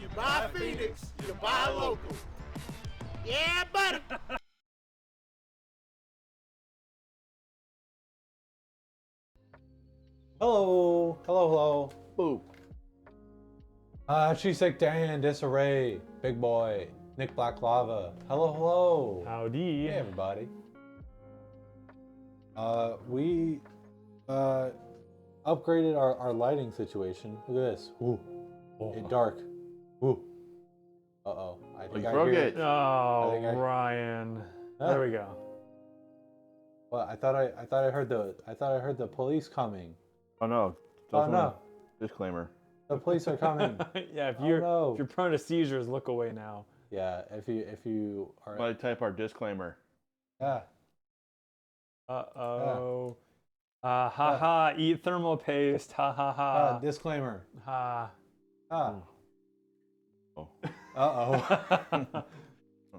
you buy Phoenix, you buy local. Yeah, buddy. Hello, hello. Boo. Chisek Dan, Disarray, Big Boy, Nick Black Lava. Hello. Howdy. Hey everybody. We upgraded our lighting situation. Look at this. Ooh. It's dark. Ooh. Uh-oh. I think I broke hear it. Oh, Ryan. There we go. Well, I thought I heard the police coming. Oh no. Oh no. Disclaimer. The police are coming. Yeah, if Oh, you're no. if you're prone to seizures, look away now. Yeah, if you are. I type our disclaimer. Yeah. Uh-oh. Ha, eat thermal paste. Ha ha ha. Disclaimer. Ha. Oh. Uh-oh.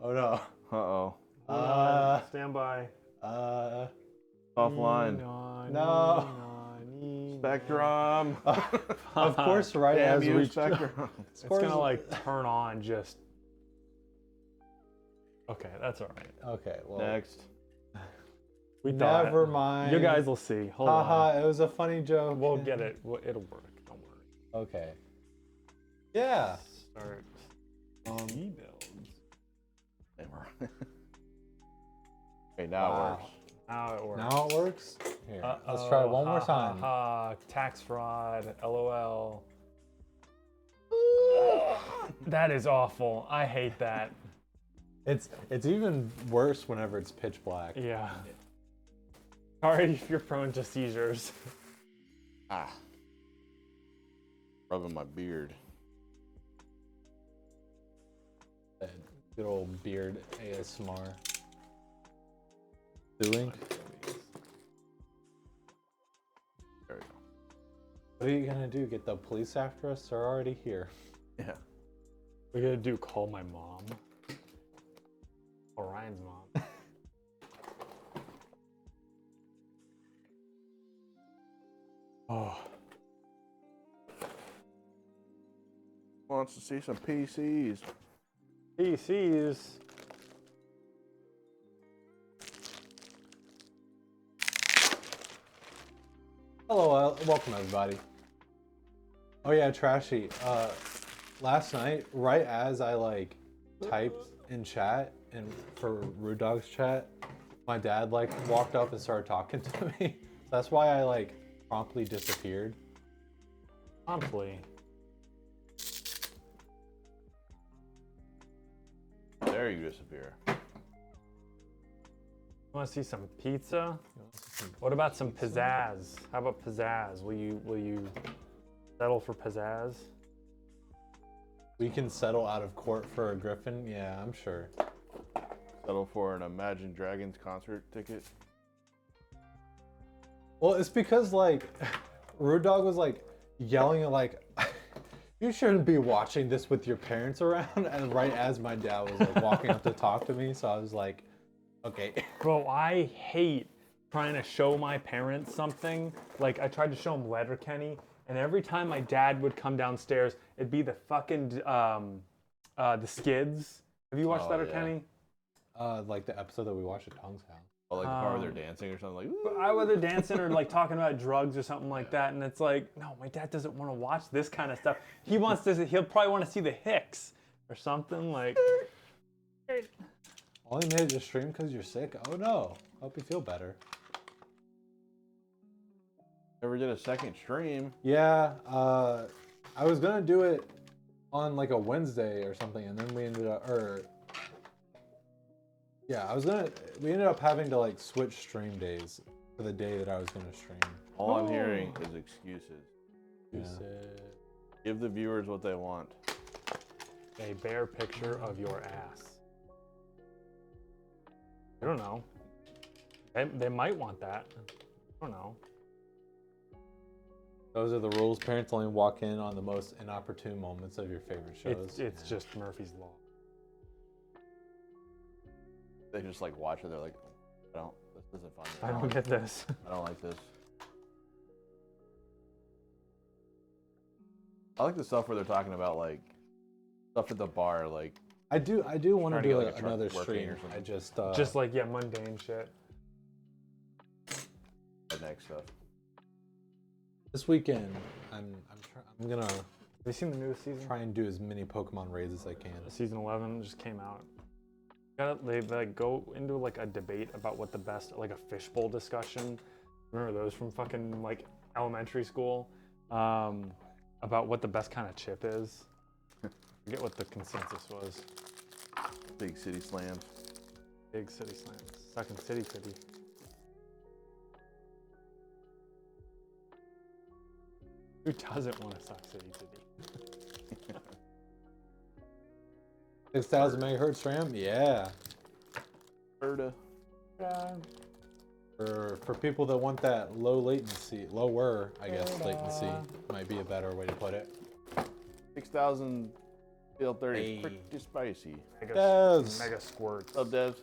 Oh no. Uh-oh. Stand by. Offline. No. Spectrum. Of course, right Damn as you, we Spectrum. It's gonna like turn on just. Okay, that's all right. Okay, well. Next. We thought Never mind. You guys will see. Hold on. Haha, it was a funny joke. We'll get it. It'll work. Don't worry. Okay. Yeah. Start. Rebuilds. Okay, now Wow. it works. Now it works. Now it works? Here, let's try it one more time. Tax fraud. LOL. That is awful. I hate that. It's even worse whenever it's pitch black. Yeah. Sorry if you're prone to seizures. Ah. Rubbing my beard. That good old beard ASMR. Doing. There we go. What are you gonna do? Get the police after us? They're already here. Yeah. We're gonna do call my mom. Orion's mom. Oh. Wants to see some PCs. PCs. Hello, welcome everybody. Oh yeah, Trashy. Last night, right as I like typed in chat and for Rude Dog's chat, my dad like walked up and started talking to me. So that's why I like promptly disappeared. Promptly. There you disappear. Want to see some pizza? What about some pizzazz? How about pizzazz? Will you settle for pizzazz? We can settle out of court for a griffin? Yeah, I'm sure. Settle for an Imagine Dragons concert ticket. Well, it's because like Rude Dog was like yelling at like you shouldn't be watching this with your parents around, and right as my dad was like walking up to talk to me, so I was like, okay. Bro, I hate trying to show my parents something. Like I tried to show them Letterkenny, and every time my dad would come downstairs, it'd be the fucking the Skids. Have you watched Letterkenny? Like the episode that we watched at Tong's house. Oh, like the part where they're dancing or something like. Ooh. Either dancing or like talking about drugs or something like that, and it's like, no, my dad doesn't want to watch this kind of stuff. He wants to. He'll probably want to see the Hicks or something like. Only made it to stream because you're sick? Oh no. Hope you feel better. Never did a second stream. Yeah, I was gonna do it on like a Wednesday or something, and then we ended up, we ended up having to like switch stream days for the day that I was gonna stream. All I'm hearing is excuses. Yeah. Give the viewers what they want. A bare picture of your ass. I don't know. They might want that. I don't know. Those are the rules. Parents only walk in on the most inopportune moments of your favorite shows. It's just Murphy's Law. They just like watch it. They're like, this isn't fun. I don't get this. I don't like this. I like the stuff where they're talking about like stuff at the bar, like I do want to Trying to do get, like, a truck another working stream. or something. I just Just like, yeah, mundane shit. redneck stuff. this weekend I'm gonna Have you seen the newest season? try and do as many Pokemon raids as I can. Season 11 just came out. They like go into like a debate about what the best, like a fishbowl discussion. Remember those from fucking like elementary school? About what the best kind of chip is. I forget what the consensus was. Big city slams. Big city slams. Sucking city titty. Who doesn't want to suck city titty? 6,000 megahertz RAM? Yeah. Berta. For people that want that low latency, lower, I guess, latency might be a better way to put it. 6,000 CL30. Hey. Pretty spicy. Devs. Mega squirts. What's up, devs?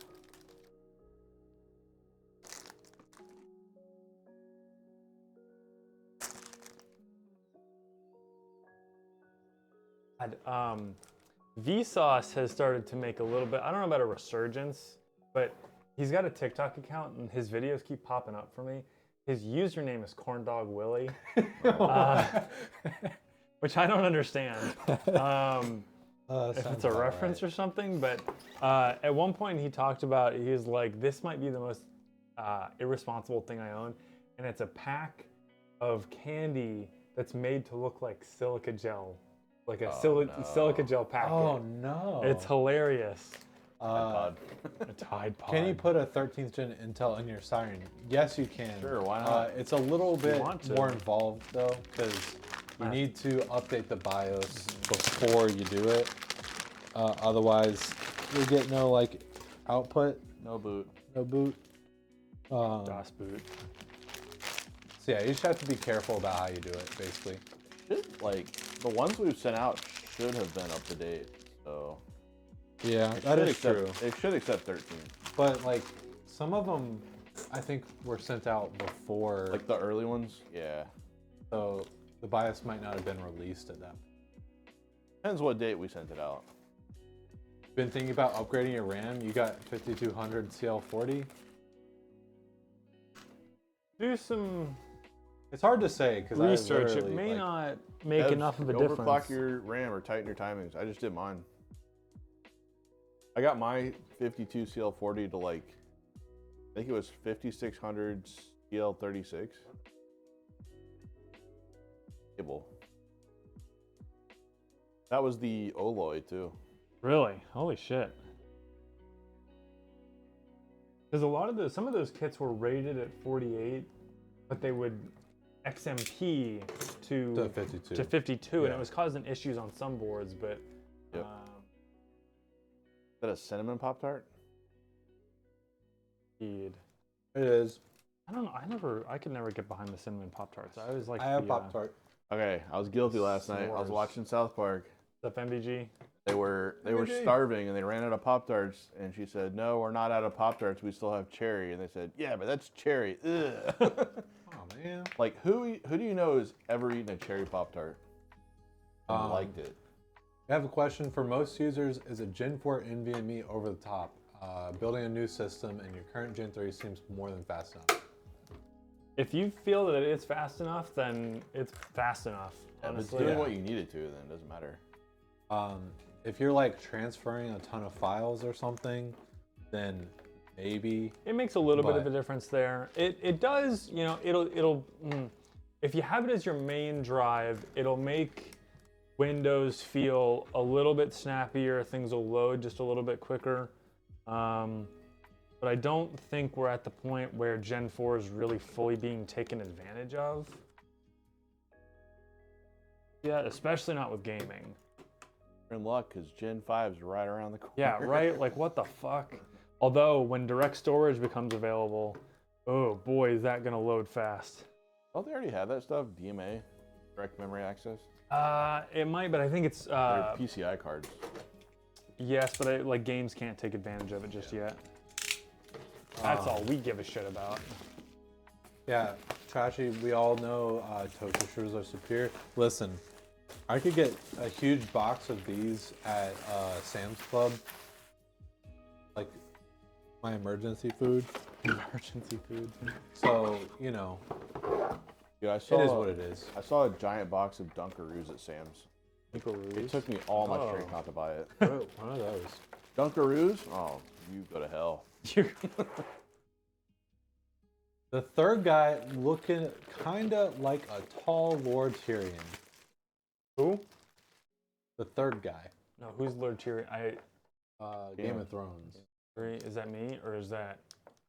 Vsauce has started to make a little bit, I don't know about a resurgence, but he's got a TikTok account and his videos keep popping up for me. His username is CorndogWilly, which I don't understand if it's a reference or something, but at one point he talked about, he was like, this might be the most irresponsible thing I own, and it's a pack of candy that's made to look like silica gel. Like a silica gel packet. Oh no. It's hilarious. iPod. A Tide Pod. Can you put a 13th gen Intel in your Syren? Yes, you can. Sure, why not? It's a little bit want to. more involved though, because you need to update the BIOS before you do it. Otherwise, you get no like output, No boot. no boot. DOS boot? So yeah, you just have to be careful about how you do it, basically. Like, the ones we've sent out should have been up to date, so. Yeah, It that should is true. It should accept 13. But like some of them, I think were sent out before, Like the early ones? Yeah. so the BIOS might not have been released at that point. Depends what date we sent it out. Been thinking about upgrading your RAM? You got 5200 CL40? Do some It's hard to say because research. It may not make Devs, enough of a overclock difference. your RAM or tighten your timings. I just did mine. I got my 52 CL40 to like, I think it was 5600 CL36. Cable. That was the Oloy too. Really? Holy shit. Because a lot of some of those kits were rated at 48, but they would XMP to 52. to 52, and Yeah. it was causing issues on some boards. But Yep. Is that a cinnamon Pop Tart? indeed. It is. I don't know. I could never get behind the cinnamon Pop Tarts. I always like. I have the, Pop Tart. Okay, I was guilty last night. I was S'mores. watching South Park. Stuff MBG. They were MJ. starving and they ran out of Pop Tarts. And she said, "No, we're not out of Pop Tarts. We still have cherry." And they said, "Yeah, but that's cherry." Ugh. Oh man. Like who do you know has ever eaten a cherry Pop Tart and liked it? I have a question for most users. Is a Gen 4 NVMe over the top? Building a new system and your current Gen 3 seems more than fast enough. If you feel that it's fast enough, then it's fast enough. If it's Honestly. doing Yeah. what you need it to, then it doesn't matter. If you're like transferring a ton of files or something, then maybe. It makes a little bit of a But- difference there. It does, you know, it'll if you have it as your main drive, it'll make Windows feel a little bit snappier. Things will load just a little bit quicker. But I don't think we're at the point where Gen 4 is really fully being taken advantage of. Yeah, especially not with gaming. You're in luck because Gen 5's right around the corner. Yeah, right? Like, what the fuck? Although, when direct storage becomes available, oh boy, is that going to load fast. Don't they already have that stuff? DMA, direct memory access. It might, but I think it's, They're PCI cards. yes, but like games can't take advantage of it just yet. That's all we give a shit about. Yeah, Trashy, we all know toaster strudels are superior. Listen, I could get a huge box of these at Sam's Club. Like my emergency food. Emergency food. So, you know, Yeah, it is what it is. I saw a giant box of Dunkaroos at Sam's. It took me all my Oh. strength not to buy it. One of those. Dunkaroos? Oh, you go to hell. The third guy looking kind of like a tall Lord Tyrion. Who? The third guy. No, who's Lord Tyrion? Game of Thrones. Is that me or is that?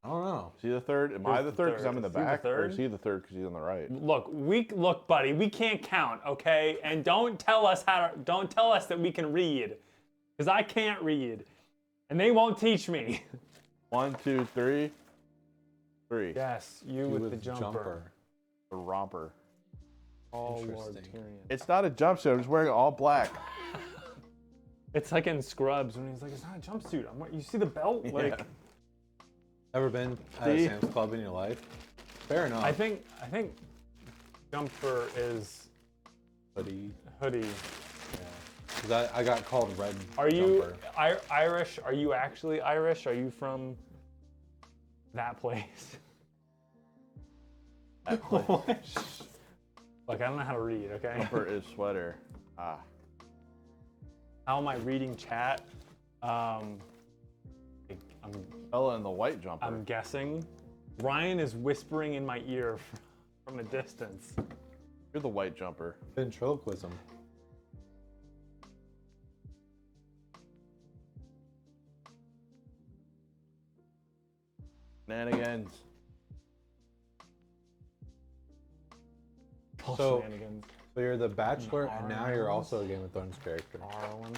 I don't know. Is he the third? Am I Who's the the third because third? I'm in the Is he the back? Or third? is he the third because he's on the right? Look, buddy, we can't count, okay? And don't tell us that we can read, because I can't read, and they won't teach me. 1, 2, 3. 3. Yes, you with the jumper. The romper. Oh, Lord Interesting. Tyrion. It's not a jumpsuit. I'm just wearing all black. It's like in Scrubs when he's like, "It's not a jumpsuit. You see the belt?" Like, Yeah. Ever been at See? a Sam's Club in your life? Fair enough. I think jumper is Hoodie. hoodie. Yeah. 'Cause I got called red Are you jumper. Irish? Are you actually Irish? Are you from that place? That place. Look, I don't know how to read, okay? Jumper is sweater. Ah. How am I reading chat? Fella in the white jumper. I'm guessing. Ryan is whispering in my ear from a distance. You're the white jumper. Ventriloquism. Shenanigans. So- Shenanigans. So you're the Bachelor, and now you're also a Game of Thrones character. Harlan.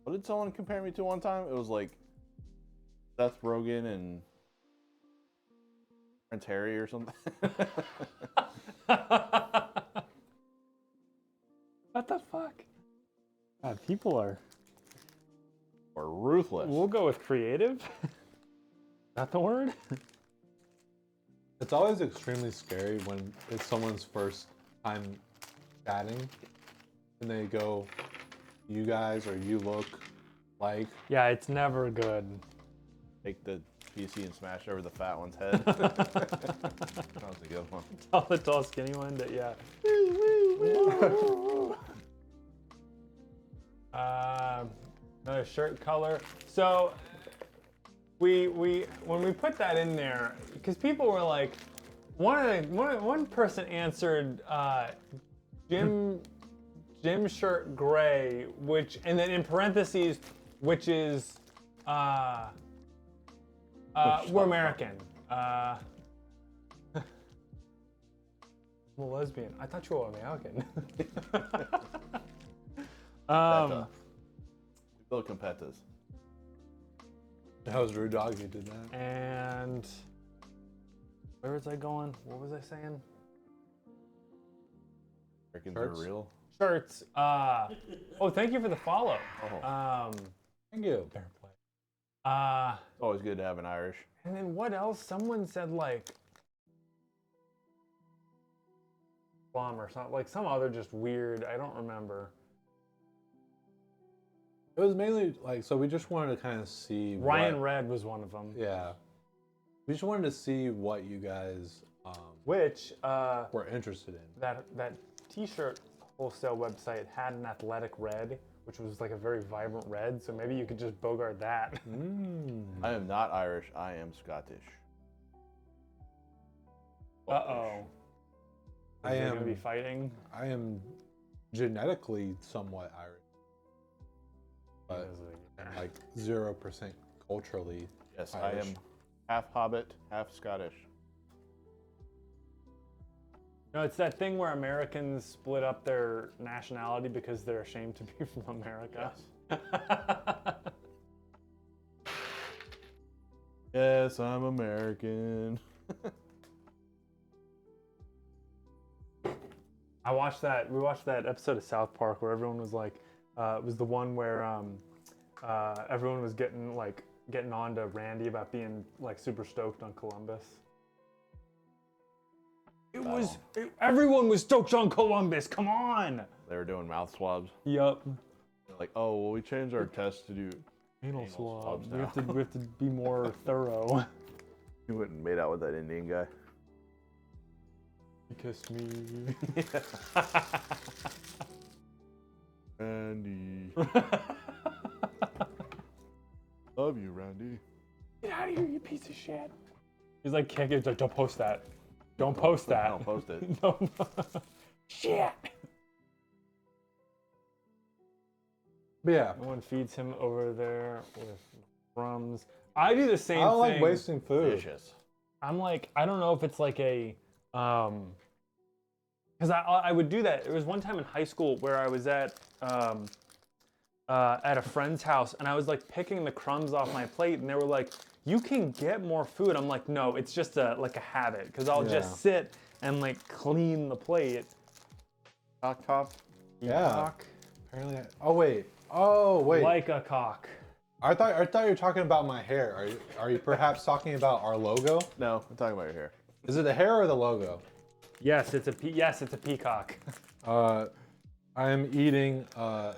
What did someone compare me to one time? It was like Seth Rogen and Prince Harry or something. What the fuck? God, people are. Or ruthless. We'll go with creative. Is that the word? It's always extremely scary when it's someone's first time chatting, and they go, "You guys," or "You look like." Yeah, it's never good. Take the PC and smash over the fat one's head. That was a good one. Tell the tall, skinny one that, yeah. Another shirt color. So we when we put that in there, because people were like, one person answered gym shirt gray, which, and then in parentheses, which is we're American. I'm a lesbian. I thought you were American. Bill Competas. That was Rude Dog who did that. And where was I going? What was I saying? Americans Shirts? are real. Shirts. Oh, thank you for the follow. Oh. Thank you. Fair play. It's always good to have an Irish. And then what else? Someone said like plum or something, like some other just weird. I don't remember. It was mainly like, so we just wanted to kind of see Ryan what, Red was one of them. Yeah. We just wanted to see what you guys Which were interested in. that T-shirt wholesale website had an athletic red, which was like a very vibrant red. So maybe you could just bogart that. I am not Irish. I am Scottish. Uh-oh. I Is it am gonna be fighting? I am genetically somewhat Irish, but like 0% culturally. Yes, Irish. I am half Hobbit, half Scottish. No, it's that thing where Americans split up their nationality because they're ashamed to be from America. Yes, I'm American. We watched that episode of South Park where everyone was like, It was the one where everyone was getting on to Randy about being like super stoked on Columbus. Everyone was stoked on Columbus. Come on. They were doing mouth swabs. Yup. Like, oh, well, we changed our test to do Anal swabs. We now. have to be more thorough. You went and made out with that Indian guy. You kissed me. Randy. Love you, Randy. Get out of here, you piece of shit. He's like kicking. He's like, don't post that. Don't post that. Don't post it. No. Shit. But yeah, No one feeds him over there with crumbs. I do the same thing. I don't like wasting food. Vicious. I'm like, I don't know if it's like a, because I would do that. There was one time in high school where I was at a friend's house and I was like picking the crumbs off my plate and they were like, you can get more food. I'm like, no, it's just like a habit because I'll just sit and like clean the plate. Cock top. Yeah. Cock. Apparently. Oh wait. Like a cock. I thought you were talking about my hair. Are you perhaps talking about our logo? No, I'm talking about your hair. Is it the hair or the logo? Yes, it's a peacock. I am eating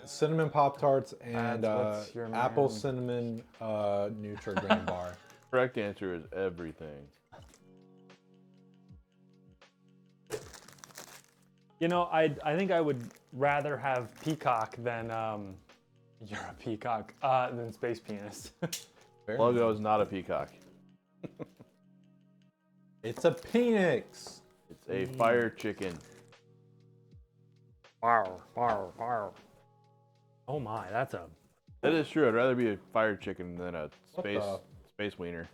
cinnamon Pop-Tarts and That's what's your apple man. cinnamon Nutri-Grain bar. Correct answer is everything. You know, I think I would rather have peacock than you're a peacock than space penis. Fair Logo enough. is not a peacock. It's a phoenix. It's a fire chicken. Wow. Oh my, that's a. That is true. I'd rather be a fire chicken than a What space wiener.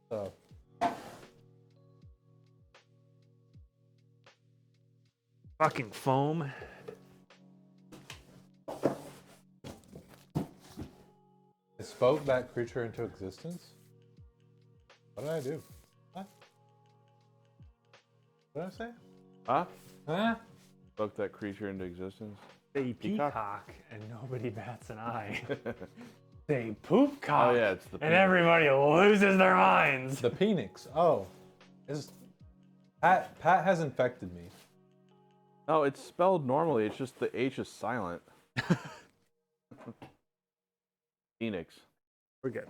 So, Fucking foam. I spoke that creature into existence. What did I do? What? What did I say? Huh? Huh? Spoke that creature into existence. Say Peacock? peacock and nobody bats an eye. Say poop cock. Oh yeah, it's the And penis. everybody loses their minds. The phoenix. Oh, is Pat has infected me. No, it's spelled normally. It's just the H is silent. Phoenix. We're good.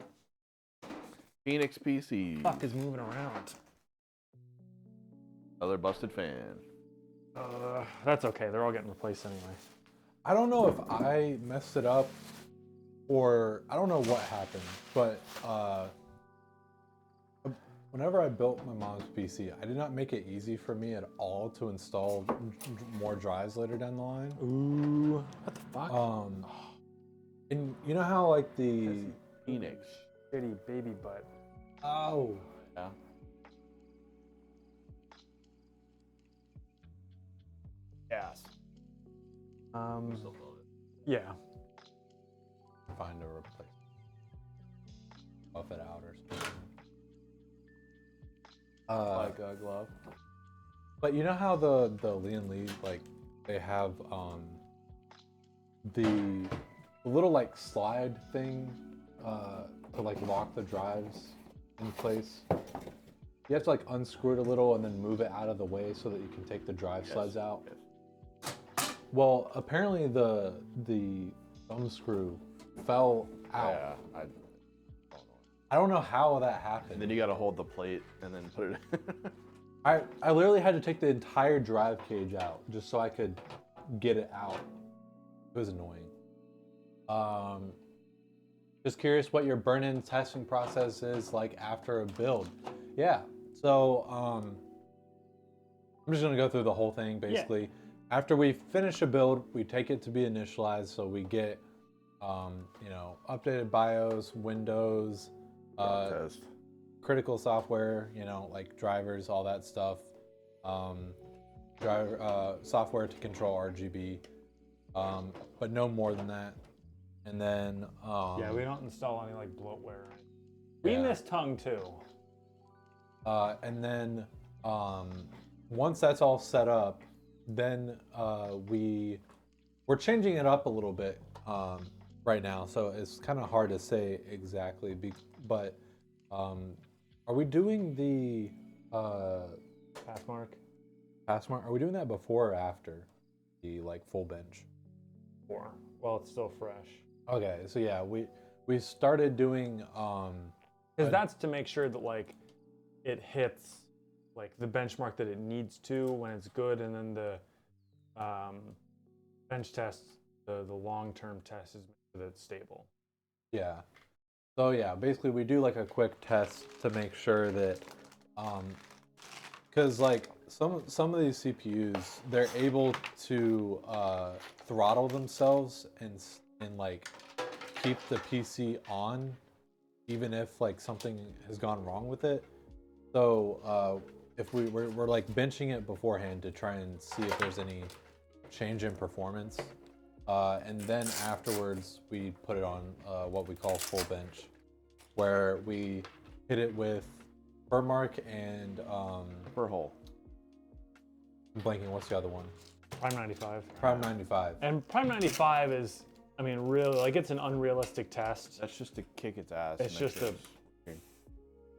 Phoenix PC. Fuck is moving around. Other busted fan. That's okay. They're all getting replaced anyway. I don't know if I messed it up or I don't know what happened, but whenever I built my mom's PC, I did not make it easy for me at all to install more drives later down the line. Ooh. What the fuck? And you know how like the Phoenix. Shitty baby butt. oh Yeah. Yes. Yeah. find a replacement, buff it out or something. Like a glove. But you know how the Lian Li, like they have the little like slide thing to like lock the drives in place. You have to like unscrew it a little and then move it out of the way so that you can take the drive slides out. Yes. Well, apparently the thumb screw fell out. Yeah. I don't know how that happened. And then you gotta hold the plate and then put it in. I literally had to take the entire drive cage out just so I could get it out. It was annoying. Just curious what your burn-in testing process is like after a build. Yeah, so I'm just gonna go through the whole thing basically. Yeah. After we finish a build, we take it to be initialized, so we get you know, updated BIOS, Windows, Test. critical software, you know, like drivers, all that stuff. Software to control RGB, but no more than that. And then Yeah, we don't install any like bloatware. We miss tongue too. And then once that's all set up, then we we're changing it up a little bit right now, so it's kind of hard to say exactly. But are we doing the Pass mark. pass mark? Are we doing that before or after the like full bench? 4. Well, it's still fresh. Okay, so yeah, we started doing Because that's to make sure that like it hits like the benchmark that it needs to when it's good, and then the bench test, the long-term test is that it's stable. yeah. So yeah, basically we do like a quick test to make sure that because like some of these CPUs, they're able to throttle themselves and like keep the PC on even if like something has gone wrong with it. So if we're like benching it beforehand to try and see if there's any change in performance, and then afterwards we put it on what we call full bench, where we hit it with Furmark and Per hole. I'm blanking. What's the other one? Prime 95. Prime 95. And Prime 95 is, I mean, really, like it's an unrealistic test. That's just to kick its ass. It's and make just sure to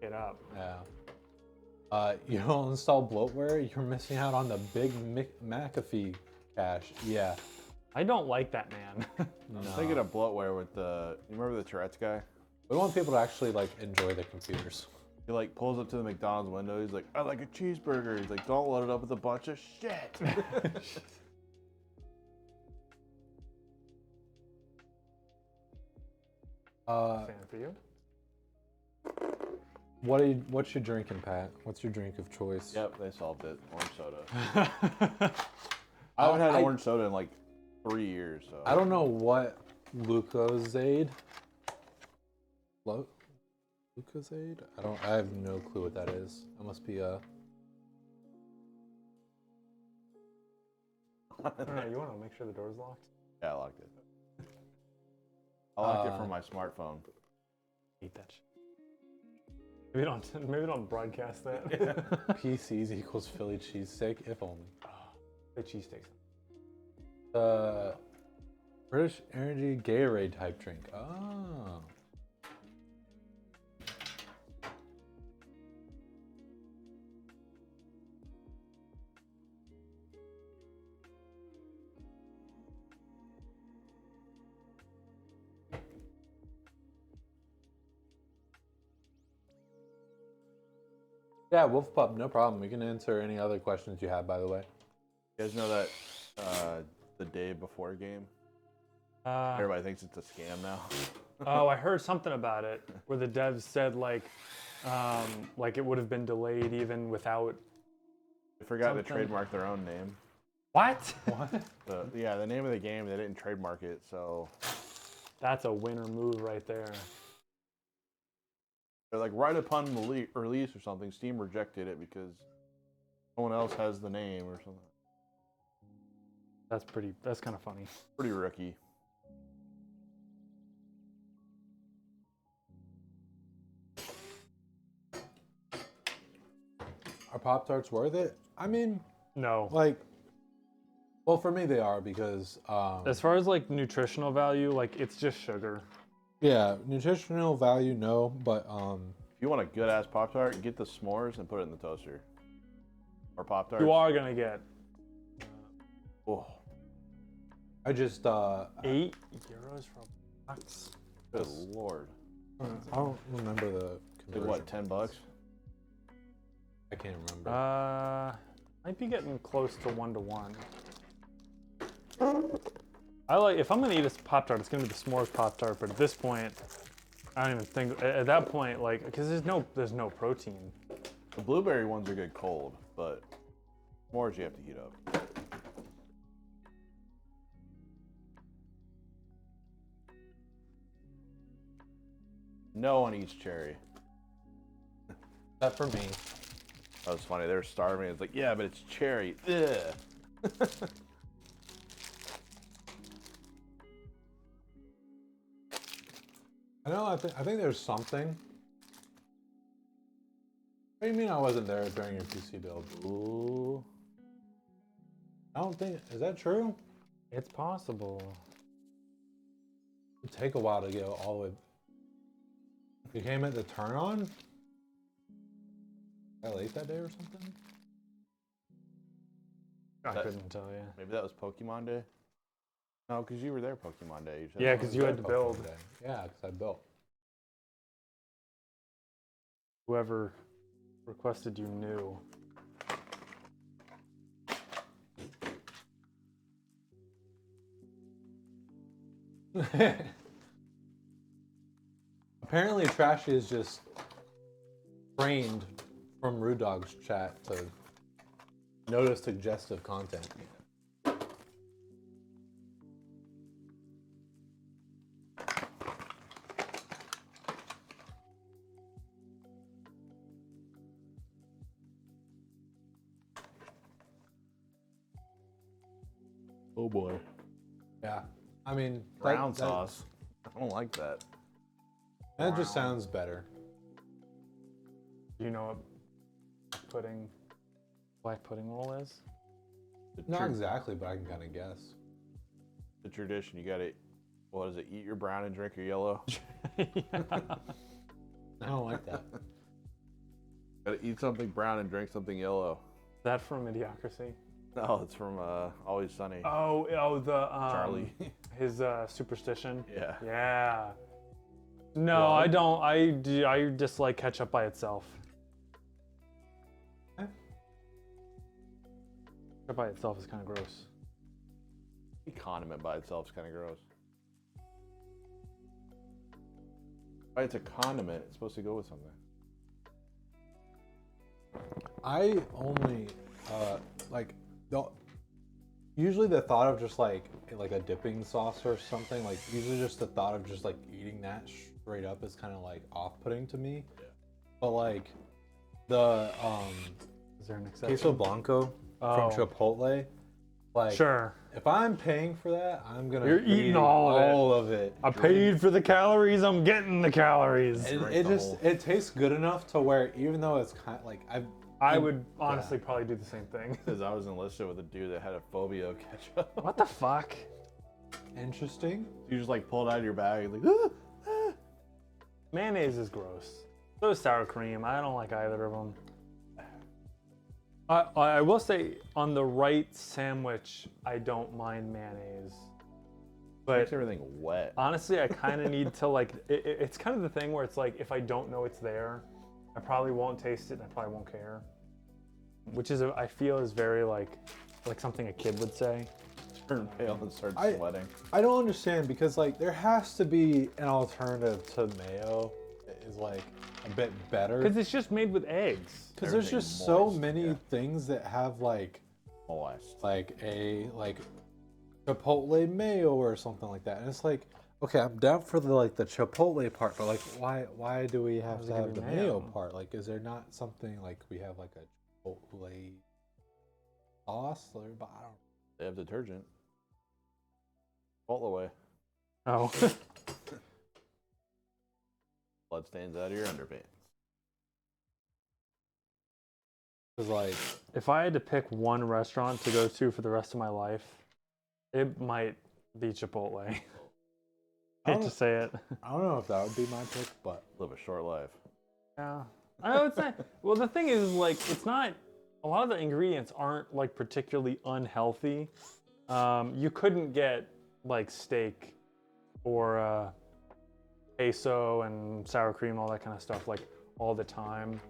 get up. Yeah. You don't install bloatware, you're missing out on the big McAfee cache. Yeah. I don't like that, man. I'm thinking of bloatware with the. You remember the Tourette's guy? We want people to actually like enjoy the computers. He like pulls up to the McDonald's window. He's like, "I like a cheeseburger." He's like, "Don't load it up with a bunch of shit." Fan for you. What's your drinking, Pat? What's your drink of choice? Yep, they solved it. Orange soda. I haven't had orange soda in like 3 years. So I don't know what Lucozade. Lucozade? I have no clue what that is. That must be a. I don't know, you want to make sure the door's locked? Yeah, I locked it. I locked it from my smartphone. Eat that shit. Maybe don't broadcast that. PCs equals Philly cheesesteak, if only. The cheesesteaks. British Energy Gatorade type drink. Oh. Yeah, Wolf Pup, no problem. We can answer any other questions you have, by the way. You guys know that the day before game? Everybody thinks it's a scam now. Oh, I heard something about it where the devs said like it would have been delayed even without. They forgot to Something. trademark their own name. What? What? The name of the game, they didn't trademark it, so That's a winner move right there. they're like right upon the release or something, Steam rejected it because someone else has the name or something. That's kind of funny. Pretty rookie. Are Pop-Tarts worth it? I mean, No. like, well, for me they are because, As far as like nutritional value, like it's just sugar. yeah, nutritional value, no, but If you want a good ass Pop Tart, get the s'mores and put it in the toaster. Or Pop Tarts. You are gonna get Oh, I just, €8 for a box. good lord. I don't remember the Like conversion. what, $10? I can't remember. Might be getting close to 1-to-1. I like, if I'm gonna eat a Pop-Tart, it's gonna be the s'mores Pop-Tart, but at this point, I don't even think, at that point, like, because there's no protein. The blueberry ones are good cold, but s'mores you have to heat up. No one eats cherry. Except for me. That was funny. They were starving. It's like, yeah, but it's cherry. Ugh. I think there's something. What do you mean I wasn't there during your PC build? Ooh. I don't think, is that true? It's possible. It'd take a while to go all the way. You came at the turn on? I late that day or something? I That- couldn't tell you. Maybe that was Pokemon Day. No, because you were there Pokemon Day. You said Yeah, that 'cause was- you had to build. Day. Yeah, because I built. Whoever requested you knew. Apparently, Trashy is just trained from Rude Dog's chat to notice suggestive content. Oh boy. Yeah, I mean, Brown sauce. I don't like that. That just sounds better. Do you know what black pudding roll is? Not exactly, but I can kind of guess. The tradition. You gotta, what is it? Eat your brown and drink your yellow. I don't like that. Gotta eat something brown and drink something yellow. Is that from Idiocracy? No, it's from Always Sunny. Oh, the Charlie. his superstition. Yeah. Yeah. No, I don't. I dislike ketchup by itself. Eh. Ketchup by itself is kind of gross. Condiment by itself is kind of gross. But it's a condiment. It's supposed to go with something. I only like usually the thought of just like a dipping sauce or something, like usually just the thought of just like eating that straight up is kind of like off-putting to me. Yeah. But like the Is there an exception? queso blanco Oh. from Chipotle, like Sure. if I'm paying for that, I'm gonna You're eating all of it. I paid for the calories. I'm getting the calories. And Drink it the just whole- it tastes good enough to where even though it's kind of like I would honestly probably do the same thing. Because I was enlisted with a dude that had a phobia of ketchup. What the fuck? interesting. You just like pull it out of your bag and like, ah, ah. Mayonnaise is gross. So is sour cream. I don't like either of them. I will say on the right sandwich, I don't mind mayonnaise. But Makes everything wet. honestly, I kind of need to like. It's kind of the thing where it's like if I don't know it's there, I probably won't taste it. And I probably won't care. Which is, I feel, is very like something a kid would say. Turn pale and start I- sweating. I don't understand because like there has to be an alternative to mayo that is like a bit better. Because it's just made with eggs. Because there's everything just so moist, many yeah. things that have like Moist. a Chipotle mayo or something like that, and it's like, okay, I'm down for the Chipotle part, but like why do we have Why to does it have the gotta be mayo mayo? part? Like, is there not something like we have like a Chipotle sauce? Or, but I don't. They have detergent. Chipotle way. Oh. Blood stains out of your underpants. Cause like If I had to pick one restaurant to go to for the rest of my life, it might be Chipotle. Hate don't- to say it. I don't know if that would be my pick, but Live a short life. Yeah. I would say, well, the thing is, like, it's not, a lot of the ingredients aren't, like, particularly unhealthy. You couldn't get, like, steak or queso and sour cream, all that kind of stuff, like, all the time.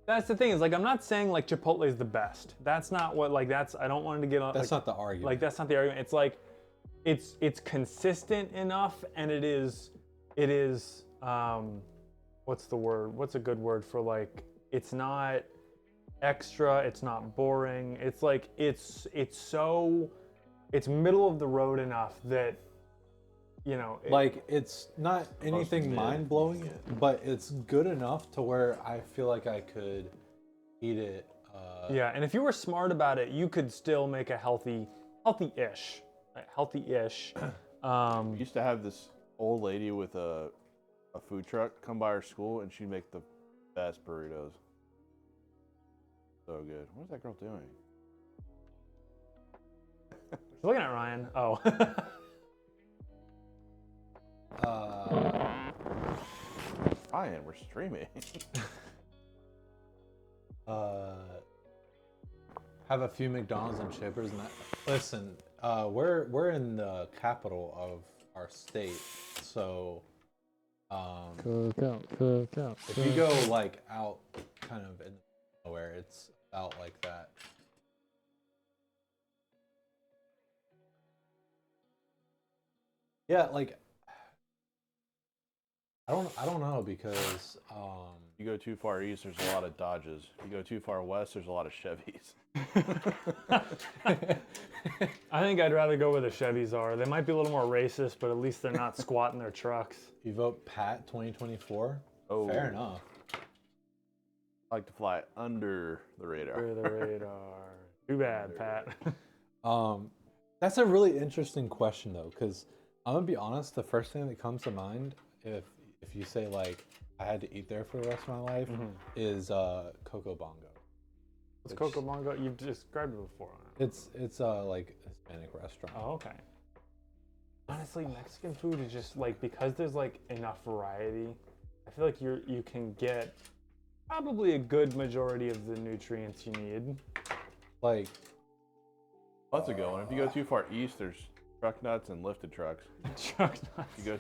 That's the thing, is, like, I'm not saying, like, Chipotle is the best. That's not what, like, I don't want to get on, that's like, not the argument. like, that's not the argument. It's like, it's consistent enough, and it is, what's the word? What's a good word for, like, it's not extra, it's not boring. It's like, it's middle of the road enough that, you know, like it's not anything mid, mind blowing, yeah. but it's good enough to where I feel like I could eat it. yeah, and if you were smart about it, you could still make a healthy-ish. We used to have this old lady with a food truck come by our school, and she'd make the best burritos. So good. What is that girl doing? You looking at Ryan? Oh. Ryan, we're streaming. Have a few McDonald's and Chippers and that. Listen, we're in the capital of our state, so Cook out. if you go like out kind of in nowhere, it's about like that. Yeah, like I don't know because You go too far east, there's a lot of Dodges. You go too far west, there's a lot of Chevys. I think I'd rather go where the Chevys are. They might be a little more racist, but at least they're not squatting their trucks. you vote Pat 2024. Oh, Fair enough. I like to fly under the radar. Under the radar. Too bad, Pat. That's a really interesting question though, because I'm gonna be honest. The first thing that comes to mind, if you say like I had to eat there for the rest of my life, is Coco Bongo. What's Coco Bongo? You've described it before. It's like a Hispanic restaurant. Oh, okay. Honestly, Mexican food is just like, because there's like enough variety, I feel like you can get probably a good majority of the nutrients you need. Like That's a good one. If you go too far east, there's truck nuts and lifted trucks. Truck nuts. You go.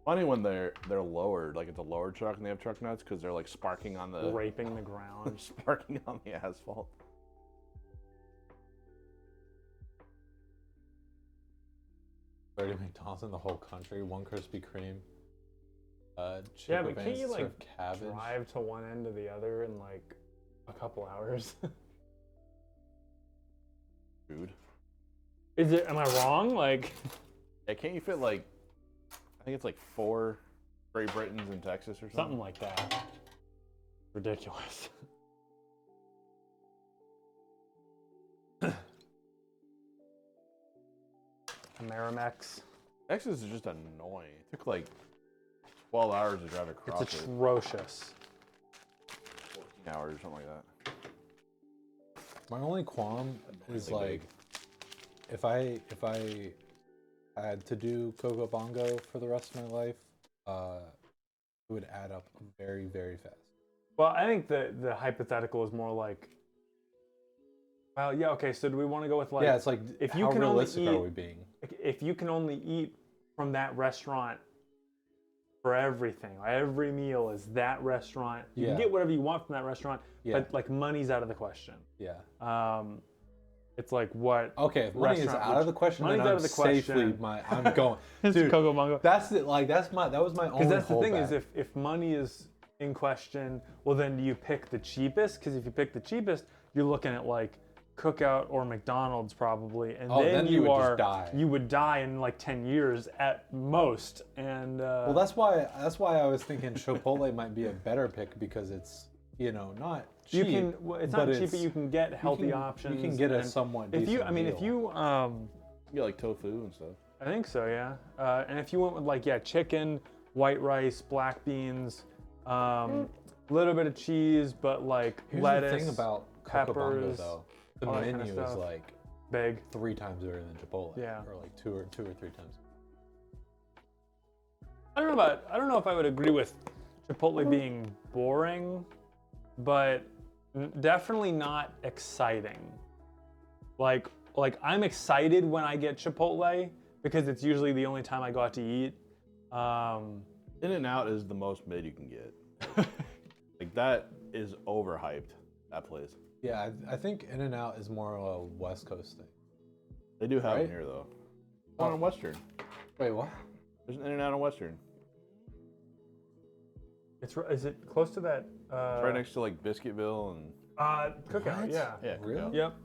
Funny when they're lowered, like it's a lowered truck and they have truck nuts because they're like sparking on the Raping the ground. sparking on the asphalt. 30 McDonald's in the whole country, one Krispy Kreme. Yeah, but can't you like serve cabbage. drive to one end to the other in like a couple hours? Food. Is it? Am I wrong? Like, Yeah, can't you fit like? I think it's like 4 Great Britons in Texas or something. something like that. Ridiculous. Amerimex. Texas is just annoying. It took like 12 hours to drive across It's it. atrocious. 14 hours or something like that. My only qualm is Really like, if I had to do Coco Bongo for the rest of my life, it would add up very, very fast. Well, I think the hypothetical is more like, well, yeah, okay. So do we want to go with like, Yeah, it's like, if you how can only realistic are eat- we being? if you can only eat from that restaurant for everything, every meal is that restaurant. You can Yeah. get whatever you want from that restaurant, Yeah. but like money's out of the question. Yeah. It's like what? Okay, if money is restaurant out would- of the question, money's then out I'm of the safely question. I'm going. It's Dude, Coco Bongo. that's it. Like that was my only. Because that's the thing holdback. is, if money is in question, well then do you pick the cheapest? Because if you pick the cheapest, you're looking at like Cookout or McDonald's probably, and then you would just are die. you would die in like 10 years at most. And Well, that's why I was thinking Chipotle might be a better pick because it's not you cheap. can. Well, it's not but cheap, but you can get healthy can- options. You can get a and somewhat if you, decent I mean, meal. if you, You get like tofu and stuff. I think so, yeah. And if you went with like, chicken, white rice, black beans, little bit of cheese, but like Here's lettuce, the thing about Coco Bongo peppers, though, the all that kinda menu is stuff. like big. 3 times better than Chipotle. Yeah. Or like two or 3 times. I don't know if I would agree with Chipotle being boring, but definitely not exciting. Like I'm excited when I get Chipotle because it's usually the only time I go out to eat. In-N-Out is the most mid you can get. Like that is overhyped. That place. Yeah, I think In-N-Out is more of a West Coast thing. They do have Right? them here though. One on Western. Wait, what? There's an In-N-Out on Western. Is it close to that? It's right next to like Biscuitville and. Cookout. What? Yeah. Yeah. Really? Cookout. Yep.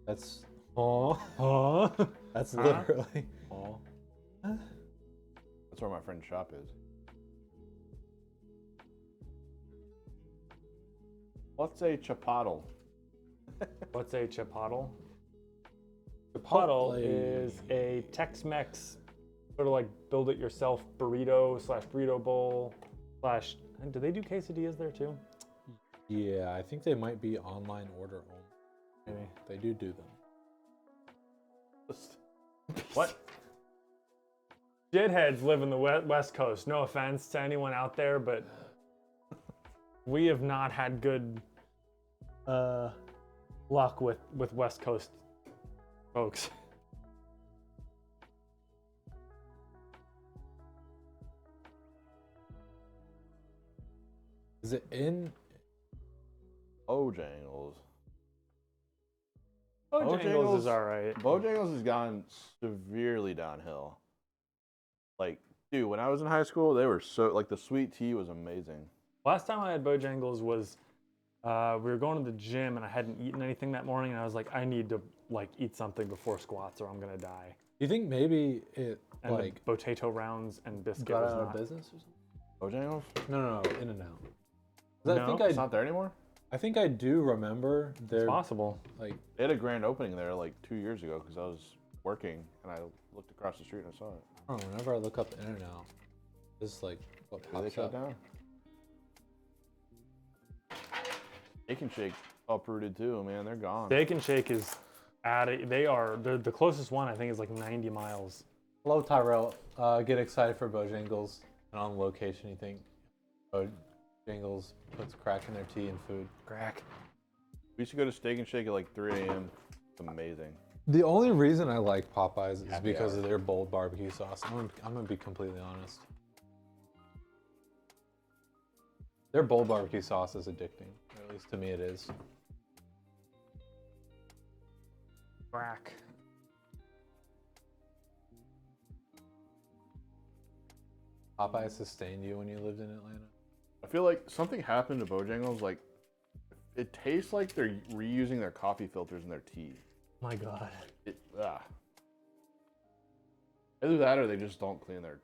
That's Huh? that's Huh? literally. Oh. That's where my friend's shop is. What's a Chipotle? What's a Chipotle? Chipotle Chipotle. is a Tex-Mex sort of like build-it-yourself burrito / burrito bowl / And do they do quesadillas there too? Yeah, I think they might be online order only. Maybe. They do them. What? Shitheads live in the West Coast. No offense to anyone out there, but we have not had good luck with West Coast folks. Is it in? Bojangles. Bojangles is all right. Bojangles has gone severely downhill. Like, dude, when I was in high school, they were so like the sweet tea was amazing. Last time I had Bojangles was we were going to the gym and I hadn't eaten anything that morning and I was like, I need to like eat something before squats or I'm gonna die. Do you think maybe it And like the potato rounds and biscuit got was out of not. business or something? Bojangles? No, In and Out. No, It's not there anymore? I think I do remember It's there possible. like They had a grand opening there like 2 years ago because I was working and I looked across the street and I saw it. I don't know, whenever I look up In and Out, this is like what Did they pops shut up. down? Steak and Shake uprooted too, man. They're gone. Steak and Shake is they're the closest one I think is like 90 miles. Hello Tyrell. Get excited for Bojangles and on location you think Bojangles puts crack in their tea and food. Crack. We used to go to Steak and Shake at like 3 a.m. It's amazing. The only reason I like Popeyes is Happy because hour. of their bold barbecue sauce. I'm gonna be completely honest. Their bold barbecue sauce is addicting, or at least to me it is. Crack. Popeyes sustained you when you lived in Atlanta. I feel like something happened to Bojangles. Like, it tastes like they're reusing their coffee filters in their tea. My God. Either that or they just don't clean their.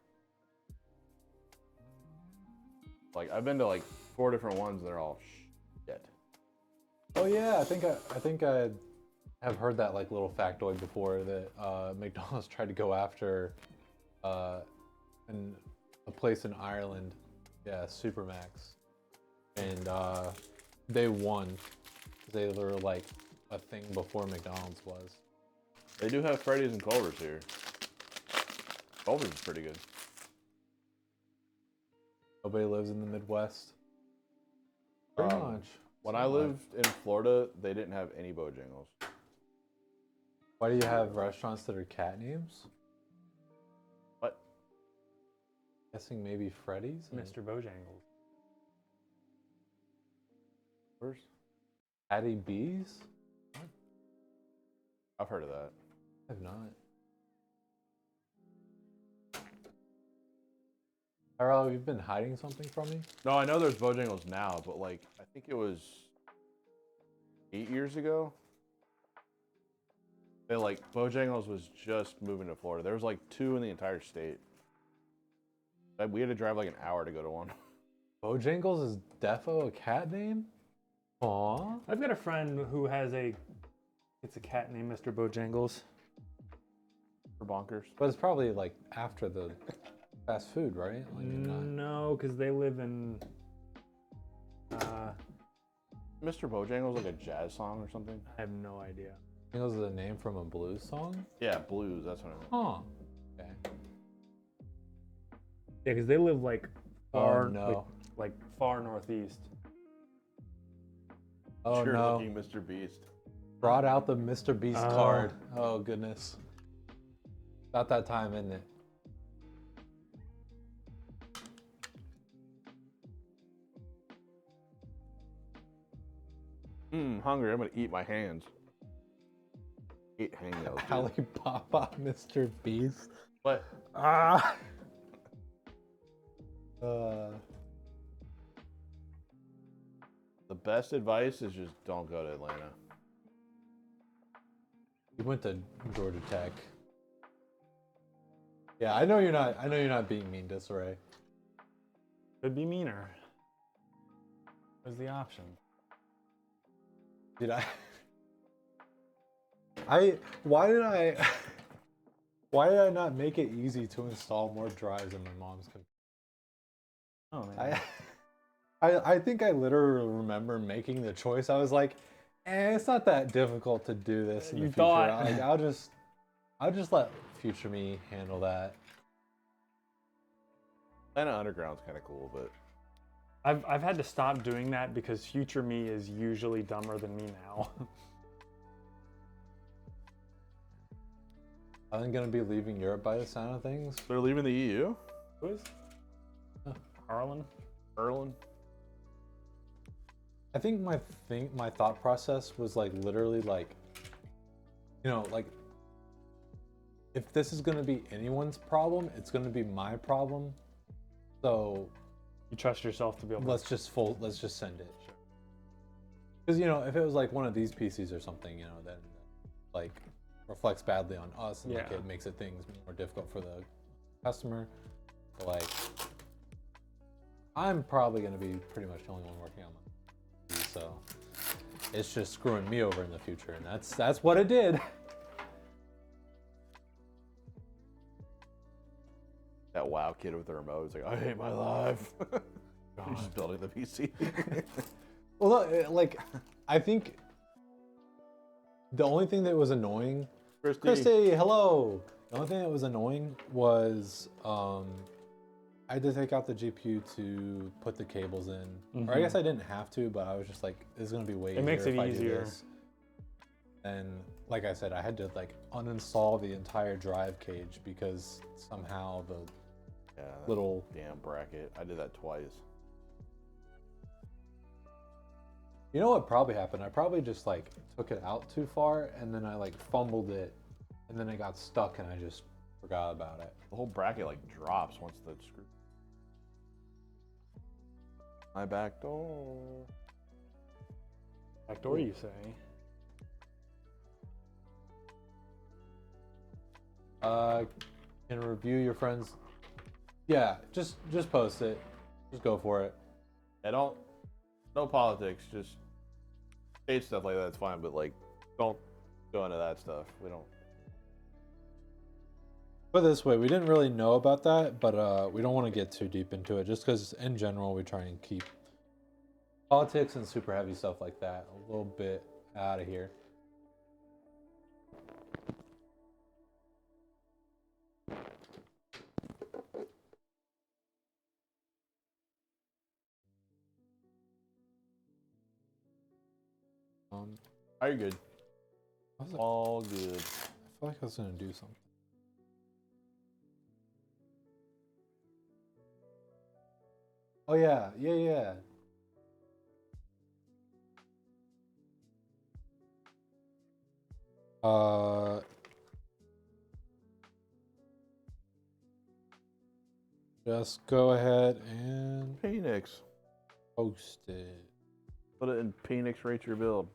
Like, I've been to like 4 different ones and they're all shit. Oh yeah, I think I have heard that like little factoid before that McDonald's tried to go after a place in Ireland, yeah, Supermax, and they won. They were like a thing before McDonald's was. They do have Freddy's and Culver's here. Culver's is pretty good. Nobody lives in the Midwest. Pretty much. When I lived in Florida, they didn't have any Bojangles. Why do you have restaurants that are cat names? What? Guessing maybe Freddy's? and Mr. Bojangles. Culver's? Patty B's? I've heard of that. I have not. Tyrell, you've been hiding something from me? No, I know there's Bojangles now, but like, I think it was 8 years ago. They like, Bojangles was just moving to Florida. There was like 2 in the entire state. We had to drive like an hour to go to one. Bojangles is defo a cat name? Aww. I've got a friend who has it's a cat named Mr. Bojangles. For bonkers. But it's probably like after the fast food, right? Like No, because they live in Mr. Bojangles like a jazz song or something? I have no idea. Bojangles is a name from a blues song? Yeah, blues. That's what I meant. Huh. Okay. Yeah, because they live like far no. like far northeast. Oh Sure no. looking Mr. Beast. Brought out the Mr. Beast Oh. card. Oh goodness. About that time, isn't it? Hungry. I'm gonna eat my hands. Eat hangnails. dude. Alibaba, Mr. Beast. What? Ah. The best advice is just don't go to Atlanta. You went to Georgia Tech. Yeah, I know you're not. I know you're not being mean, Disarray. Could be meaner. What's the option? Did I? Why did I? Why did I not make it easy to install more drives in my mom's computer? Oh man. I think I literally remember making the choice. I was like, it's not that difficult to do this in the You future. thought- Like, I'll just let future me handle that. Atlanta Underground's kind of cool, but I've had to stop doing that because future me is usually dumber than me now. I'm gonna be leaving Europe by the sound of things. they're leaving the EU. Who is? Harlan? Berlin. I think my thought process was like literally like, you know, like if this is gonna be anyone's problem, it's gonna be my problem. So You trust yourself to be able to. let's just send it. Because you know, if it was like one of these PCs or something, you know, then like reflects badly on us and like Yeah. it makes it things more difficult for the customer. But like, I'm probably gonna be pretty much the only one working on my PC, so it's just screwing me over in the future, and that's what it did. That WoW kid with the remote is like, I hate my life. He's just building the PC. Well, no, like, I think the only thing that was annoying, Christy, hello. The only thing that was annoying was I had to take out the GPU to put the cables in. Or I guess I didn't have to, but I was just like, this is gonna be way easier. It makes it if I do easier. this. And like I said, I had to like uninstall the entire drive cage because somehow the Yeah, little damn bracket. I did that twice. You know what probably happened? I probably just like took it out too far and then I like fumbled it and then it got stuck and I just forgot about it. The whole bracket like drops once the screw. My back door. Backdoor, you say? Can review your friends. Yeah, just post it. Just go for it. I don't. No politics. Just state stuff like that's fine, but like, don't go into that stuff. We don't. Put it this way, we didn't really know about that, but we don't want to get too deep into it just because in general we try and keep politics and super heavy stuff like that a little bit out of here. Are you good? I feel All good. like I was gonna do something. Oh yeah, yeah. Just go ahead and Phoenix. post it. Put it in Phoenix. Rate your build.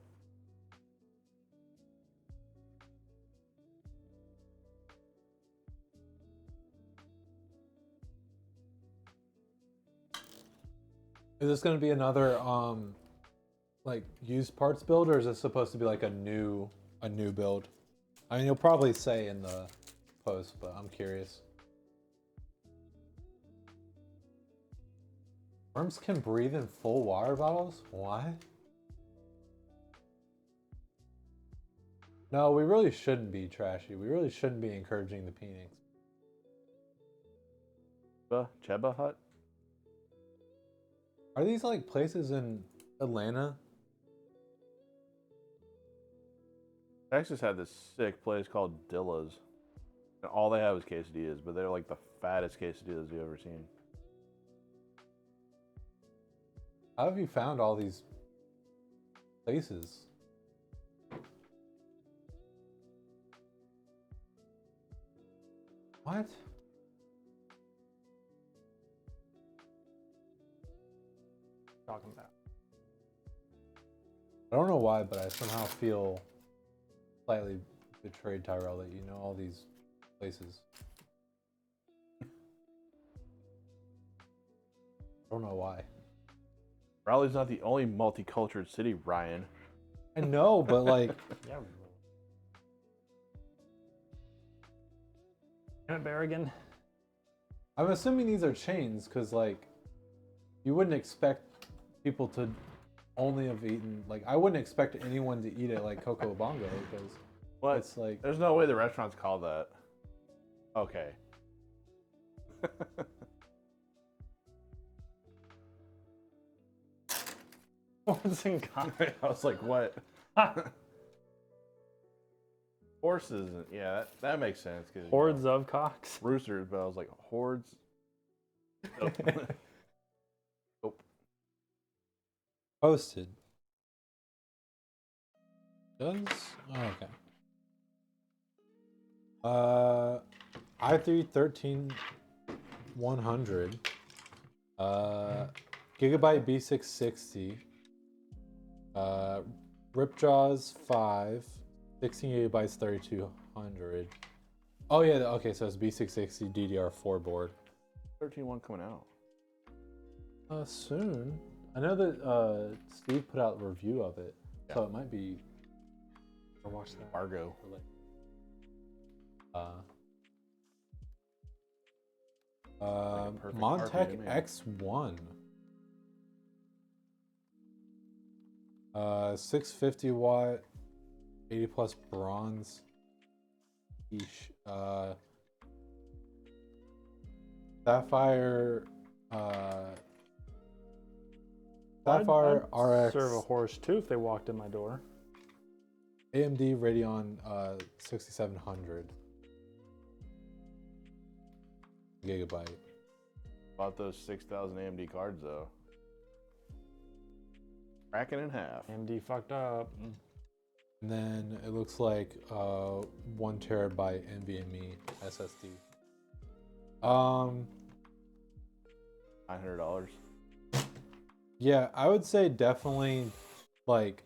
Is this gonna be another like used parts build, or is this supposed to be like a new build? I mean, you'll probably say in the post, but I'm curious. Worms can breathe in full water bottles? What? No, we really shouldn't be trashy. We really shouldn't be encouraging the Phoenix. Cheba Hut. Are these like places in Atlanta? Texas had this sick place called Dilla's. And all they have is quesadillas, but they're like the fattest quesadillas you've ever seen. How have you found all these places? What? Talking about. I don't know why, but I somehow feel slightly betrayed, Tyrell, that you know all these places. I don't know why. Raleigh's not the only multicultural city, Ryan. I know, but like, Yeah. Damn it, Berrigan. I'm assuming these are chains because like, you wouldn't expect people to only have eaten, like, I wouldn't expect anyone to eat it like Coco Bongo because What? it's like, There's no way the restaurant's called that. Okay. Horns and cocks. I was like, what? Horses, yeah, that makes sense. Cause, Hordes of cocks. roosters, but I was like, hordes? Nope. Nope. posted. Does? Oh, okay. i3 13100. Gigabyte B660. Ripjaws 5. 16 gigabytes 3200. Oh yeah, okay, so it's B660 DDR4 board. 13.1 coming out. Soon. I know that Steve put out a review of it, so it might be. Or watch that. Argo. perfect Montech RPM. X1. 650 watt, 80 plus bronze. Sapphire. Sapphire I'd RX. serve a horse too if they walked in my door. AMD Radeon 6700 gigabyte. Bought those 6,000 AMD cards though. Cracking in half. AMD fucked up. And then it looks like 1 terabyte NVMe SSD. $900. Yeah, I would say definitely like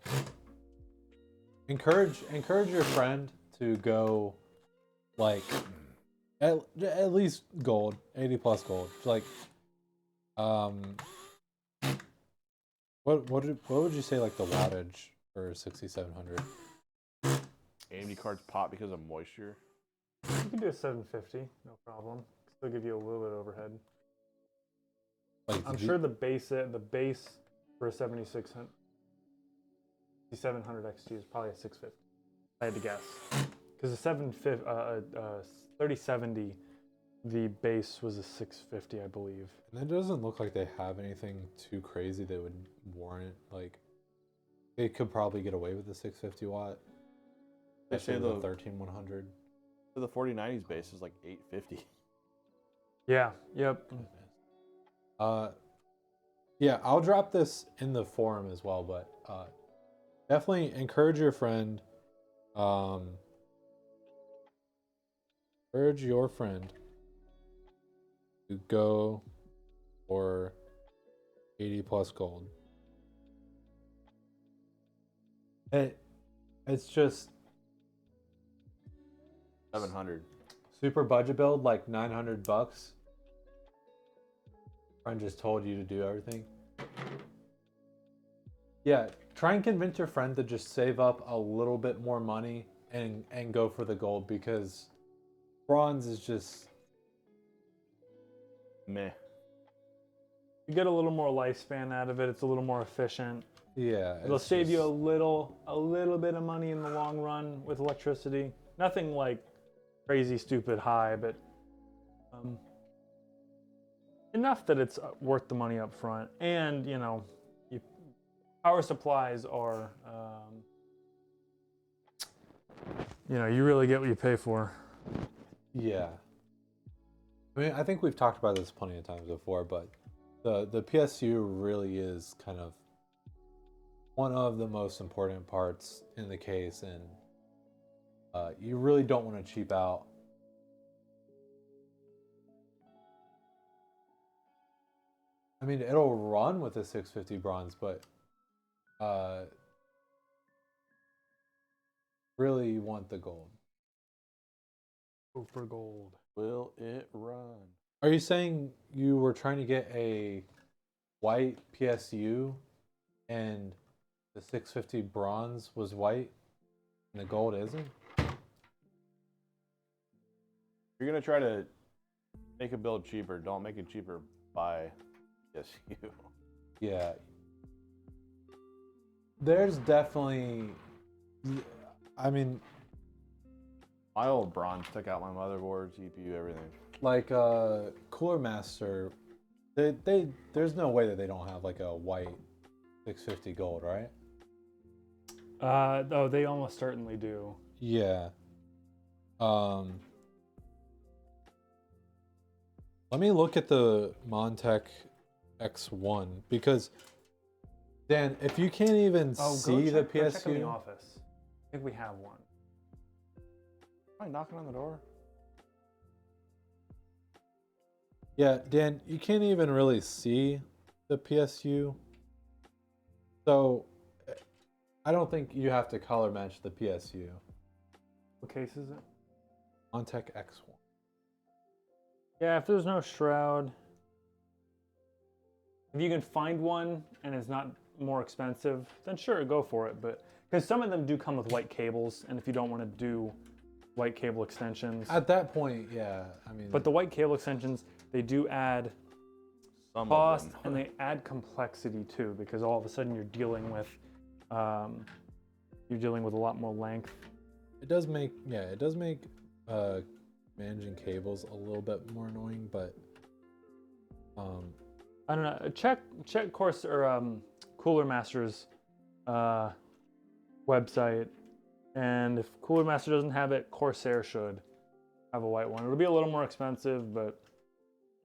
encourage your friend to go like at least gold, 80 plus gold. Like what would you say like the wattage for 6700? AMD cards pop because of moisture. You can do a 750, no problem. Still give you a little bit of overhead. Like I'm sure the base for a 7600 XT is probably a 650. I had to guess because the 3070, the base was a 650, I believe. And it doesn't look like they have anything too crazy that would warrant like they could probably get away with the 650 watt. They say the the 13100. the 4090s base is like 850. Yeah. Yep. Yeah, I'll drop this in the forum as well, but definitely encourage your friend. Encourage your friend to go for 80 plus gold. It's just 700. super budget build, like $900. Friend just told you to do everything. Yeah, try and convince your friend to just save up a little bit more money and go for the gold because bronze is just Meh. You get a little more lifespan out of it. It's a little more efficient. yeah. It'll it's save you a just- little bit of money in the long run with electricity. Nothing like crazy, stupid high, but enough that it's worth the money up front. And power supplies are, you really get what you pay for. Yeah. I mean, I think we've talked about this plenty of times before, but the PSU really is kind of one of the most important parts in the case, and you really don't want to cheap out. I mean, it'll run with a 650 bronze, but really you want the gold. Go for gold. Will it run? Are you saying you were trying to get a white PSU and the 650 bronze was white and the gold isn't? You're gonna try to make a build cheaper. Don't make it cheaper by PSU. Yeah. there's definitely. I mean, My old bronze took out my motherboard, CPU, everything. like Cooler Master, there's no way that they don't have like a white 650 gold, right? Oh, they almost certainly do. Yeah. Let me look at the Montech X1 because Dan, if you can't even see the Go check in the PSU, office. I think we have one. Am I knocking on the door? yeah, Dan, you can't even really see the PSU. So I don't think you have to color match the PSU. What case is it? Montech X1. Yeah, if there's no shroud, if you can find one and it's not more expensive, then sure, go for it. But because some of them do come with white cables, and if you don't want to do white cable extensions, At that point, yeah, I mean, but the white cable extensions, they do add Some cost of them. and they add complexity too, because all of a sudden you're dealing with a lot more length. it does make managing cables a little bit more annoying, but I don't know. Check course or Cooler Master's website, and if Cooler Master doesn't have it, Corsair should have a white one. It'll be a little more expensive, but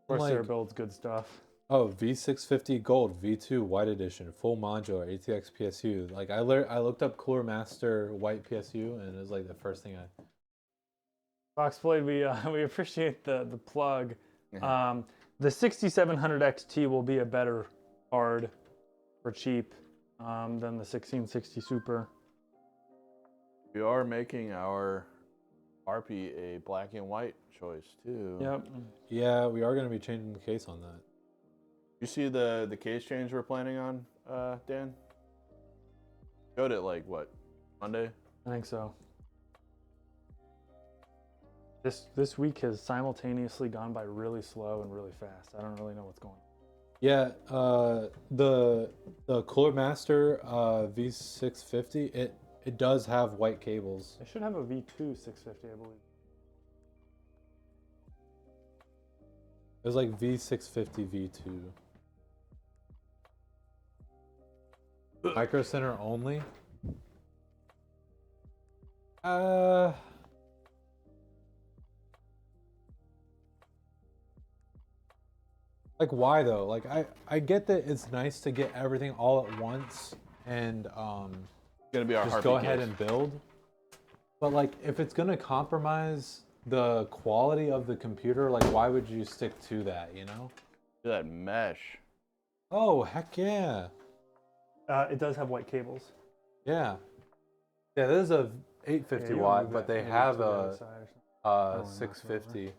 Corsair builds good stuff. oh, V650 Gold, V2 White Edition, full modular, ATX PSU. Like I looked up Cooler Master White PSU, and it was like the first thing I. Foxblade, we appreciate the plug. The 6700 XT will be a better card for cheap than the 1660 Super. We are making our RP a black and white choice too. Yep. Yeah, we are going to be changing the case on that. You see the case change we're planning on, Dan? Showed it like what, Monday? I think so. This week has simultaneously gone by really slow and really fast. I don't really know what's going on. Yeah, the Cooler Master V650 it does have white cables. They should have a V2 650, I believe. It was like V650 V2. Micro Center only. Like why though? Like I get that it's nice to get everything all at once and It's gonna be our just Harpy go ahead case. and build. But like if it's gonna compromise the quality of the computer, like why would you stick to that, you know? Do that mesh. Oh heck yeah. It does have white cables. Yeah. Yeah, this is a 850 Yeah, you watt, move but that they maybe have to the other a side or something. Oh, knock it over. 650.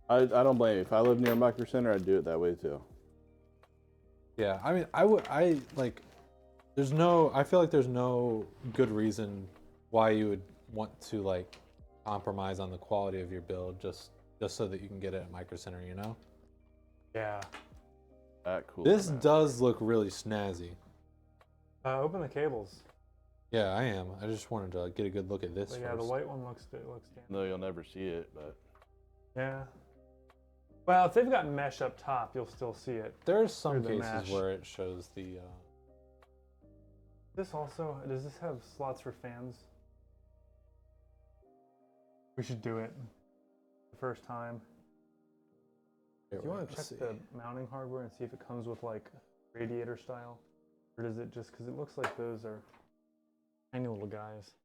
I don't blame you. If I lived near Micro Center, I'd do it that way too. Yeah, I mean, I feel like there's no good reason why you would want to like compromise on the quality of your build just so that you can get it at Micro Center, you know? Yeah. That cool. This does look really snazzy. Open the cables. Yeah, I am. I just wanted to get a good look at this But first. yeah, the white one looks good. Looks damn. No, you'll never see it, but Yeah. Well, if they've got mesh up top, you'll still see it. There's some through the cases mesh. where it shows the Does this have slots for fans? We should do it the first time. Do you want to check the mounting hardware and see if it comes with like radiator style? Or does it just, because it looks like those are tiny little guys.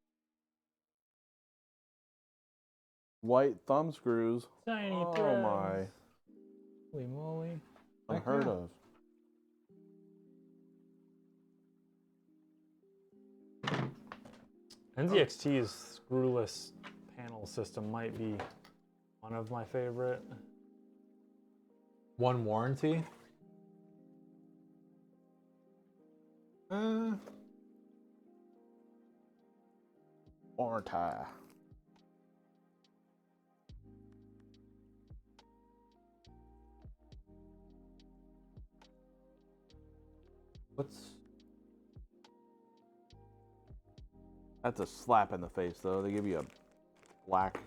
white thumb screws. Tiny Oh threads. my. Holy moly. Unheard yeah. of. NZXT's screwless panel system might be one of my favorite. one warranty. Warranty. What's That's a slap in the face, though. They give you a black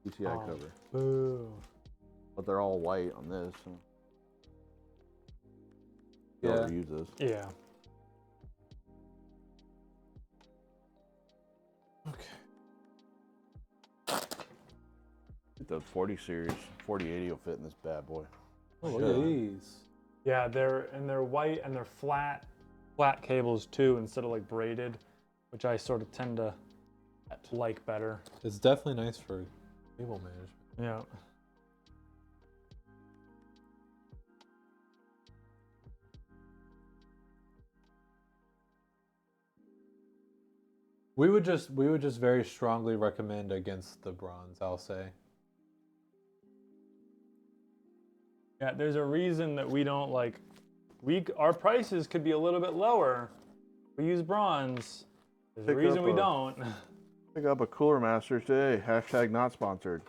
PCI Oh. cover, Boo. but they're all white on this. So Yeah. use this. Yeah. The 40 series, 4080 will fit in this bad boy. Oh, look at Should. these. Yeah, they're white and they're flat cables too, instead of like braided, which I sort of tend to like better. It's definitely nice for cable management. Yeah. We would just very strongly recommend against the bronze, I'll say. Yeah, there's a reason that we don't like. Our prices could be a little bit lower. We use bronze. There's a Pick reason up we a- don't. Pick up a Cooler Master today. Hashtag not sponsored.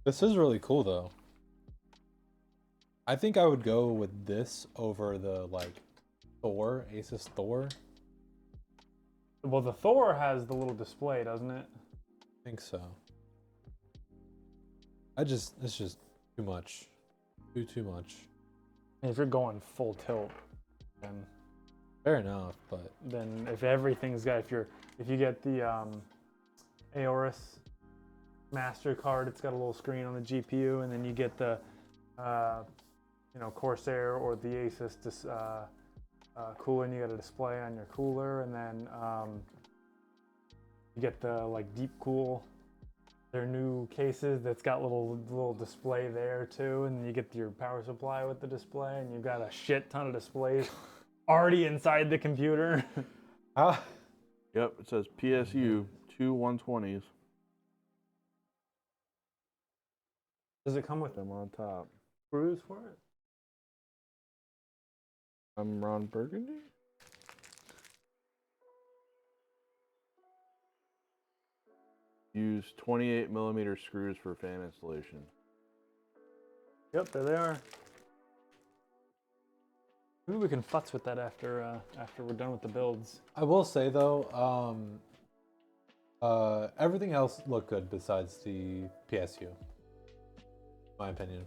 This is really cool though. I think I would go with this over the like Thor, Asus Thor. Well, the Thor has the little display, doesn't it? I think so. It's just too much. Too much. If you're going full tilt, then Fair enough, but if everything's got, if you get the Aorus Master card, it's got a little screen on the GPU, and then you get the Corsair or the Asus cooler, and you got a display on your cooler, and then you get the like Deep Cool, their new cases that's got little display there too, and you get your power supply with the display, and you've got a shit ton of displays already inside the computer. ah, Yep, it says PSU, two 120s. Does it come with Them on top. screws for it? I'm Ron Burgundy. Use 28 millimeter screws for fan installation. Yep, there they are. Maybe we can futz with that after we're done with the builds. I will say though, everything else looked good besides the PSU. My opinion.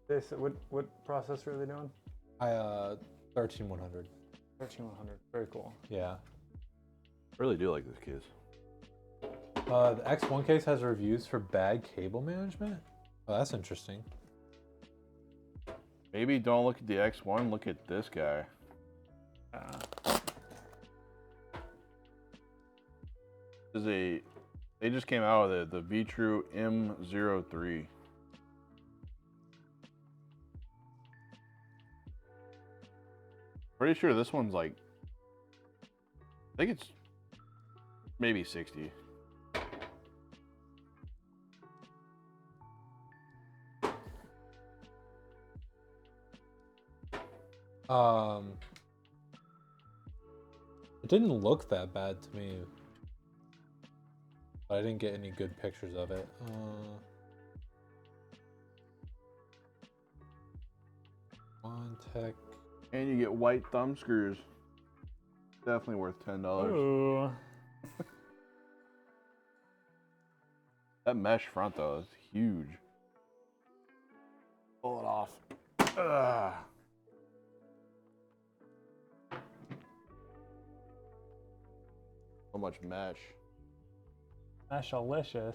What processor are they doing? 13100. 13100. Very cool. Yeah. I really do like this case. The X1 case has reviews for bad cable management. Oh, that's interesting. Maybe don't look at the X1, look at this guy. They just came out with it, the V-True M03. Pretty sure this one's like, I think it's maybe 60. It didn't look that bad to me, but I didn't get any good pictures of it. Montech. And you get white thumb screws. Definitely worth $10. Ooh. That mesh front though is huge. Pull it off. Ugh. So much mesh. Meshalicious.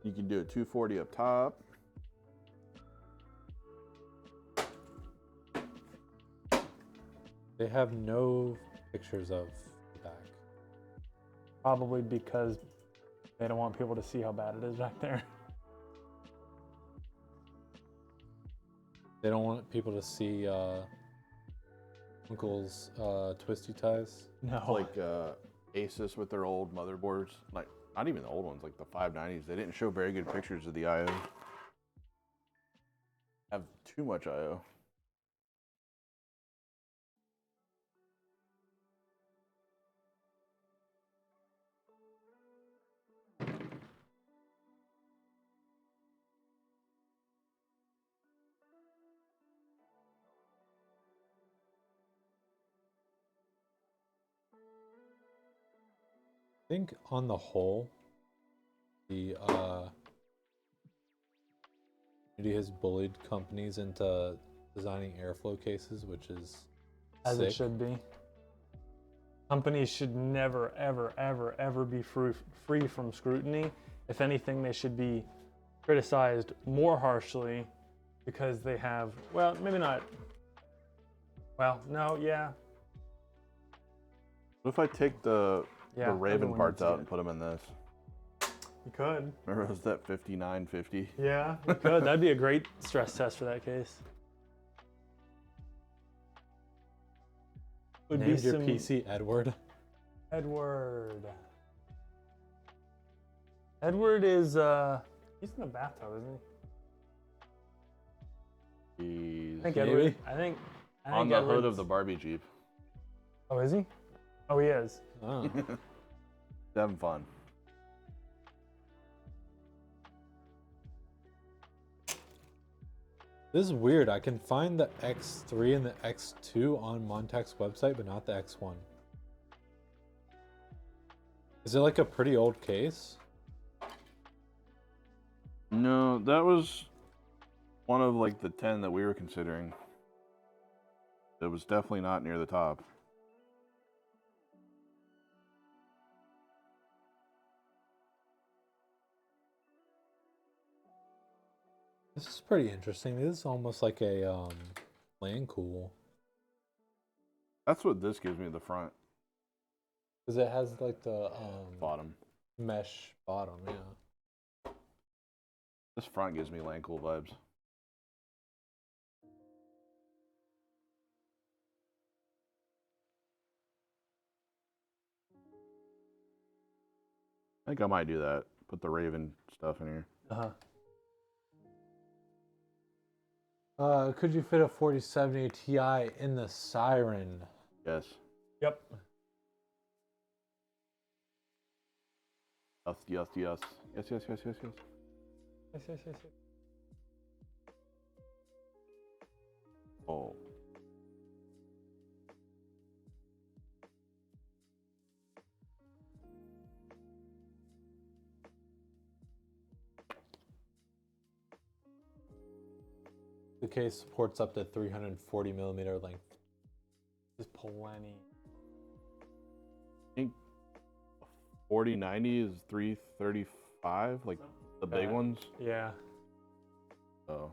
You can do a 240 up top. They have no pictures of the back. Probably because they don't want people to see how bad it is back there. They don't want people to see Uncle's twisty ties. No. Like Asus with their old motherboards, like not even the old ones, like the 590s. They didn't show very good pictures of the I/O. Have too much I/O. I think on the whole, the community has bullied companies into designing airflow cases, which is As sick. it should be. Companies should never, ever, ever, ever be free from scrutiny. If anything, they should be criticized more harshly because they have, well, maybe not. Well, no, yeah. What if I take the Raven everyone parts needs to out get and put them in this? You could. Remember it was that 5950? Yeah, you could. That'd be a great stress test for that case. Would Named be your some PC Edward. Edward. Edward is he's in the bathtub, isn't he? He's I think Maybe. Edward. I think on the hood of Edward's- the Barbie Jeep. Oh, is he? Oh, he is. Oh. Having fun. This is weird. I can find the X3 and the X2 on Montec's website, but not the X1. Is it like a pretty old case? No, that was one of like the 10 that we were considering. It was definitely not near the top. This is pretty interesting. This is almost like a land cool. That's what this gives me, the front Because it has like the bottom. mesh bottom, yeah. This front gives me Landcool vibes. I think I might do that. Put the Raven stuff in here. Could you fit a 4070 Ti in the Syren? Yes. Yep. Yes, yes, yes. Yes, yes, yes, yes, yes. Yes. Oh. The case supports up to 340 millimeter length. This is plenty. I think 4090 is 335, like the big ones. Yeah. Oh.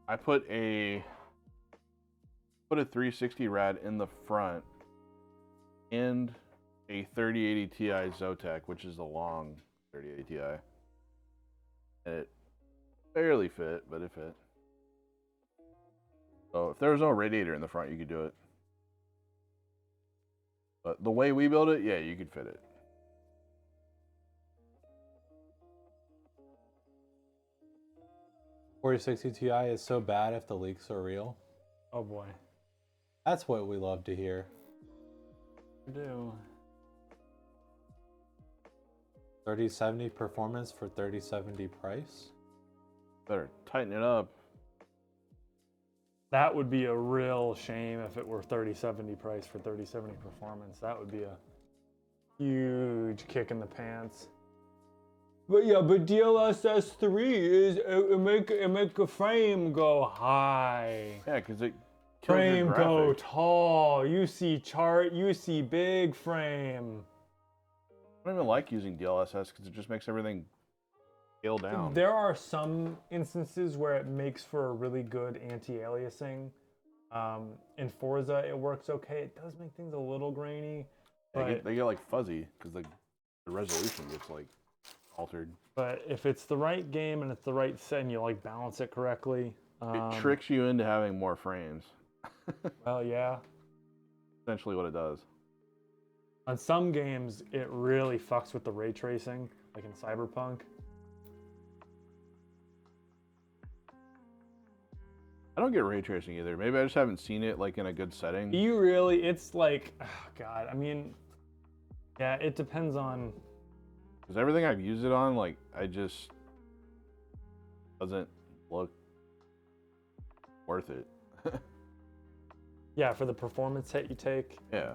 I put a 360 rad in the front and a 3080 Ti Zotac, which is a long 3080 Ti. And it barely fit, but it fit. So if there was no radiator in the front, you could do it. But the way we build it, yeah, you could fit it. $4060 Ti is so bad if the leaks are real. Oh boy. That's what we love to hear. I do. 3070 performance for 3070 price. Better tighten it up. That would be a real shame if it were 3070 price for 3070 performance. That would be a huge kick in the pants. But yeah, but DLSS 3 is it make a frame go high. Yeah, because it kills Frame your go graphic. tall. You see chart, you see big frame. I don't even like using DLSS because it just makes everything scale down. There are some instances where it makes for a really good anti-aliasing. In Forza, it works okay. It does make things a little grainy, but They get like fuzzy because the resolution gets like altered. but if it's the right game and it's the right set and you like balance it correctly, It tricks you into having more frames. Well, yeah. Essentially what it does. On some games, it really fucks with the ray tracing, like in Cyberpunk. I don't get ray tracing either. Maybe I just haven't seen it like in a good setting. You really, it's like, oh God, I mean, yeah, it depends on. Because everything I've used it on, like, I just doesn't look worth it. Yeah, for the performance hit you take. Yeah.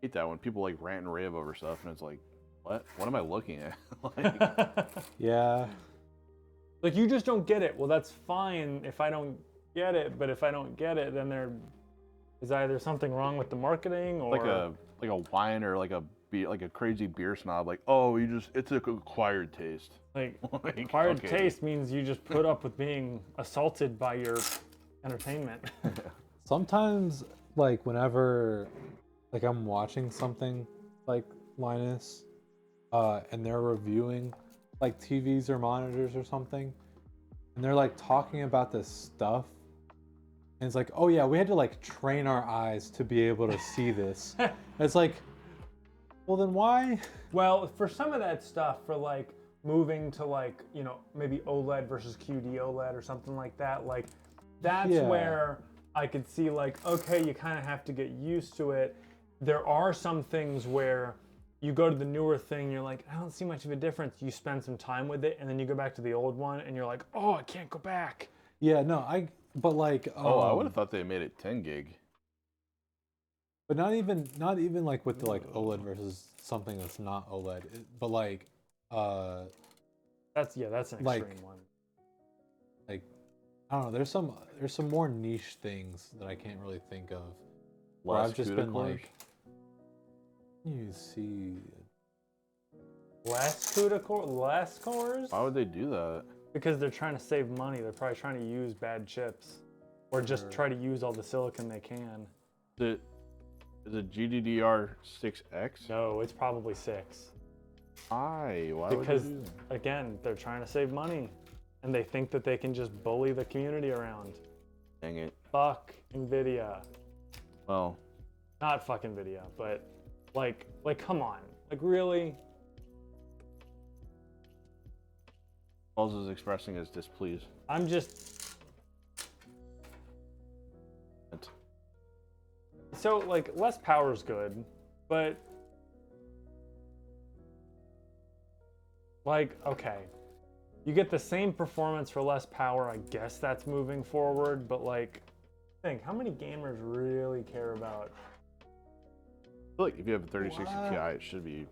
I hate that when people like rant and rave over stuff and it's like, what? What am I looking at? Like, Yeah. Like, you just don't get it. Well, that's fine if I don't get it, but if I don't get it, then there is either something wrong with the marketing or like a wine or like a beer, like a crazy beer snob, like, oh, it's an acquired taste. like Like, acquired okay. taste means you just put up with being assaulted by your entertainment. Sometimes, like, whenever, like, I'm watching something like Linus, and they're reviewing, like, TVs or monitors or something, and they're, like, talking about this stuff, and it's like, oh, yeah, we had to, like, train our eyes to be able to see this. And it's like, well, then why? Well, for some of that stuff, for like moving to like, you know, maybe OLED versus QD OLED or something like that, like that's Yeah. where I could see like, okay, you kind of have to get used to it. There are some things where you go to the newer thing, you're like, I don't see much of a difference. You spend some time with it, and then you go back to the old one, and you're like, oh, I can't go back. Yeah, no, but like, Oh, I would have thought they made it 10 gig. but not even like with the like OLED versus something that's not OLED, but like, That's an extreme Like- one. like, I don't know. There's some more niche things that I can't really think of. Where Less I've just CUDA been cores. like, you see, Less CUDA core, less cores? Why would they do that? Because they're trying to save money. They're probably trying to use bad chips, or just try to use all the silicon they can. Is it GDDR6X? No, it's probably 6. Why? Why Because would they do that? again, they're trying to save money, and they think that they can just bully the community around. Dang it. Fuck Nvidia. Well, Not fuck Nvidia, but like come on, like really? Wells is expressing his displeasure. I'm just so like less power is good, but like okay, you get the same performance for less power. I guess that's moving forward, but like, think how many gamers really care about? I feel like if you have a 3060 Ti, it should be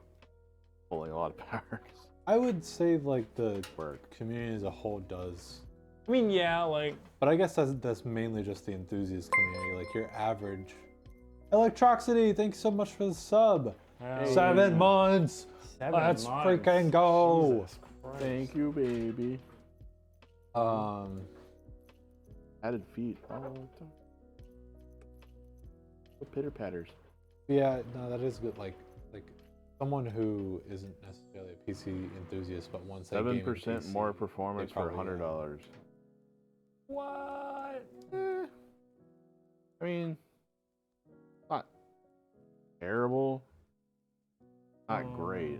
pulling a lot of power. I would say like the Work. community as a whole does, I mean, yeah, like but I guess that's mainly just the enthusiast community. Like your average. Electrocity, thanks so much for the sub. hell, 7 months. 7 Let's months. freaking go. Jesus Christ. Thank you, baby. Added feet. Oh, pitter patters. Yeah, no, that is good. Like someone who isn't necessarily a PC enthusiast, but wants that gaming 7% PC, more performance they for probably, $100. What? I mean, not terrible. Not great.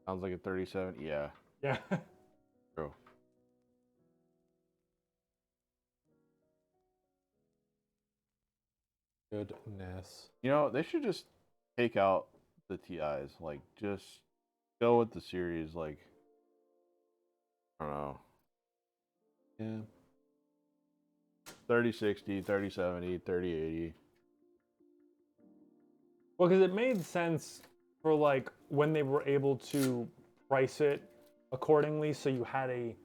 Sounds like a 37. Yeah, Yeah. true. Goodness. You know, they should just take out the TIs. Like, just go with the series. Like, I don't know. Yeah. 3060, 3070, 3080. Well, because it made sense for like when they were able to price it accordingly, so you had a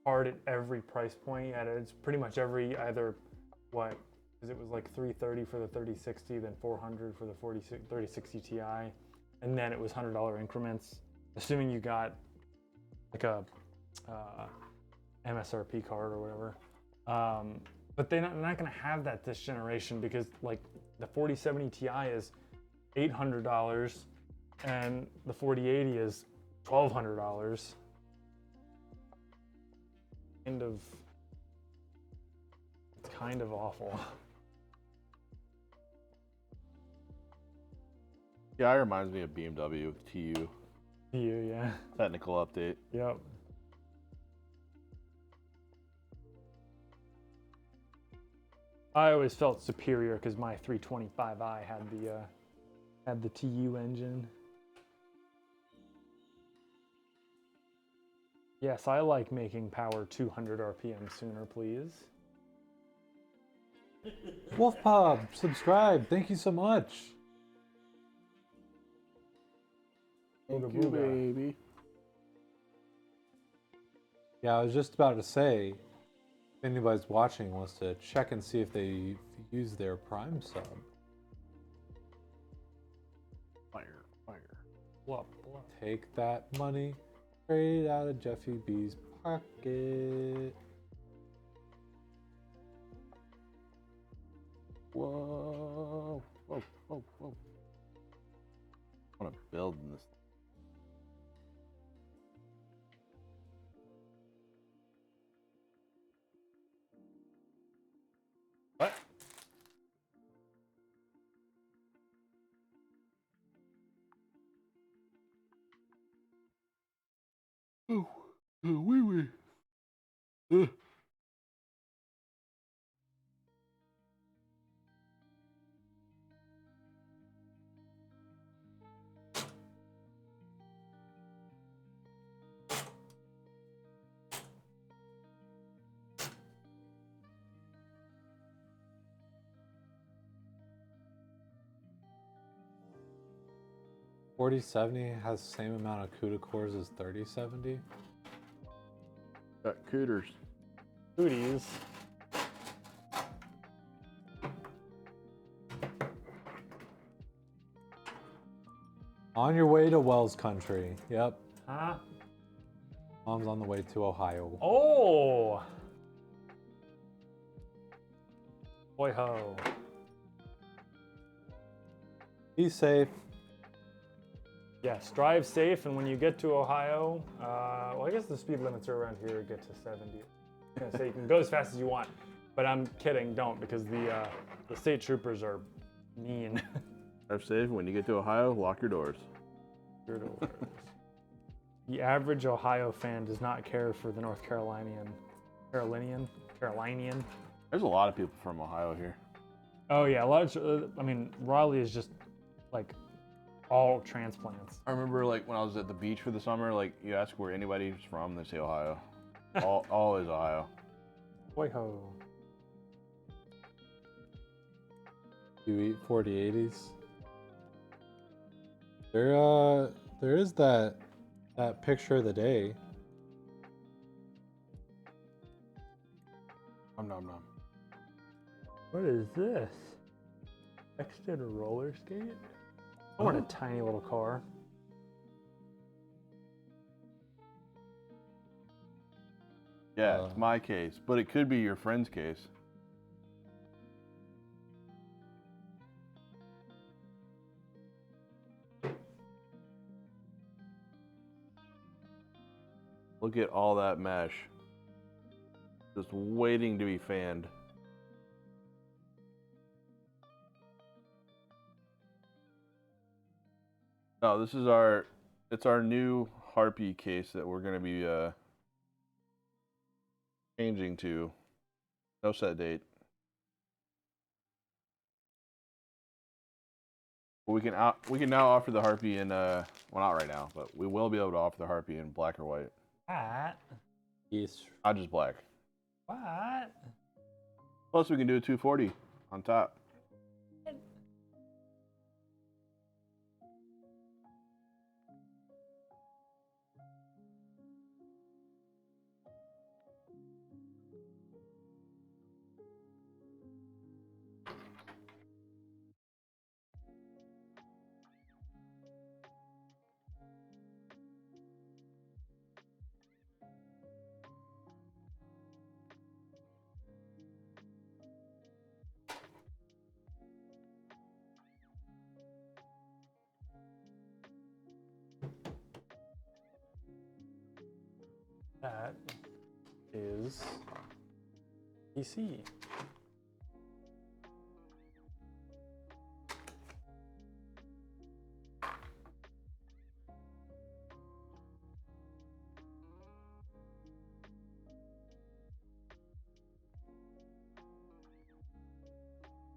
card at every price point. It's pretty much every either what, because it was like $330 for the 3060, then $400 for the 3060 Ti, and then it was $100 increments, assuming you got like a MSRP card or whatever. But they're not going to have that this generation because like the 4070 Ti is $800, and the 4080 is $1,200. It's kind of awful. Yeah, it reminds me of BMW TU. Yeah. Technical update. Yep. I always felt superior because my 325i had the TU engine. Yes, I like making power 200 RPM sooner, please. Wolfpub, subscribe. Thank you so much. Booga Thank you, booga. baby. Yeah, I was just about to say, if anybody's watching wants to check and see if they use their Prime sub. Fire, fire. Blup, blup. Take that money straight out of Jeffy B's pocket. Whoa, whoa, whoa, whoa. I want to build in this. What? Oh, wee wee. $4070 has the same amount of CUDA cores as 3070. Got cooters. Booties. On your way to Wells Country. Yep. Huh? Mom's on the way to Ohio. Oh! Boy ho. Be safe. Yes, drive safe, and when you get to Ohio, well, I guess the speed limits are around here get to 70. I was gonna say you can go as fast as you want, but I'm kidding, don't, because the state troopers are mean. Drive safe. When you get to Ohio, lock your doors. Your doors. The average Ohio fan does not care for the North Carolinian. There's a lot of people from Ohio here. Oh yeah, a lot of, I mean, Raleigh is just like all transplants. I remember like when I was at the beach for the summer, like you ask where anybody's from, they say Ohio. all is Ohio. Boy ho. You eat 4080s. There is that picture of the day. Nom nom nom. What is this? Extended roller skate? I want a tiny little car. Yeah, it's my case, but it could be your friend's case. Look at all that mesh. Just waiting to be fanned. No, this is it's our new Harpy case that we're gonna be changing to. No set date. But we can now offer the Harpy in well, not right now, but we will be able to offer the Harpy in black or white. What? Yes. Not just black. What? Plus we can do a 240 on top. That is PC.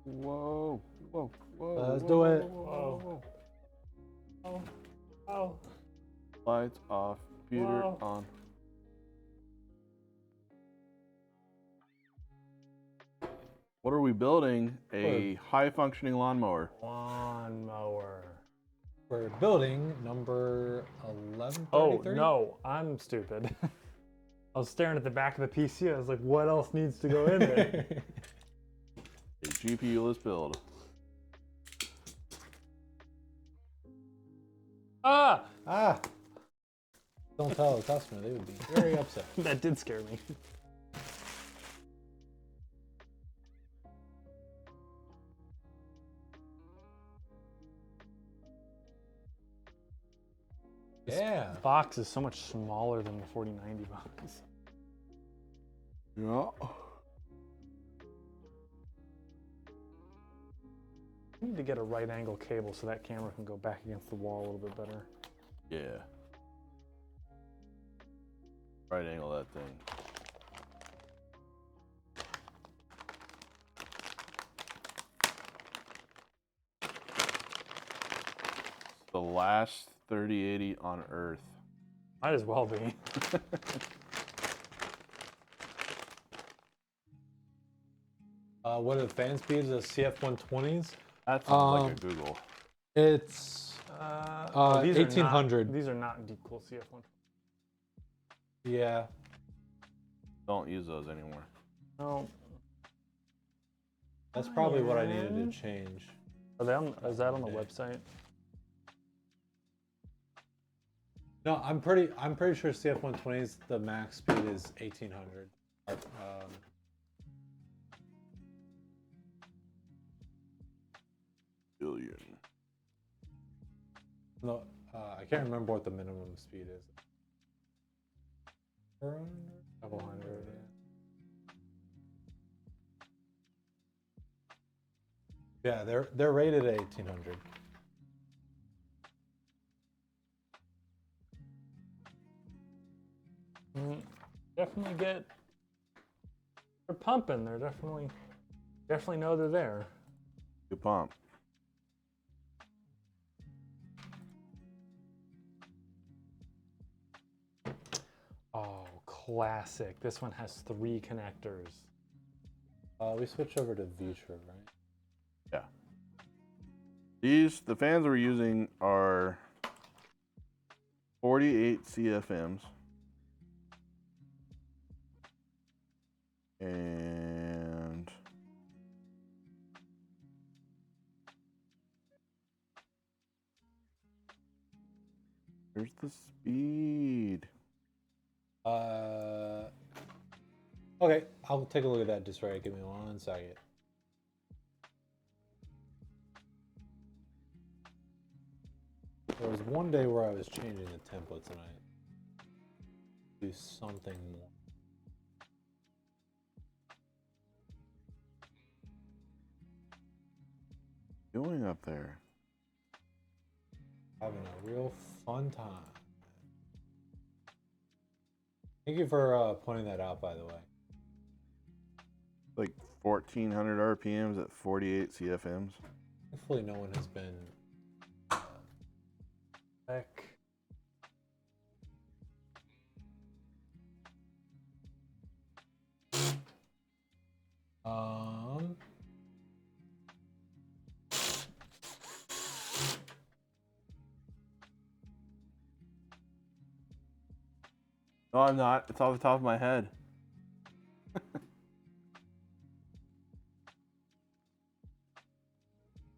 Whoa, whoa, whoa. Let's whoa, do it. Whoa, whoa, Oh, oh, Lights off, computer Whoa. on. What are we building? A high-functioning lawnmower. lawnmower. We're building number 1133. Oh no, I'm stupid. I was staring at the back of the PC. I was like, what else needs to go in there? A GPU-less build. Ah, Ah! Don't tell the customer, they would be very upset. that did scare me. Yeah. Box is so much smaller than the 4090 box. Yeah. I need to get a right angle cable so that camera can go back against the wall a little bit better. Yeah. Right angle that thing. The last 3080 on Earth. Might as well be. What are the fan speeds of CF120s? That sounds like a Google. It's These are 1800. not, these are not deep cool CF1. Yeah. Don't use those anymore. No. That's probably what I needed to change. Are they on, is that on the website? No, I'm pretty sure CF120s the max speed is 1800. Billion. No, I can't remember what the minimum speed is. Couple hundred. Yeah, they're rated at 1800. Definitely get. They're pumping. They're definitely know they're there. Good pump. Oh, classic. This one has 3 connectors. We switched over to Vitra, right? Yeah. The fans we're using are 48 CFMs. And here's the speed. Okay, I'll take a look at that just right. Give me 1 second. There was one day where I was changing the templates and I do something more. Doing up there? Having a real fun time. Thank you for pointing that out, by the way. Like 1400 RPMs at 48 CFMs. Hopefully no one has been... Heck. Um... No, I'm not. It's off the top of my head.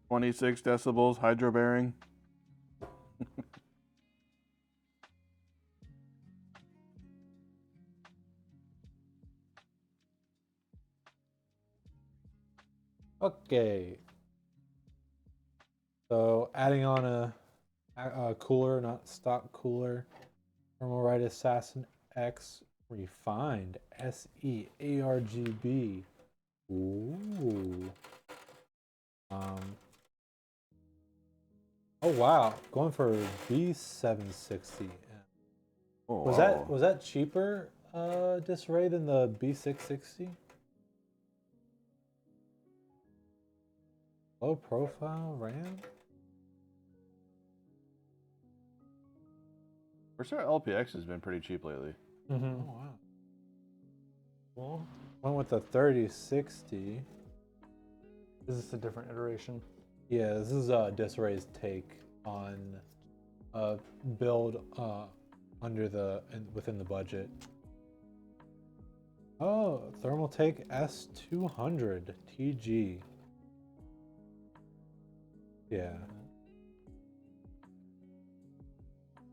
26 decibels, hydro bearing. Okay. So adding on a cooler, not stock cooler. Thermalright Assassin X Refined SEARGB. Ooh. Oh wow, going for B760. Oh, Was that cheaper disarray than the B660? Low profile RAM? Versa LPX has been pretty cheap lately. Mm-hmm. Oh wow. Well, Went with the 3060. is this a different iteration? Yeah, this is Disarray's take on a build within the budget. Oh, Thermaltake S200 TG. Yeah.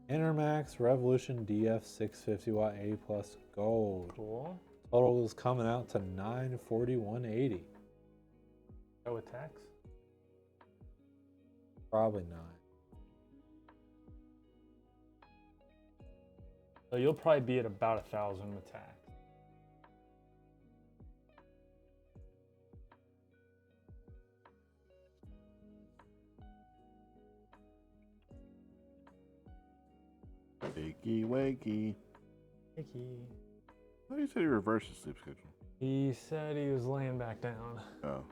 Intermax Revolution DF 650 watt A plus gold. Cool. Total is coming out to $941.80. Go with tax? Probably not. So you'll probably be at about 1,000 with tax. Wakey, wakey. Hickey. I thought you said he reversed his sleep schedule. He said he was laying back down. Oh.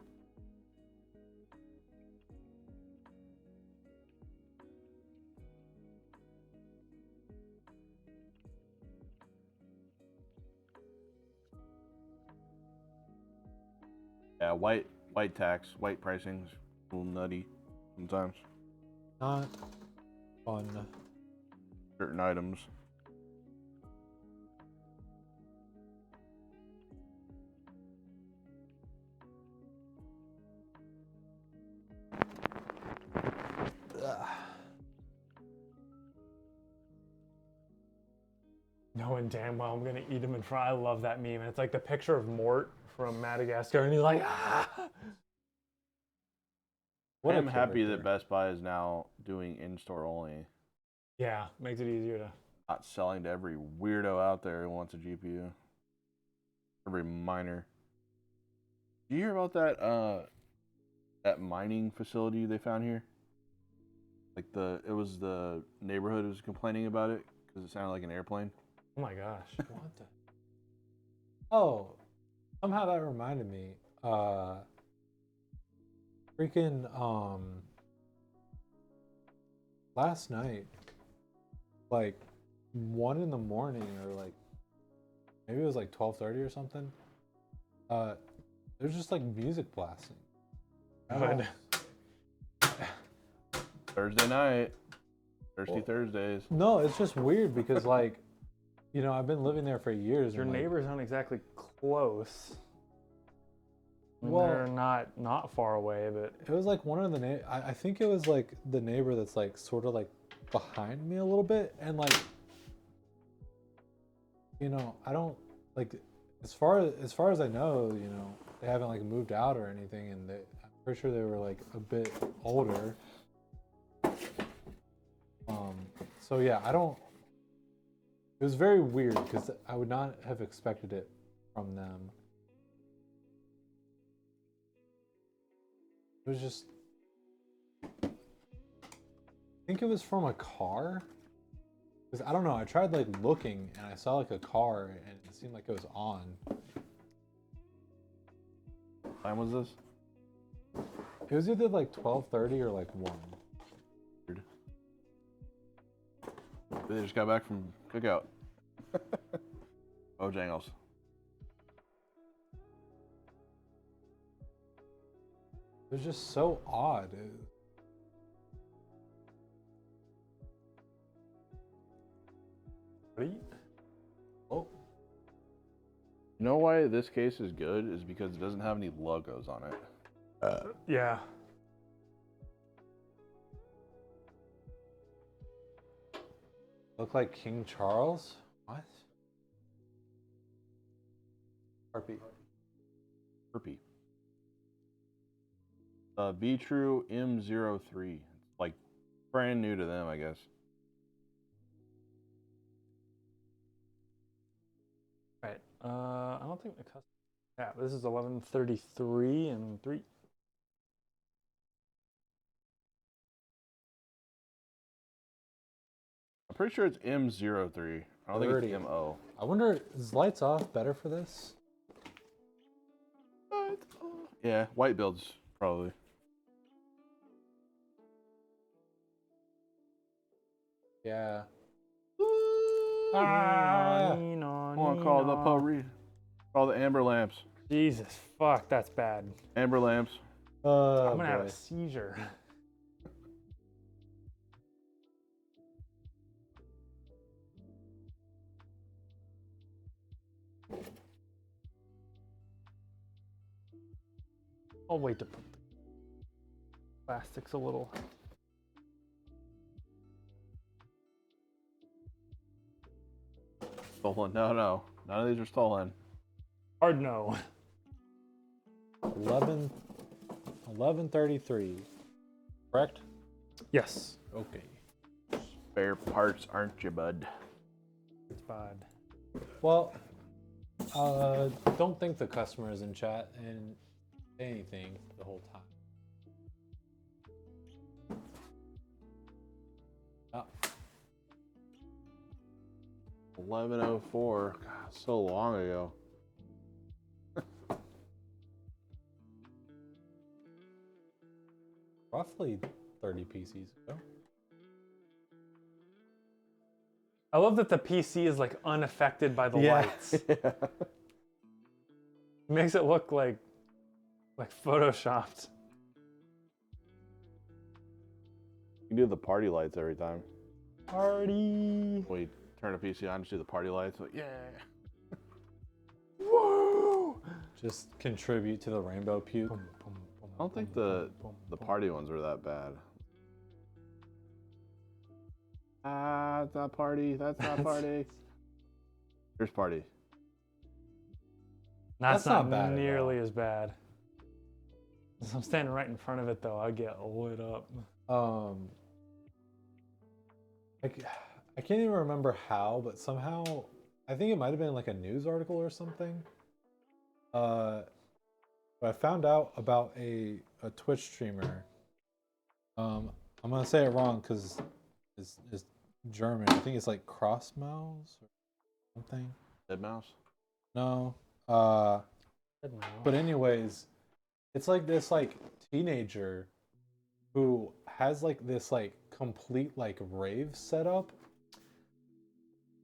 Yeah, white tax, white pricing's a little nutty sometimes. Not fun. Certain items. Knowing damn well I'm gonna eat him and fry. I love that meme. It's like the picture of Mort from Madagascar, and he's like, ah! I am happy that Best Buy is now doing in-store only, Yeah, makes it easier to. not selling to every weirdo out there who wants a GPU. Every miner. Did you hear about that mining facility they found here? Like it was the neighborhood who was complaining about it because it sounded like an airplane. Oh my gosh. What the? Oh, somehow that reminded me. Freaking last night, like 1 in the morning, or like maybe it was like 12:30 or something. There's just like music blasting. Good. Thursday night. Thirsty Thursdays. No, it's just weird because like, you know, I've been living there for years. Your and, like, neighbors aren't exactly close. Well, They're not far away, but it was like one of the I think it was like the neighbor that's like sort of like behind me a little bit, and like, you know, I don't like as far as I know, you know, they haven't like moved out or anything, and I'm pretty sure they were like a bit older. So yeah, I don't. It was very weird because I would not have expected it from them. It was just. I think it was from a car. Because I don't know, I tried like looking and I saw like a car and it seemed like it was on. What time was this? It was either like 12:30 or like 1. Weird. They just got back from cookout. Oh, Jangles. It was just so odd. Oh. You know why this case is good? Is because it doesn't have any logos on it. yeah. Look like King Charles? What? Harpy. Herpy. Be True M03. It's like brand new to them, I guess. Right. I don't think the custom. Yeah, this is 11:33 and 3. I'm pretty sure it's M03. I don't think 30. it's MO. I wonder, is lights off better for this? Yeah, white builds probably. Yeah. Ah, I want to call the police. Call the amber lamps. Jesus, fuck, that's bad. Amber lamps. I'm gonna have a seizure. I'll wait to put the plastics a little. Stolen. No. None of these are stolen. Hard no. 11:33. Correct? Yes. Okay. Spare parts, aren't you, bud? It's bad. Well, don't think the customer is in chat and say anything the whole time. Oh. 11:04. God, so long ago. Roughly 30 PCs ago. I love that the PC is like unaffected by the lights. Yeah. It makes it look like photoshopped. You do the party lights every time. Party. We turn a PC on, just do the party lights. Like, yeah. Woo! Just contribute to the rainbow puke. I don't think the party ones were that bad. That's not party. That's not party. Here's party. That's not not bad at nearly all. as bad. As I'm standing right in front of it though, I get lit up. I can't even remember how, but somehow I think it might have been like a news article or something. But I found out about a Twitch streamer. I'm gonna say it wrong because it's German. I think it's like Crossmouse or something. Dead mouse. No. But anyways, it's like this like teenager who has like this like complete like rave setup.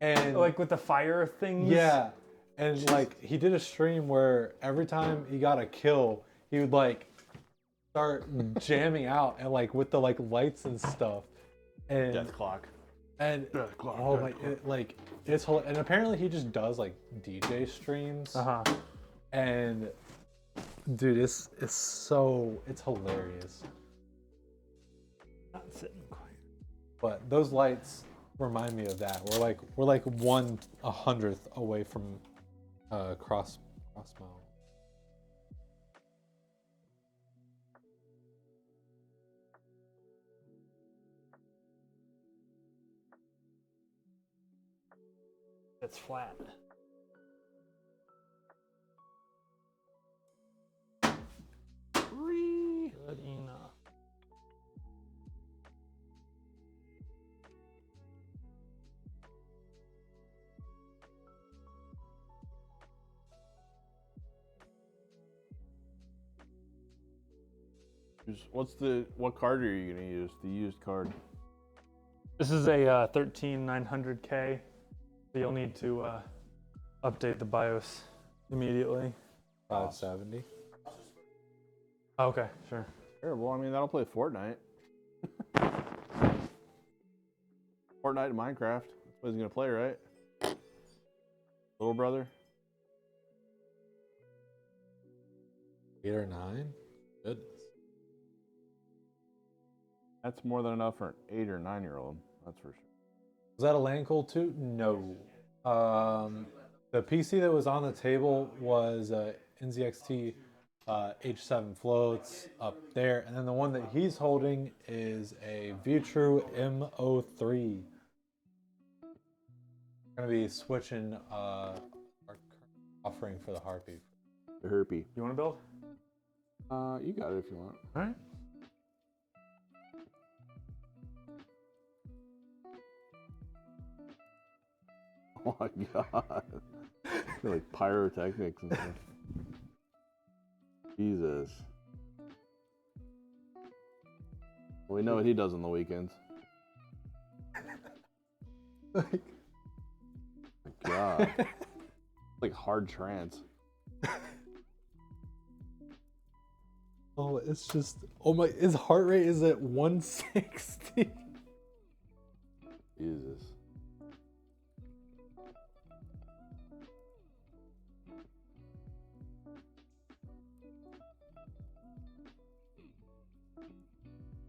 And Like with the fire things? yeah. And like he did a stream where every time he got a kill, he would like start jamming out and like with the like lights and stuff. And Death clock. and Death clock. oh death my clock. like it's and apparently he just does like DJ streams. Uh-huh. And dude, it's hilarious. Not sitting quiet. But those lights remind me of that. We're like 1/100th away from crossbow. It's flat. Good enough. What card are you gonna use? The used card. This is a 13900K, so you'll need to update the BIOS immediately. 570. Oh, okay, sure. Sure. Well, I mean that'll play Fortnite. Fortnite and Minecraft. That's what he's gonna play, right? Little brother. 8 or 9? Goodness. That's more than enough for an 8 or 9-year-old. That's for sure. Was that a LAN cool too? No. The PC that was on the table was NZXT H7 floats up there, and then the one that he's holding is a Vutru M03. We're gonna be switching our offering for the heartbeat. The herpy. You want to build? You got it if you want. All right. Oh my god. Like pyrotechnics and stuff. Jesus. We know what he does on the weekends. Like, My god. Like hard trance. oh, it's just, oh my, his heart rate is at 160. Jesus.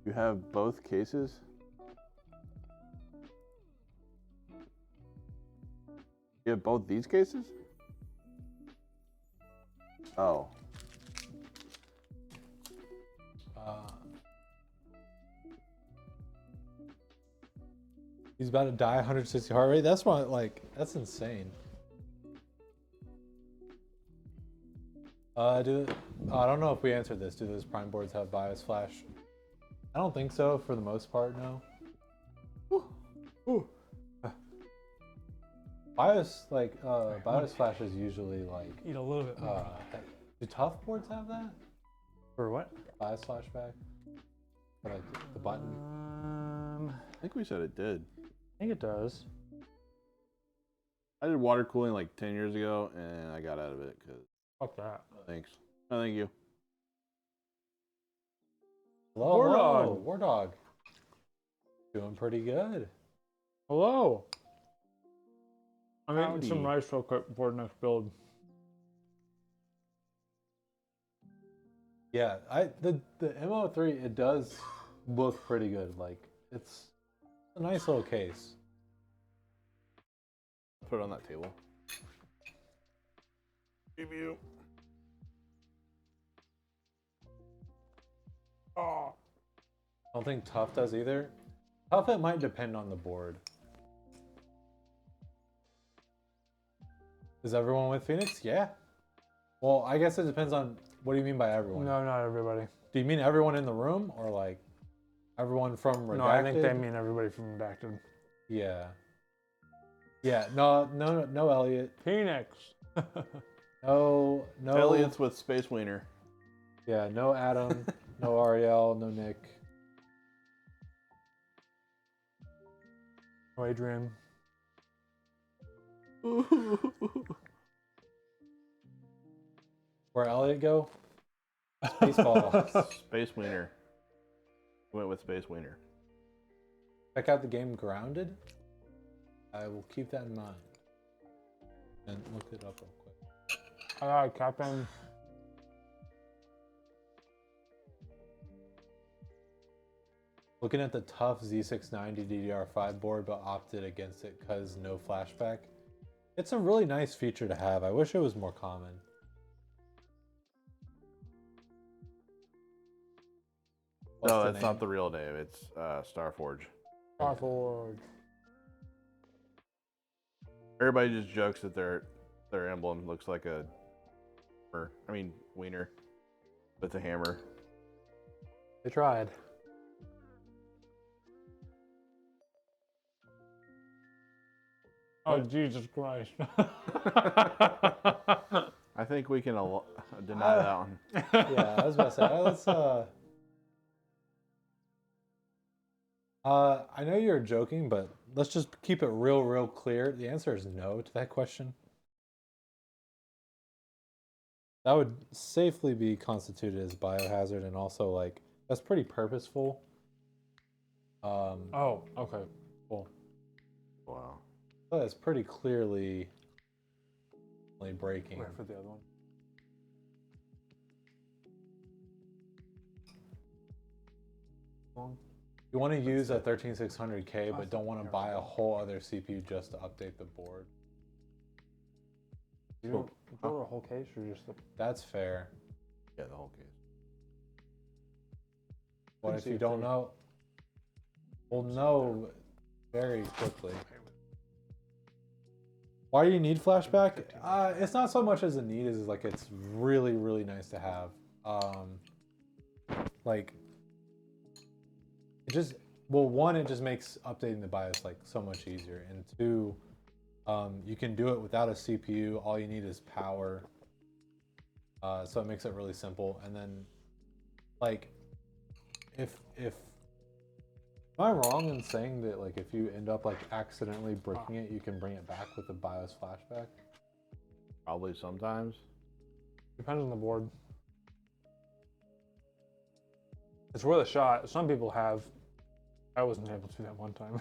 You have both cases? You have both these cases? Oh. He's about to die 160 heart rate. That's why, like, that's insane. I don't know if we answered this. Do those prime boards have BIOS flash? I don't think so for the most part, no. Ooh. BIOS, like, BIOS flash is usually like, Eat a little bit more. do tough boards have that? For what? BIOS flashback? For like the button? I think we said it did. I think it does. I did water cooling like 10 years ago and I got out of it because. Fuck that. Thanks. No, thank you. Hello, War hello, Dog. War Dog. Doing pretty good. Hello. I'm Howdy. eating some rice real quick before the next build. Yeah, the MO3, it does look pretty good. Like, it's a nice little case. Put it on that table. Review. Oh. I don't think Tough does either. Tough, it might depend on the board. Is everyone with Phoenix? Yeah. Well, I guess it depends on, what do you mean by everyone? No, not everybody. Do you mean everyone in the room or like everyone from Redacted? No, I think they mean everybody from Redacted. Yeah. Yeah, no Elliot. Phoenix. No Elliot's with Space Wiener. Yeah, no Adam, no Ariel, no Nick. No Adrian. Where Elliot go? Spaceball. Space Wiener. Went with Space Wiener. Check out the game Grounded. I will keep that in mind. And look it up real quick. I got Captain. Looking at the tough Z690 DDR5 board, but opted against it because no flashback. It's a really nice feature to have. I wish it was more common. What's No, the that's name? not the real name. It's Starforge. Starforge. Everybody just jokes that their emblem looks like a hammer. I mean, wiener. But it's a hammer. They tried. Oh, Jesus Christ. I think we can deny that one. Yeah, I was about to say, let's I know you're joking, but let's just keep it real clear. The answer is no to that question. That would safely be constituted as biohazard, and also like that's pretty purposeful. Oh, okay. Cool. Wow. That's pretty clearly breaking. Wait for the other one. You want to use a 13600K, but don't want to buy a whole other CPU just to update the board. You don't order a whole case or just the... That's fair. Yeah, the whole case. What if you don't know? We'll know very quickly. Why you need flashback? It's not so much as a need as like it's really, really nice to have. Like, it just, well, one, it just makes updating the BIOS like so much easier, and two, you can do it without a CPU. All you need is power. So it makes it really simple. And then, like, if am I wrong in saying that like if you end up like accidentally breaking it, you can bring it back with the BIOS flashback? Probably sometimes. Depends on the board. It's worth a shot. Some people have. I wasn't able to that one time.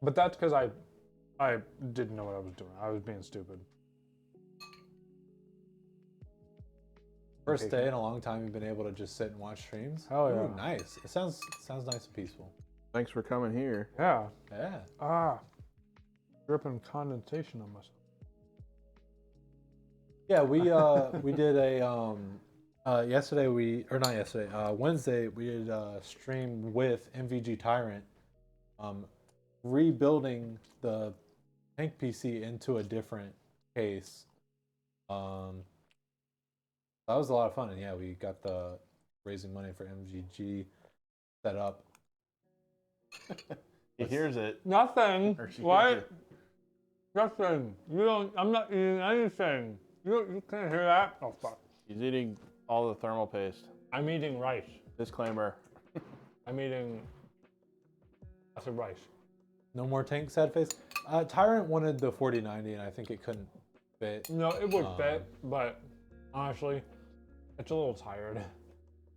But that's because I didn't know what I was doing. I was being stupid. First day in a long time you've been able to just sit and watch streams? Hell yeah. Ooh, nice. It sounds nice and peaceful. Thanks for coming here. Yeah. Yeah. Dripping condensation on myself. Yeah, we did a Wednesday we did a stream with MVG Tyrant, rebuilding the tank PC into a different case. That was a lot of fun, and yeah, we got the raising money for MVG set up. He hears it. Nothing. Or she What? hears it. Nothing. You don't. I'm not eating anything. You can't hear that. Oh fuck. He's eating all the thermal paste. I'm eating rice. Disclaimer. I'm eating. Lots of rice. No more tank, sad face. Tyrant wanted the 4090, and I think it couldn't fit. No, it would fit, but honestly, it's a little tired.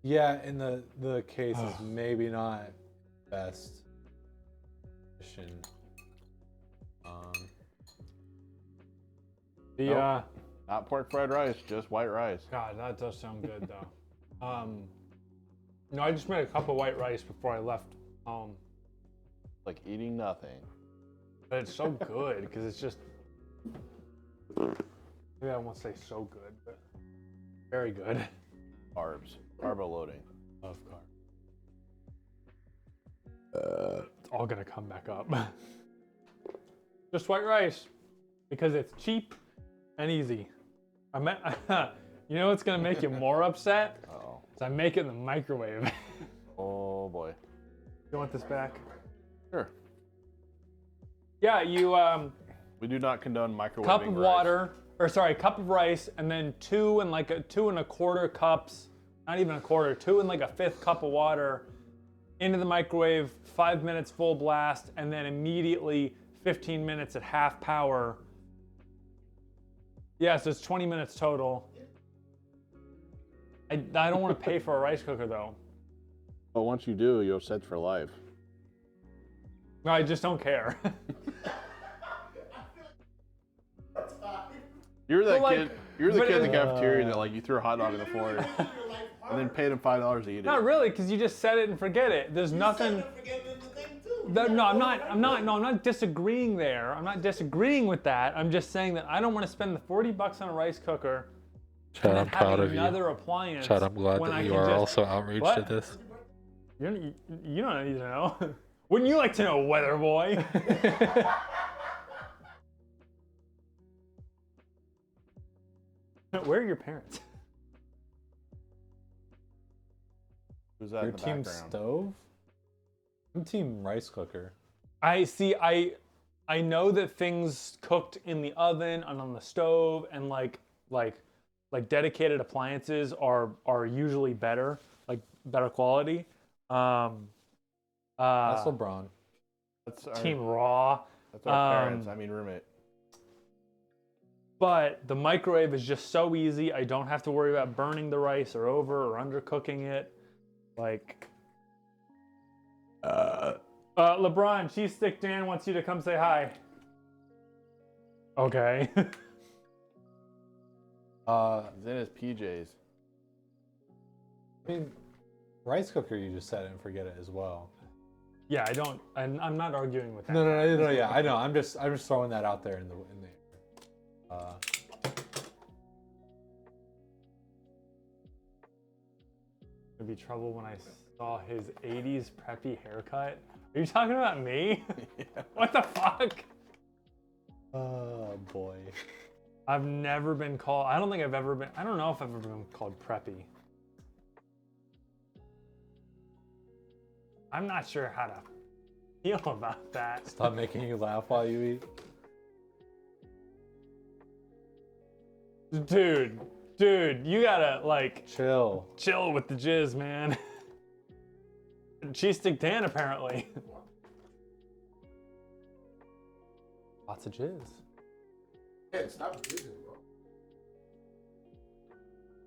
Yeah, and the case is maybe not best position. Not pork fried rice, just white rice. God, that does sound good though. No, I just made a cup of white rice before I left home. Like eating nothing. But it's so good because it's just. Maybe I won't say so good, but very good. Carbs. Carbo loading. Love carb. It's all gonna come back up. Just white rice because it's cheap and easy. You know what's gonna make you more upset? Oh. Is I make it in the microwave. Oh boy. You want this back? Sure. Yeah, you We do not condone microwaving cup of rice. water, or sorry, cup of rice, and then 2 and 1/4 cups, not even a quarter, 2 and 1/5 cup of water into the microwave, 5 minutes full blast, and then immediately 15 minutes at half power. Yeah, so it's 20 minutes total. I don't want to pay for a rice cooker though. But once you do, you're set for life. No, I just don't care. You're that But, like, kid. You're the but kid in the it- cafeteria that like you threw a hot dog in the floor and then paid him $5 to eat it. Not really, because you just set it and forget it. There's nothing. No, I'm not disagreeing there. I'm not disagreeing with that. I'm just saying that I don't want to spend the $40 on a rice cooker Chad, and I'm then proud have of you. another appliance. Chad, I'm glad when that I you can are just- also outraged What? at this. You don't need to know. Wouldn't you like to know, weather boy? Where are your parents? Who's that Your in the team background? stove? I'm team rice cooker. I see. I know that things cooked in the oven and on the stove and like dedicated appliances are usually better, like better quality. That's LeBron. That's our, Team raw. That's our parents. I mean roommate. But the microwave is just so easy. I don't have to worry about burning the rice or over or undercooking it. Like, LeBron, Cheese Stick Dan wants you to come say hi. Okay. He's in his PJs. I mean, rice cooker, you just set it and forget it as well. Yeah, I'm not arguing with that. No, yeah, I know. I'm just throwing that out there in the It'd be trouble when I saw his 80s preppy haircut. Are you talking about me? Yeah. What the fuck? Oh boy. I've never been called. I don't think I've ever been. I don't know if I've ever been called preppy. I'm not sure how to feel about that. Stop making you laugh while you eat. Dude, you gotta like Chill. chill with the jizz, man. Cheese stick Dan, apparently. Lots of jizz. Yeah, stop jizzing, bro.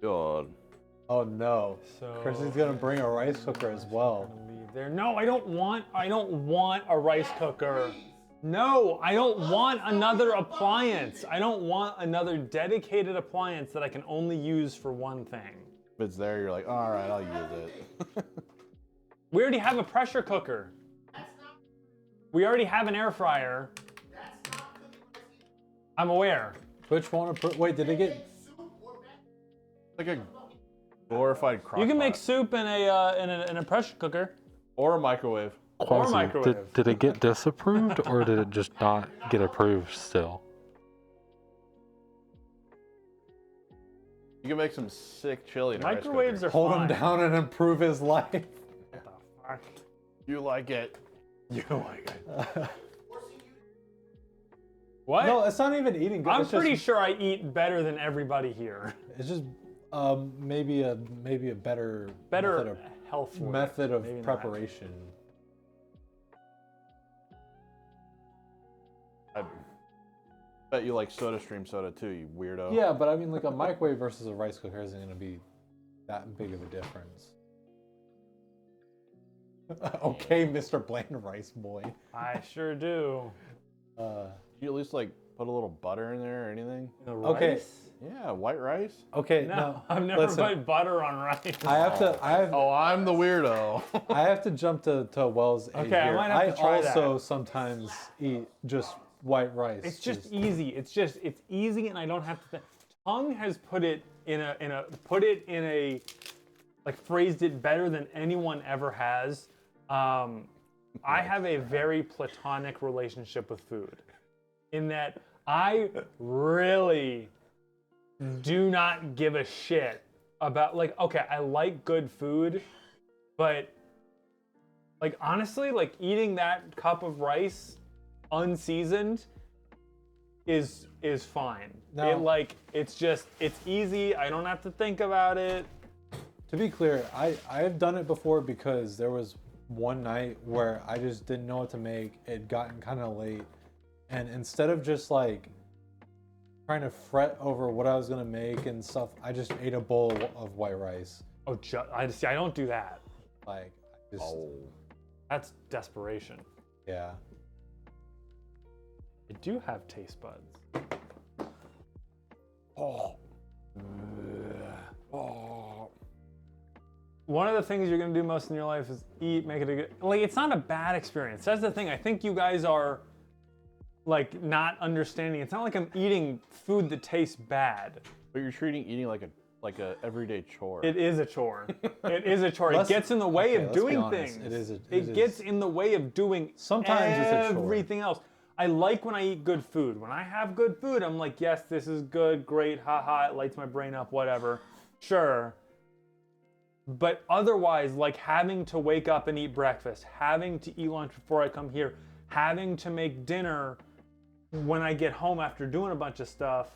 God. Oh no. So Chrissy's gonna bring a rice cooker as well. leave there. No, I don't want a rice cooker. No, I don't want another appliance. I don't want another dedicated appliance that I can only use for one thing. If it's there, you're like, all right, I'll use it. We already have a pressure cooker. We already have an air fryer. I'm aware. Which one? Wait, did it get? Like a glorified crock You can make pot. soup in a pressure cooker Or a microwave. or a microwave. Did it get disapproved or did it just not get approved still? You can make some sick chili in a rice Microwaves cooker. are Hold fine. him down and improve his life. What the fuck? You like it. You like it? What? No, it's not even eating good. I'm it's pretty just, sure I eat better than everybody here. It's just maybe a better Better health word. method of Maybe not. preparation. I bet you like SodaStream soda too, you weirdo. Yeah, but I mean, like a microwave versus a rice cooker isn't gonna be that big of a difference. Okay, Mr. Bland Rice Boy. I sure do. You at least like put a little butter in there or anything? The Okay. rice? Yeah, white rice. Okay, No, I've never listen, put butter on rice. I have Oh, I'm the weirdo. I have to jump to Wells' aid Okay, I here. might have to try also that. sometimes eat just white rice. It's just easy. It's easy, and I don't have to think. Tongue has put it in a like phrased it better than anyone ever has. I have a very platonic relationship with food, in that I really do not give a shit about, like, okay, I like good food, but like honestly, like eating that cup of rice unseasoned is fine. No. It's easy. I don't have to think about it. To be clear, I have done it before because there was one night where I just didn't know what to make. It'd gotten kind of late, and instead of just like trying to fret over what I was gonna make and stuff, I just ate a bowl of white rice. Oh, I don't do that. Like, I just, That's desperation. yeah. I do have taste buds. One of the things you're gonna do most in your life is eat, make it a good. Like, it's not a bad experience. That's the thing. I think you guys are like not understanding. It's not like I'm eating food that tastes bad. But you're treating eating like a everyday chore. It is a chore. It is a chore. It Let's- gets in the way okay, of let's be doing honest. things. It It gets in the way of doing Sometimes it's a chore. everything else. I like when I eat good food. When I have good food, I'm like, yes, this is good, great, haha, it lights my brain up, whatever. Sure. But otherwise, like having to wake up and eat breakfast, having to eat lunch before I come here, having to make dinner when I get home after doing a bunch of stuff,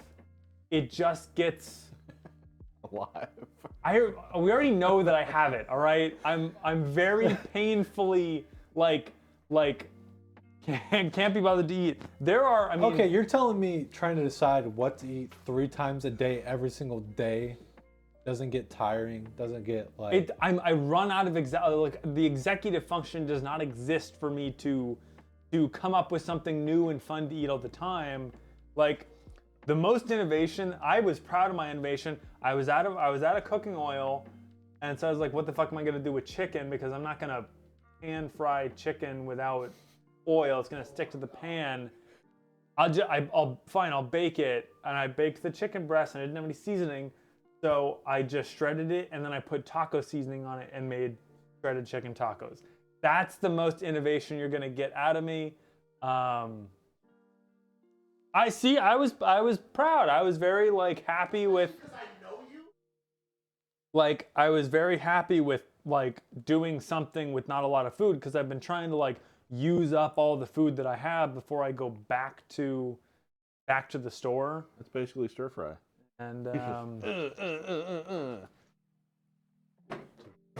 it just gets alive. we already know that I have it, all right? I'm very painfully like can't be bothered to eat. I mean, Okay, you're telling me trying to decide what to eat 3 times a day every single day doesn't get tiring, doesn't get like... I run out of like the executive function does not exist for me to come up with something new and fun to eat all the time. Like the most innovation, I was proud of my innovation. I was out of cooking oil, and so I was like, what the fuck am I gonna do with chicken? Because I'm not gonna pan fry chicken without oil. It's gonna stick to the pan. I'll bake it, and I baked the chicken breast, and I didn't have any seasoning. So I just shredded it, and then I put taco seasoning on it and made shredded chicken tacos. That's the most innovation you're gonna get out of me. I I see. I was proud. I was very like happy with. Because I know you. Like I was very happy with like doing something with not a lot of food because I've been trying to like use up all the food that I have before I go back to the store. It's basically stir fry. And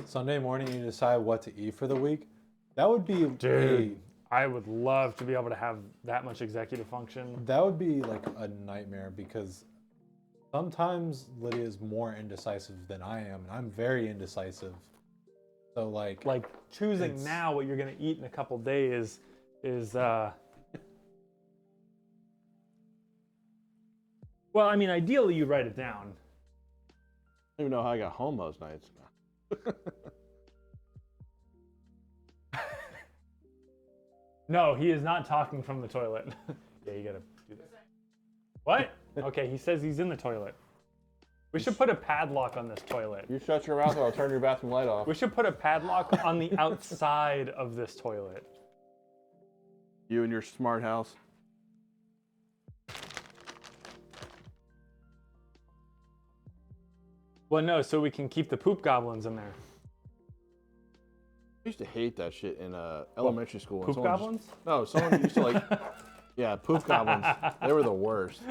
Sunday morning, you decide what to eat for the week. That would be dude, I would love to be able to have that much executive function. that would be like a nightmare because sometimes Lydia is more indecisive than I am, and I'm very indecisive. So like Choosing It's- now what you're gonna eat in a couple days is well, I mean, ideally you write it down. I don't even know how I got home those nights. No, he is not talking from the toilet. Yeah, you gotta do that. What? Okay, he says he's in the toilet. We should put a padlock on this toilet. You shut your mouth or I'll turn your bathroom light off. We should put a padlock on the outside of this toilet. You and your smart house. Well, no, so we can keep the poop goblins in there. I used to hate that shit in elementary school. when Poop someone goblins? No, someone used to like, yeah, poop goblins. They were the worst.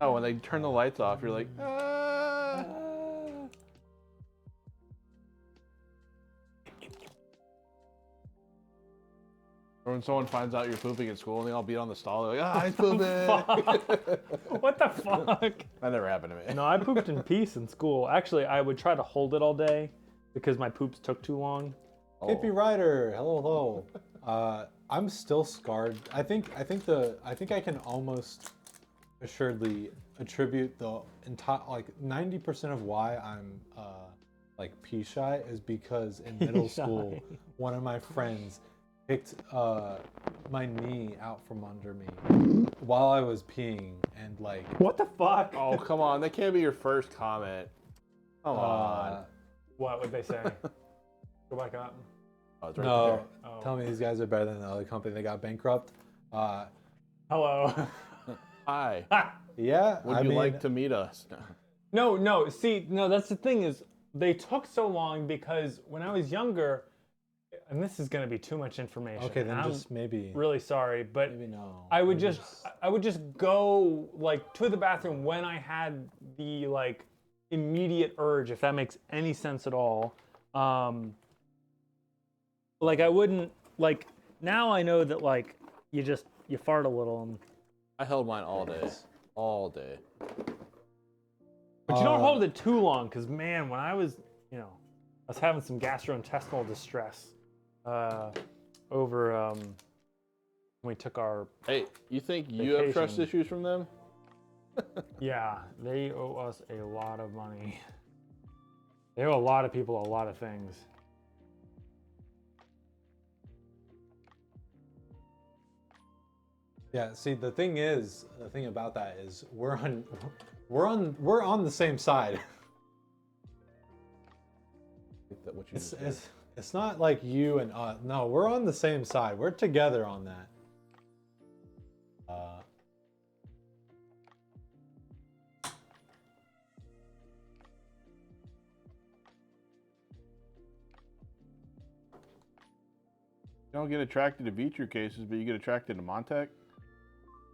Oh, when they turn the lights off, you're like, ah. Or when someone finds out you're pooping at school and they all beat on the stall, they're like, ah, he's pooping. What the fuck? That never happened to me. No, I pooped in peace in school. Actually, I would try to hold it all day because my poops took too long. Hippie Rider, hello, hello. I'm still scarred. I think I can almost assuredly attribute the entire 90% of why I'm like pee shy is because in middle school, one of my friends picked my knee out from under me while I was peeing and like. What the fuck? Oh, come on. That can't be your first comment. Come on. What would they say? Go back up. Oh, it's right No, there. Oh. tell me these guys are better than the other company that got bankrupt. Hello. Hi. Yeah, Would I you mean, like to meet us? No, see, no, that's the thing is they took so long because when I was younger, and this is going to be too much information. Okay, then and just maybe. really sorry, but Maybe no. I would just go like to the bathroom when I had the like immediate urge, if that makes any sense at all. Like I wouldn't like now I know that like you fart a little and I held mine all day. All day. but you don't hold it too long because man, when I was I was having some gastrointestinal distress over when we took our Hey, you think you have trust Vacation. issues from them? yeah, they owe us a lot of money. They owe a lot of people a lot of things. Yeah, see the thing about that is we're on the same side. What you just said. It's not like you and us. No, we're on the same side. We're together on that. You don't get attracted to Vitru cases, but you get attracted to Montec?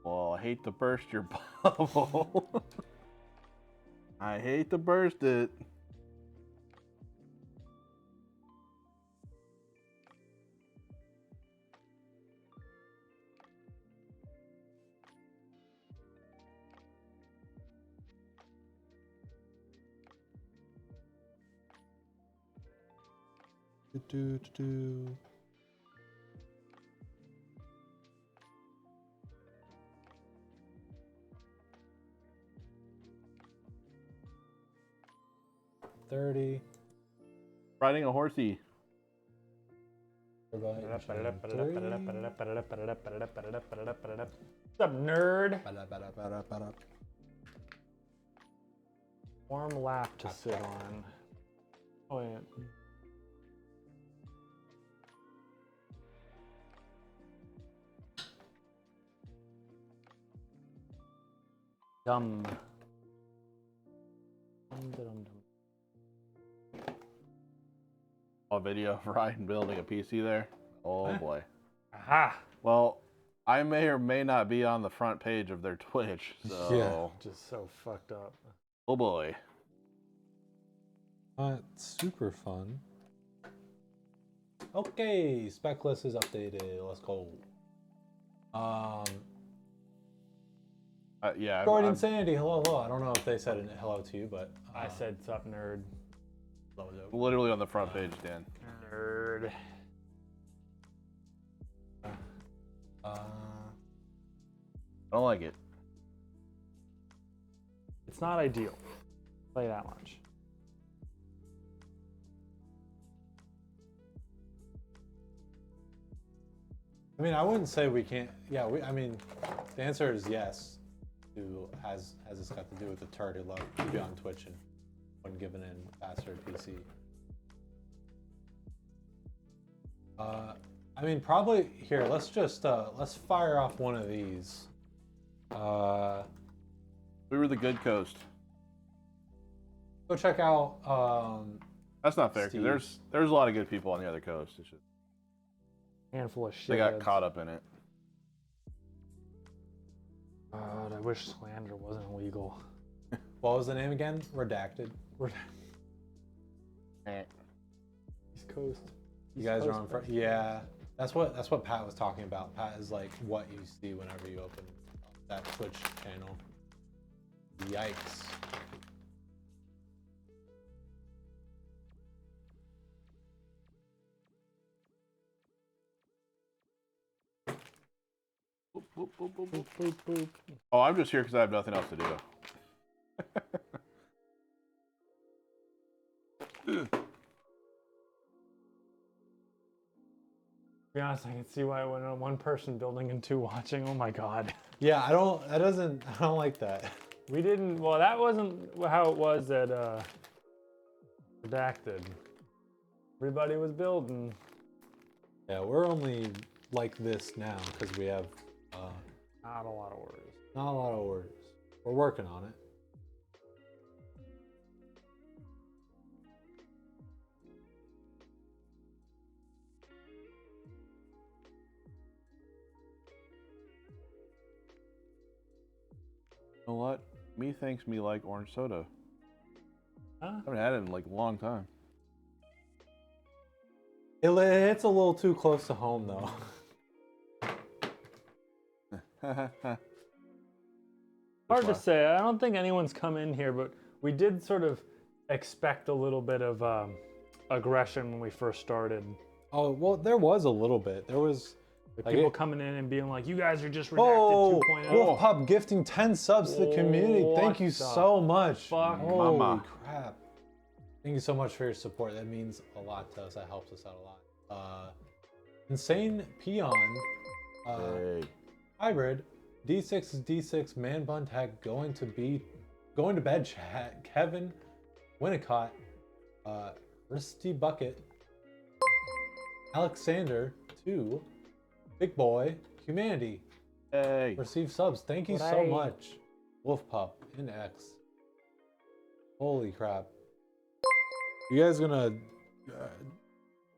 Well, I hate to burst your bubble. I hate to burst it. Do. 30. Riding a horsey. What's What's up, nerd? Warm lap to sit on. Oh yeah. Dumb. Dum. A video of Ryan building a PC there. Oh Huh? boy. Aha! Well, I may or may not be on the front page of their Twitch, so Yeah. Just so fucked up. oh boy. Super fun. Okay, spec list is updated. Let's go. Yeah. Jordan Sandy, hello. I don't know if they said hello to you, but I said, sup, nerd. hello. literally on the front page, Dan. Nerd. I don't like it. It's not ideal. Play that much. I mean, I wouldn't say we can't. Yeah, I mean, the answer is yes. Has this got to do with the turd who loved to be on Twitch and when given in faster PC? I mean, probably here. Let's just let's fire off one of these. We were the good coast. Go check out. That's not fair Steve. because there's a lot of good people on the other coast. It's just Handful of shit. they got caught up in it. God, I wish slander wasn't illegal. What was the name again? Redacted. East Coast. You guys are on. Yeah, that's what Pat was talking about. Pat is like what you see whenever you open that Twitch channel. Yikes. Boop, boop, boop. Oh, I'm just here because I have nothing else to do. To be honest, I can see why it went on one person building and two watching. Oh my god. Yeah, I don't like that. We didn't, well, that wasn't how it was at Redacted. Everybody was building. Yeah, we're only like this now because we have Not a lot of orders. not a lot of orders. We're working on it. You know what? Me thinks me like orange soda. Huh? I haven't had it in like a long time. It's a little too close to home though. Hard to say. I don't think anyone's come in here, but we did sort of expect a little bit of aggression when we first started. Oh well, there was a little bit. There was like People coming in and being like, "You guys are just redacted Oh, 2.0." Wolf Pup gifting 10 subs to the community. Thank What you the so much. fuck? Holy Mama. crap. Thank you so much for your support. That means a lot to us. That helps us out a lot. Insane Peon. Hey. Hybrid. D6 is D6. Man Bun Tag going to bed chat. Kevin. Winnicott. Risty Bucket. Alexander. 2. Big Boy. Humanity. Hey. Receive subs. Thank you so Hooray. much. Wolf Pup in X. Holy crap. You guys gonna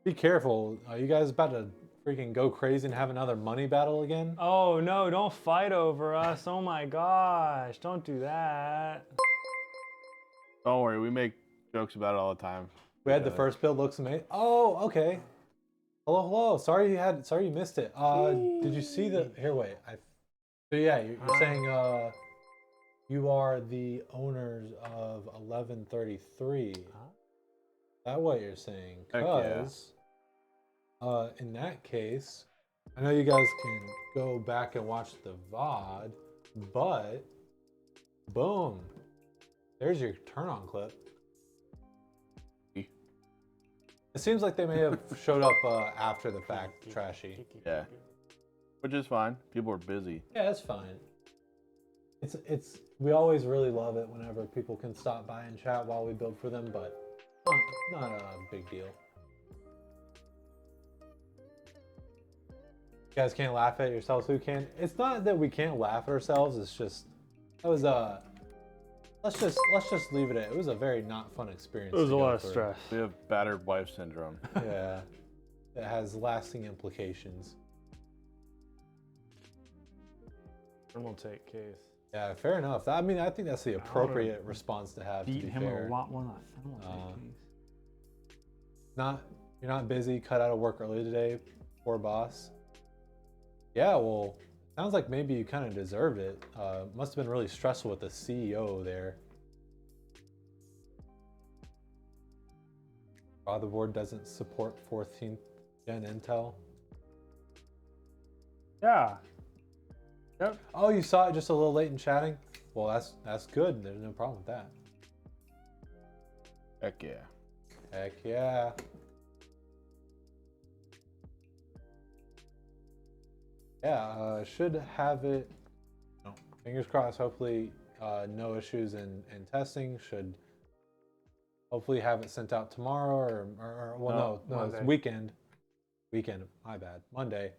be careful. Are you guys about to freaking go crazy and have another money battle again? Oh no, don't fight over us. Oh my gosh, don't do that. Don't worry, we make jokes about it all the time. We had the first build, looks amazing. Oh, okay. Hello. Sorry you missed it. Did you see the here wait. So yeah, you're saying you are the owners of 1133. Is that what you're saying? Heck yeah. Because in that case, I know you guys can go back and watch the VOD, but boom, there's your turn on clip. It seems like they may have showed up after the fact, Trashy. Yeah. Which is fine. People are busy. Yeah, it's fine. We always really love it whenever people can stop by and chat while we build for them, but not a big deal. You guys can't laugh at yourselves. Who can? It's not that we can't laugh at ourselves. It's just That was let's just leave it at it was a very not fun experience. It was to a go lot of through. stress. We have battered wife syndrome. Yeah, it has lasting implications. Criminal take case. Yeah, fair enough. I mean, I think that's the appropriate response to have. Beat to be him fair. a lot more than a criminal take case. You're not busy. Cut out of work early today. Poor boss. Yeah, well, sounds like maybe you kind of deserved it. Must have been really stressful with the CEO there. Motherboard doesn't support 14th gen Intel. Yeah. Yep. Oh, you saw it just a little late in chatting? Well, that's good. There's no problem with that. Heck yeah. Heck yeah. Yeah, should have it. No, fingers crossed. Hopefully, no issues in testing. Should hopefully have it sent out tomorrow or well, no, it's Monday. weekend. Weekend, my bad. Monday.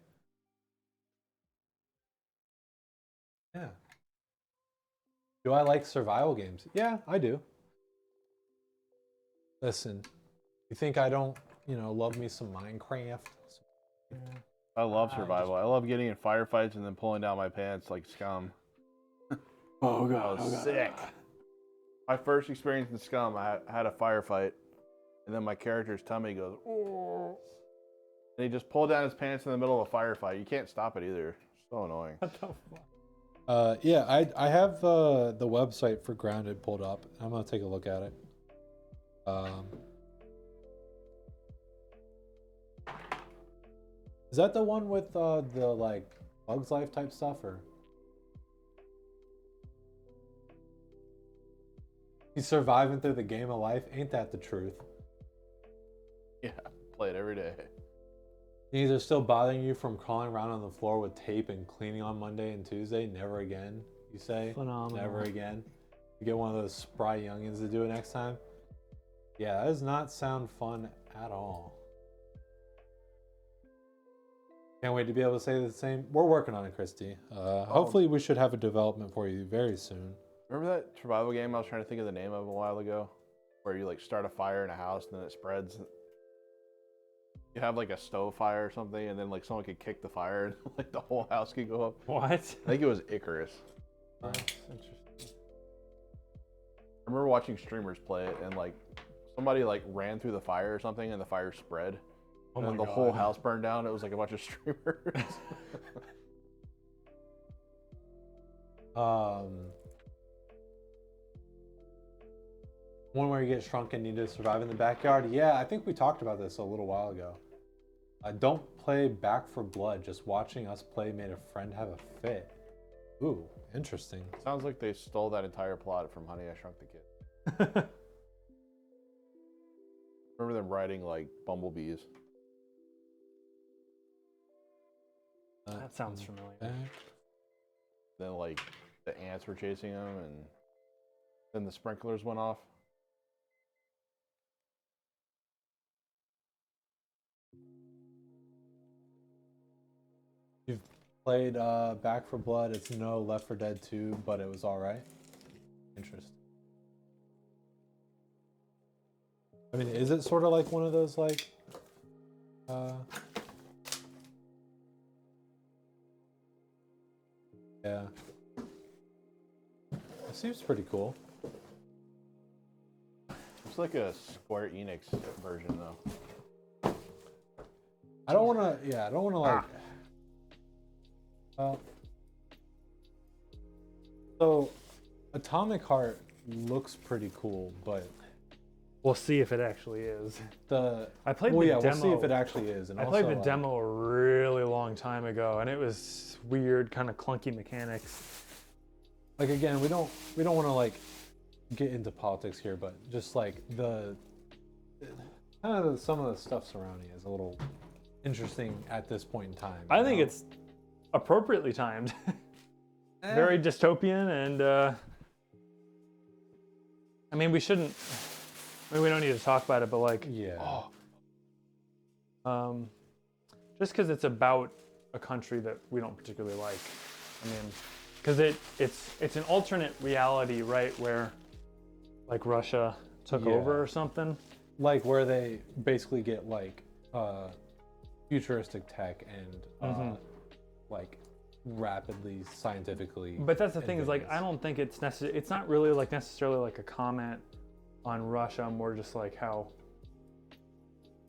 Yeah. Do I like survival games? Yeah, I do. Listen, you think I don't, love me some Minecraft? I love survival. I love getting in firefights and then pulling down my pants like scum. Oh I was sick. My first experience in Scum, I had a firefight, and then my character's tummy goes, oh. And he just pulled down his pants in the middle of a firefight. You can't stop it either. It's so annoying. What the fuck? Yeah, I have the website for Grounded pulled up. I'm gonna take a look at it. Is that the one with the like Bugs Life type stuff, or? He's surviving through the game of life. Ain't that the truth? Yeah, play it every day. These are still bothering you from crawling around on the floor with tape and cleaning on Monday and Tuesday? Never again, you say? Phenomenal. Never again? You get one of those spry youngins to do it next time? Yeah, that does not sound fun at all. Can't wait to be able to say the same. We're working on it, Christy. Hopefully we should have a development for you very soon. Remember that survival game I was trying to think of the name of a while ago? Where you like start a fire in a house and then it spreads. You have like a stove fire or something, and then like someone could kick the fire and like the whole house could go up. What? I think it was Icarus. Interesting. I remember watching streamers play it, and like somebody like ran through the fire or something, and the fire spread. Oh And my then the God. whole house burned down. It was like a bunch of streamers. One where you get shrunk and need to survive in the backyard. Yeah, I think we talked about this a little while ago. Don't play Back for Blood. Just watching us play made a friend have a fit. Ooh, interesting. Sounds like they stole that entire plot from Honey, I Shrunk the Kid. Remember them riding like bumblebees. That sounds familiar. Then like the ants were chasing them, and then the sprinklers went off. You've played Back for Blood. It's no Left 4 Dead 2, but it was all right. Interesting. I mean, is it sort of like one of those like? Yeah. It seems pretty cool. It's like a Square Enix version, though. I don't want to. Yeah, I don't want to like. Well, so Atomic Heart looks pretty cool, but We'll see if it actually is. I played the yeah, demo. we'll see if it actually is. And I also, played the demo a really long time ago, and it was weird, kind of clunky mechanics. Like again, we don't want to like get into politics here, but just like the kind of some of the stuff surrounding it is a little interesting at this point in time. I think it's appropriately timed. Very dystopian, and I mean, we shouldn't. I mean, we don't need to talk about it, but like, yeah. Just because it's about a country that we don't particularly like. I mean, because it's an alternate reality, right, where like Russia took over or something. Like where they basically get like futuristic tech and like rapidly scientifically. But that's the thing is like advanced. I don't think it's necessary. It's not really like necessarily like a comment on Russia. More just like how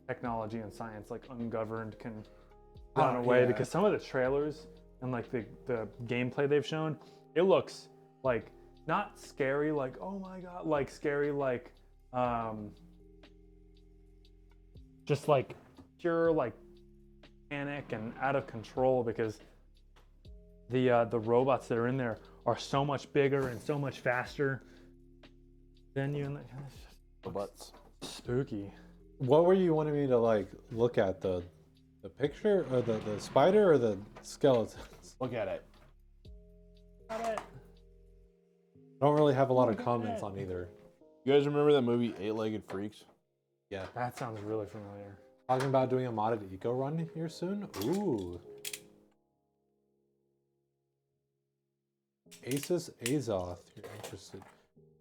technology and science like ungoverned can run away. Yeah. Because some of the trailers and like the gameplay they've shown, it looks like not scary like oh my god, like scary like just like pure like panic and out of control because the robots that are in there are so much bigger and so much faster than you. And it's just Robots. spooky. What were you wanting me to like look at, the picture or the spider or the skeletons? Look at it. I don't really have a lot of comments on either. You guys remember that movie 8-Legged Freaks? Yeah. That sounds really familiar. Talking about doing a modded eco run here soon? Ooh. Asus Azoth, you're interested.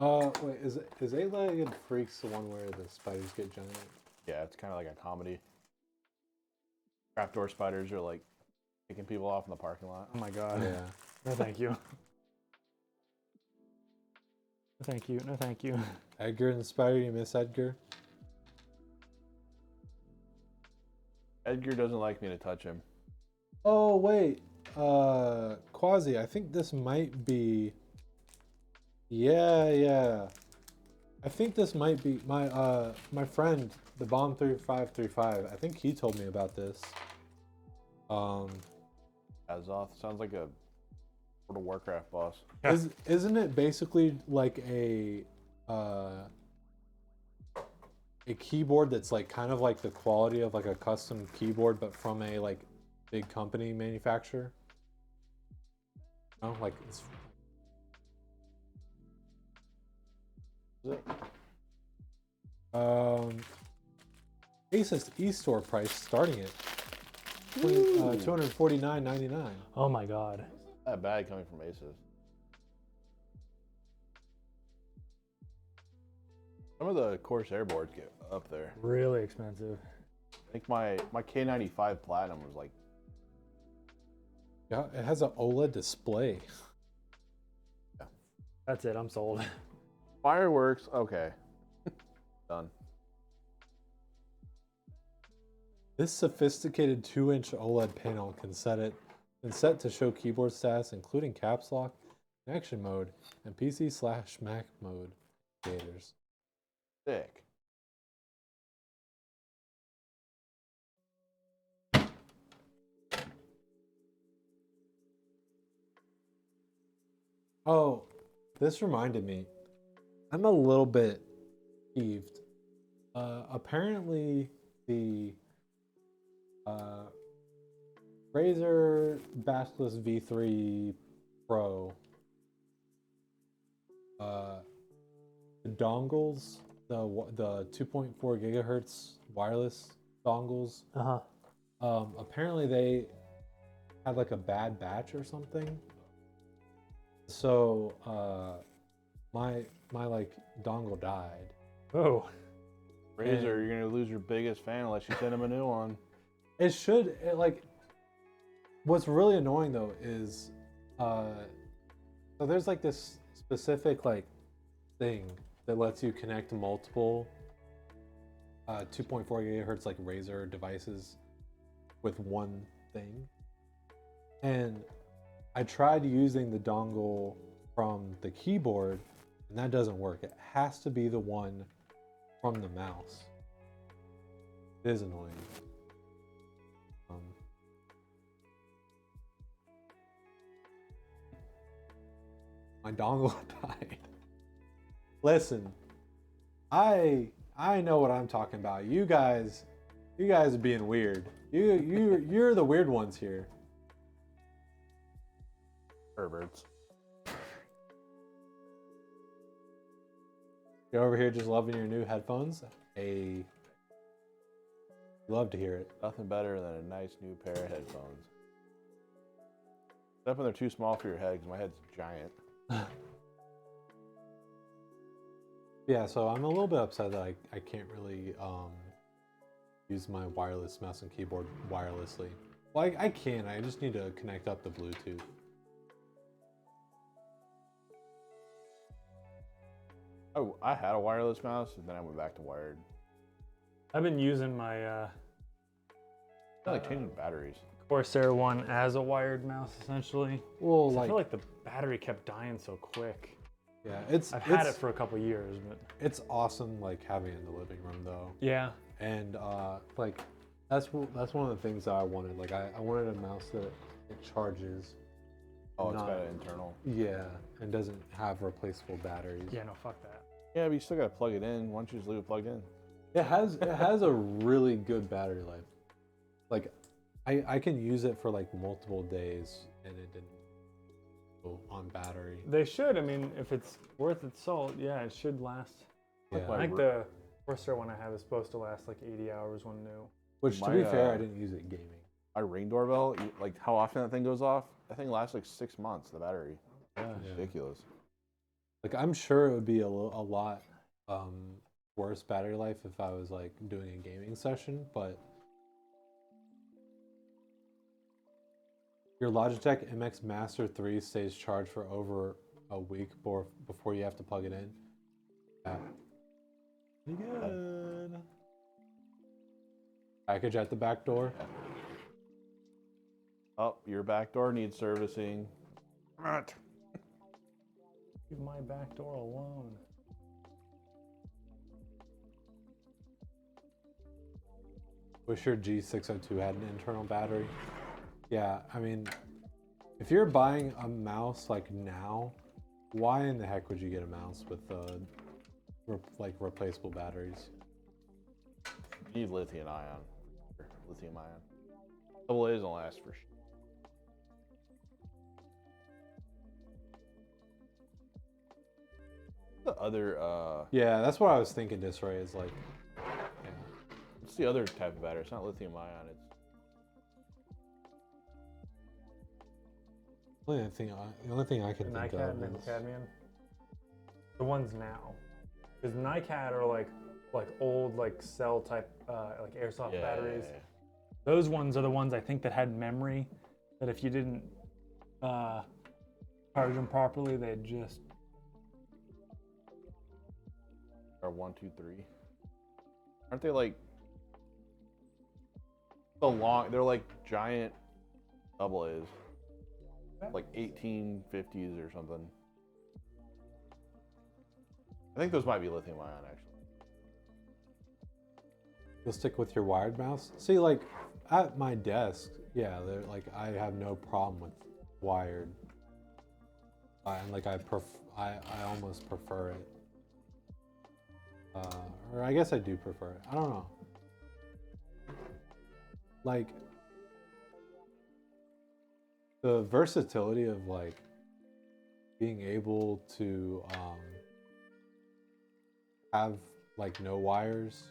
Wait, is 8-Legged Freaks the one where the spiders get giant? Yeah, it's kind of like a comedy. Trapdoor spiders are like picking people off in the parking lot. Oh my god. Yeah. No thank you. No thank you. No thank you. Edgar and the spider, you miss Edgar? Edgar doesn't like me to touch him. Oh wait, Quasi, I think this might be. Yeah. I think this might be my friend, the Bomb 3535. I think he told me about this. Azoth sounds like a World of Warcraft boss. Isn't it basically like a keyboard that's like kind of like the quality of like a custom keyboard, but from a like big company manufacturer? No, like it's. Asus eStore price starting at $249.99. Oh my god. That bad coming from Asus. Some of the Corsair boards get up there. Really expensive. I think my K95 Platinum was like, Yeah, it has an OLED display. That's it. I'm sold. fireworks. Okay. Done. This sophisticated 2-inch OLED panel can set to show keyboard stats, including caps lock, connection mode, and PC/Mac mode indicators. Sick. Oh, this reminded me. I'm a little bit peeved. Apparently, the Razer Basilisk V3 Pro, the dongles, the 2.4 gigahertz wireless dongles. Apparently they had like a bad batch or something. So my like dongle died. Oh. Razer, you're gonna lose your biggest fan unless you send him a new one. It should like. What's really annoying though is, so there's like this specific like thing that lets you connect multiple 2.4 gigahertz like Razer devices with one thing, and I tried using the dongle from the keyboard, and that doesn't work. It has to be the one from the mouse. It is annoying. My dongle died. Listen, I know what I'm talking about. You guys are being weird. You're the weird ones here. Perverts. You're over here just loving your new headphones. Love to hear it. Nothing better than a nice new pair of headphones. Except when they're too small for your head, because my head's giant. Yeah, so I'm a little bit upset that I can't really use my wireless mouse and keyboard wirelessly. Well, I can. I just need to connect up the Bluetooth. Oh, I had a wireless mouse, and then I went back to wired. I've been using my I like changing batteries. Corsair one as a wired mouse, essentially. Well, I like, feel like the battery kept dying so quick. yeah, I've had it for a couple years, but it's awesome, like having it in the living room though. yeah. And like that's one of the things that I wanted. Like I wanted a mouse that it charges. Oh, it's Not- got an internal. Yeah, and doesn't have replaceable batteries. Yeah, no, fuck that. Yeah, but you still gotta plug it in. Why don't you just leave it plugged in? It has a really good battery life. Like I can use it for like multiple days and it didn't go on battery. They should. I mean, if it's worth its salt, yeah, it should last. Yeah. I think the Corsair one I have is supposed to last like 80 hours when new. Which to My, be fair, I didn't use it gaming. My Ring doorbell, like how often that thing goes off, that thing lasts like 6 months, the battery. Yeah. Ridiculous. Like I'm sure it would be a lot worse battery life if I was like doing a gaming session, but your Logitech MX Master 3 stays charged for over a week before you have to plug it in. Yeah. Pretty good. Package at the back door. Oh, your back door needs servicing. Leave my back door alone. Wish your G602 had an internal battery. Yeah, I mean, if you're buying a mouse like now, why in the heck would you get a mouse with like replaceable batteries? You need lithium ion. Lithium ion. Double A's don't last for sure. The other Yeah, that's what I was thinking. Disray is like, yeah. what's the other type of battery? It's not lithium ion, it's The only thing I can think NiCad of and is cadmium. The ones now, because NiCad are like old like cell type like airsoft batteries. Those ones are the ones I think that had memory. That if you didn't charge them properly, they'd just. Or 1, 2, 3. Aren't they like so long? They're like giant double A's. Like 1850s or something. I think those might be lithium ion actually. you'll stick with your wired mouse. See, like at my desk, yeah, like I have no problem with wired, and like I almost prefer it. Or I guess I do prefer it. I don't know. Like the versatility of like being able to have like no wires.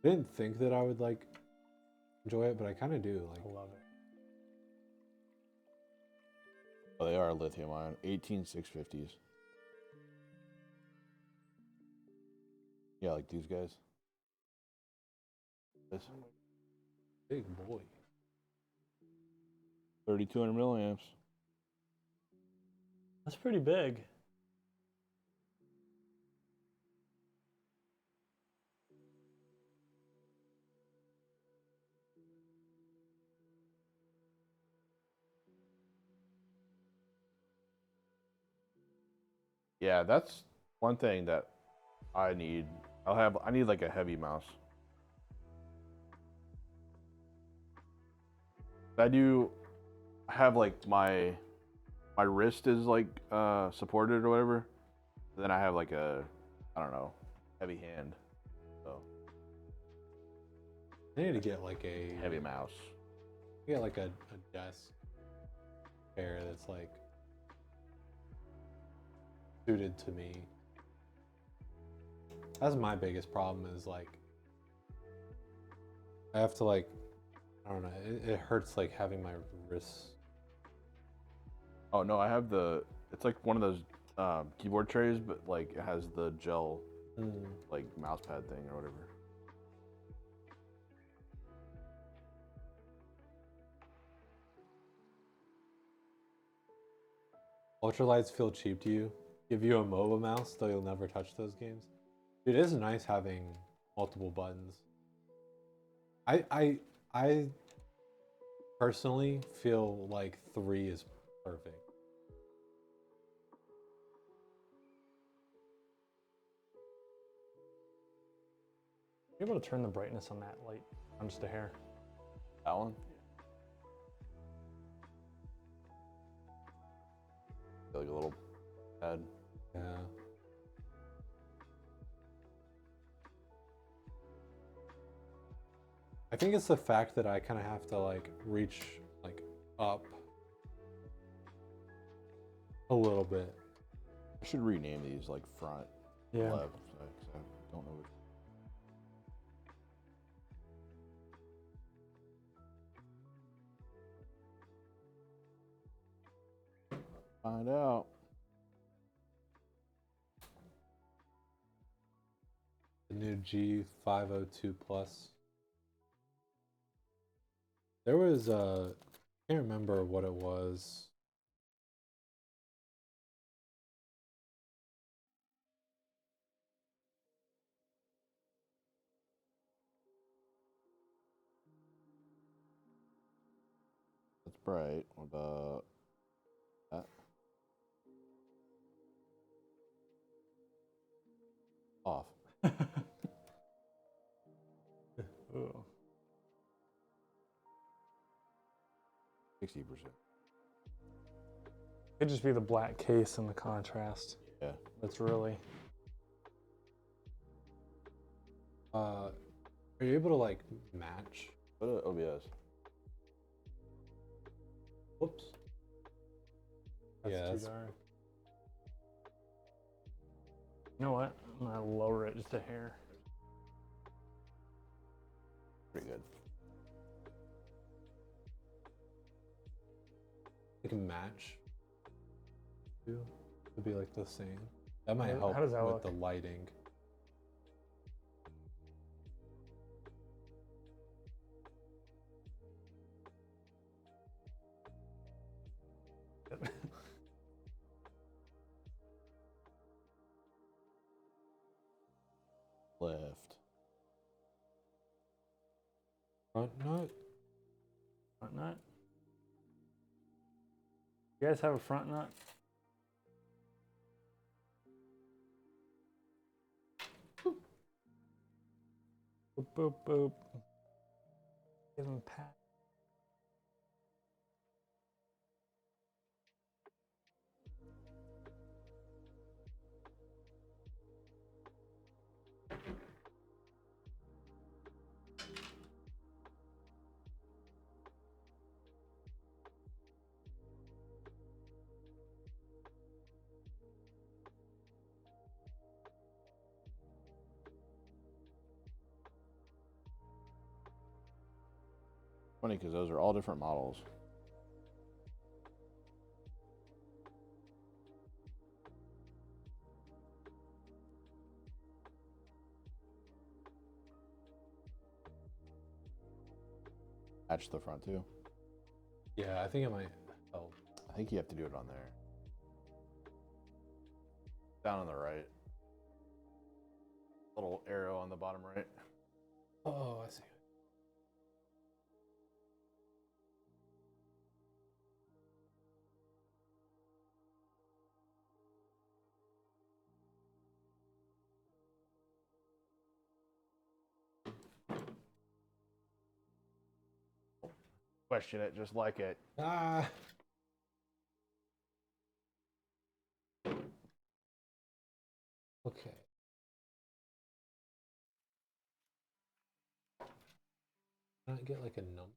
I didn't think that I would like enjoy it, but I kind of do. Like, I love it. Oh, they are lithium ion. 18650s. Yeah, like these guys. This big boy. 3200 milliamps. That's pretty big. Yeah, that's one thing that I need. I need like a heavy mouse. I do have like my wrist is like supported or whatever. Then I have like a, I don't know, heavy hand. So I need to get like a heavy mouse. get like a desk chair that's like suited to me. That's my biggest problem is like I have to like I don't know, it hurts like having my wrists Oh no, I have the. It's like one of those keyboard trays, but like it has the gel like mouse pad thing or whatever. Ultralights feel cheap to you? Give you a MOBA mouse, though you'll never touch those games. Dude, it is nice having multiple buttons. I personally feel like 3 is perfect. You're able to turn the brightness on that light on just a hair. That one? Like a little pad. Yeah. I think it's the fact that I kind of have to like reach like up a little bit. I should rename these like front, Yeah. left. So I don't know which. Find out. The new G502 Plus. There was I can't remember what it was. That's bright. What about that? Off. Ooh. 60%. Could just be the black case and the contrast. Yeah. That's really. Are you able to like match? What OBS? Whoops. That's Yeah, too that's dark. You know what? I'm gonna lower it just a hair. Pretty good. like a match. Too. Would be like the same. That might How help does that with look? the lighting. Left. Front nut? Front nut? You guys have a front nut? Boop, boop, boop. Give him a pat. Funny because those are all different models. Match the front too. Yeah, I think it might help. I think you have to do it on there. Down on the right. Little arrow on the bottom right. Oh, I see. Question it just like it. Ah. Okay. Can I get like a number?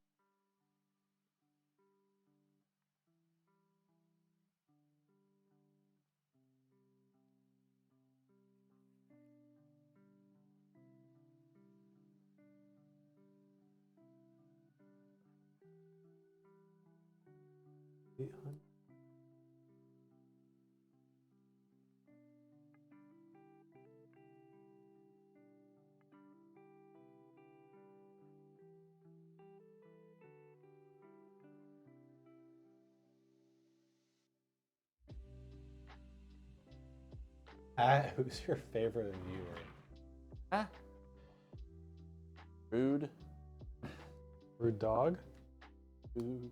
Pat, who's your favorite viewer? Huh? Rude. Rude dog? Food.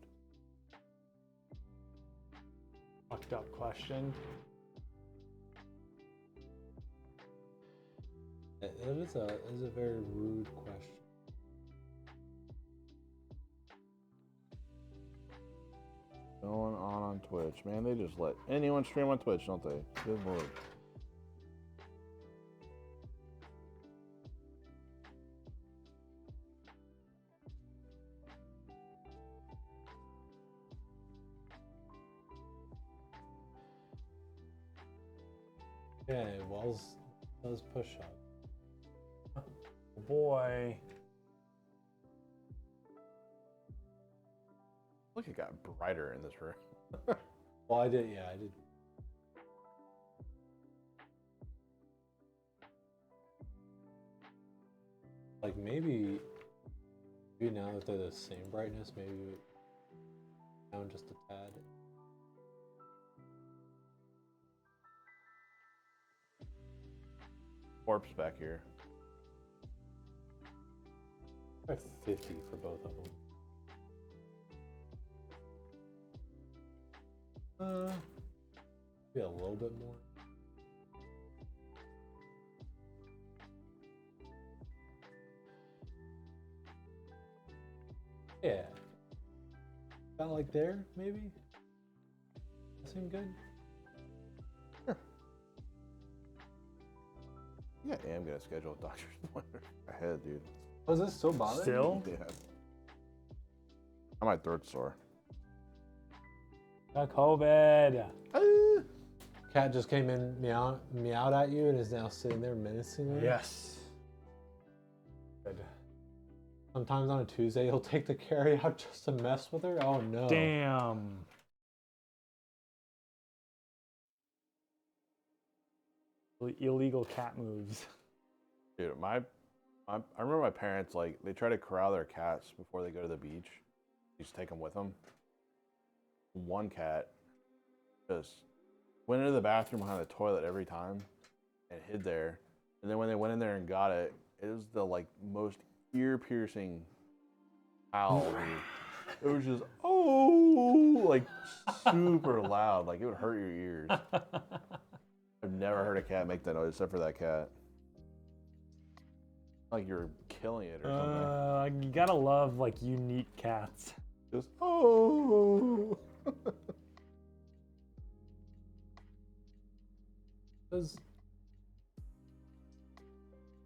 Fucked up question. It is a very rude question. Going on Twitch. Man, they just let anyone stream on Twitch, don't they? Good lord. Okay, Wells does push up. Oh boy. Look, it got brighter in this room. Well, I did. Yeah, I did. Like maybe now that they're the same brightness, maybe down just a tad. Corpse back here. Try 50 for both of them. Maybe a little bit more. Yeah. About like there, maybe? That seem good? Yeah, I am gonna schedule a doctor's appointment ahead, dude. Was this still bothering Still? Yeah. My throat's sore. Got COVID. Cat just came in, meowed at you, and is now sitting there menacing you. Yes. Good. Sometimes on a Tuesday, he'll take the carry out just to mess with her. Oh no. Damn. Illegal cat moves. Dude, I remember my parents, like, they try to corral their cats before they go to the beach. They just take them with them. One cat just went into the bathroom behind the toilet every time and hid there. And then when they went in there and got it, it was the, like, most ear-piercing howl, dude. It was just, oh, like, super loud. Like, it would hurt your ears. I've never heard a cat make that noise except for that cat. Like you're killing it or something. You gotta love like unique cats. Just oh.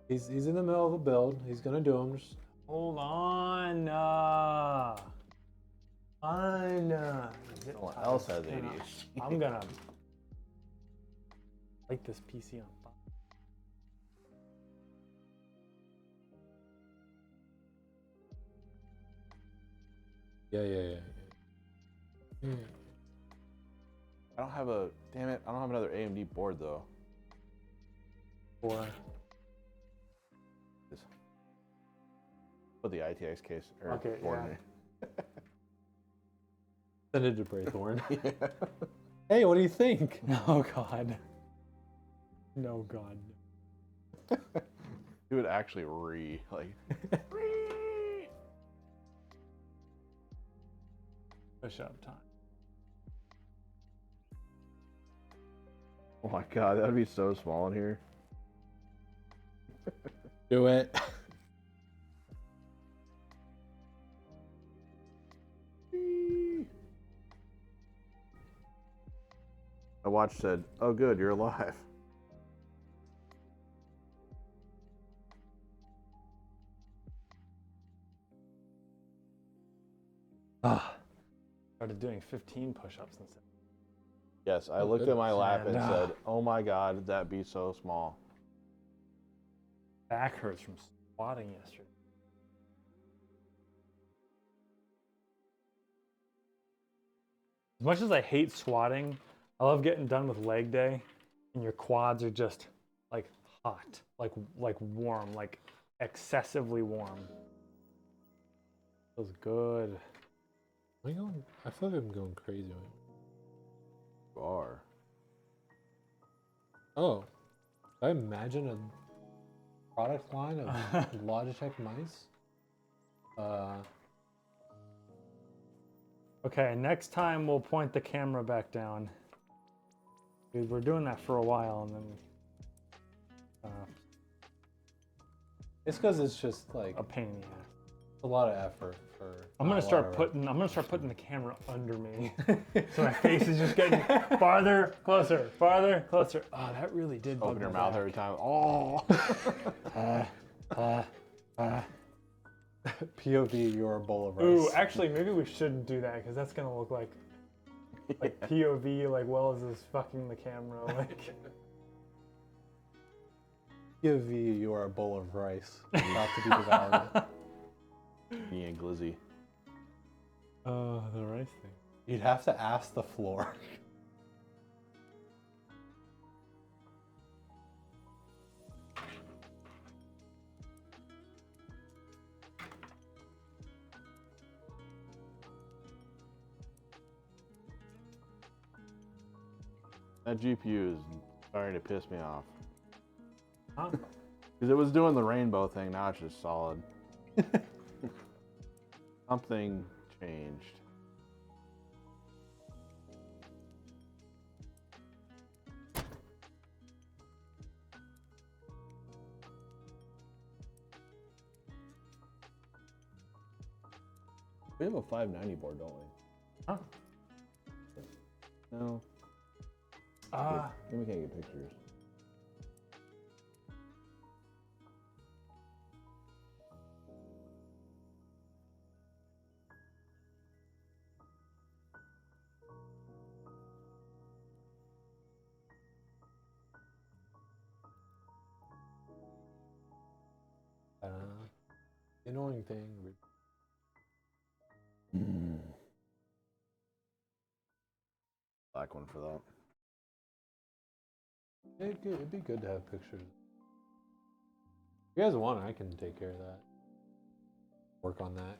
He's in the middle of a build. He's gonna do them. Just Hold on. Fine. Someone else has ADHD. I'm gonna light this PC on fire. Yeah. I don't have a damn it. I don't have another AMD board though. Or Just put the ITX case or Okay, board yeah. in Send it to Braithorn. there. Hey, what do you think? no God. No God. It would actually like. Push up time. Oh my god, that would be so small in here. Do it. My watch said, "Oh, good, you're alive." Started doing 15 push-ups instead. Yes, I Oh, looked at my lap and And, said, "Oh my god, that'd be so small." Back hurts from squatting yesterday. As much as I hate squatting, I love getting done with leg day, and your quads are just like hot, like warm, like excessively warm. Feels good. I feel like I'm going crazy. You are. Oh, I imagine a product line of Logitech mice. Okay, next time we'll point the camera back down. Because we're doing that for a while and then It's because it's just like a pain in the ass. a lot of effort for. I'm not gonna a lot start of putting the camera under me, so my face is just getting farther, closer, farther, closer. Oh, that really did. Open bug your my mouth back. every time. Oh. POV, you're a bowl of rice. Ooh, actually, maybe we shouldn't do that because that's gonna look like POV, like Wells is fucking the camera, like. POV, you are a bowl of rice about to be devoured. Me and Glizzy. Oh, the rice thing. You'd have to ask the floor. That GPU is starting to piss me off. Huh? Because it was doing the rainbow thing, now it's just solid. Something changed. We have a 590 board, don't we? Huh? No. We can't get pictures. The annoying thing. Black one for that. It'd be good to have pictures. If you guys want, I can take care of that. Work on that.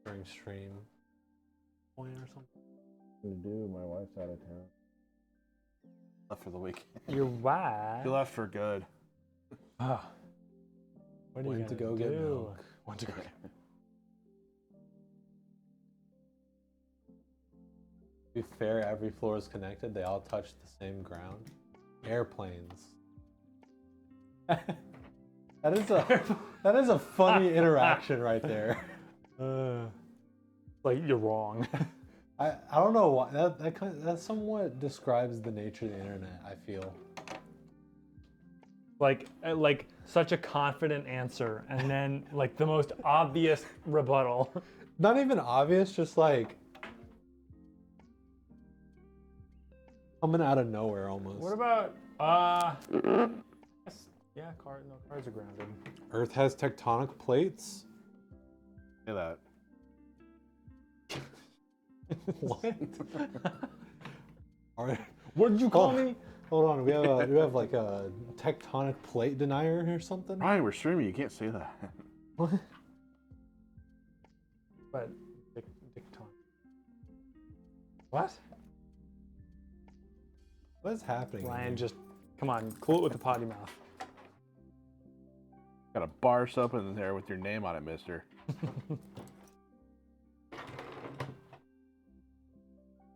During stream. Point or something. What to do? My wife's out of town. Left for the weekend. Your wife. She left for good. Ah. What are you Went to gonna go get do? milk. Went to go. To be fair, every floor is connected. They all touch the same ground. Airplanes. that is a funny interaction right there. Like you're wrong. I don't know why that somewhat describes the nature of the internet. I feel. like such a confident answer, and then like the most obvious rebuttal. Not even obvious, just like coming out of nowhere almost. What about yeah, cars are grounded. Earth has tectonic plates? Say that. What? Are, What did you call me? hold on, we have like a tectonic plate denier or something? Ryan, we're streaming. You can't say that. What? But Dicton. What? What is happening? Ryan, just come on, cool it with the potty mouth. Got a bar soap in there with your name on it, mister.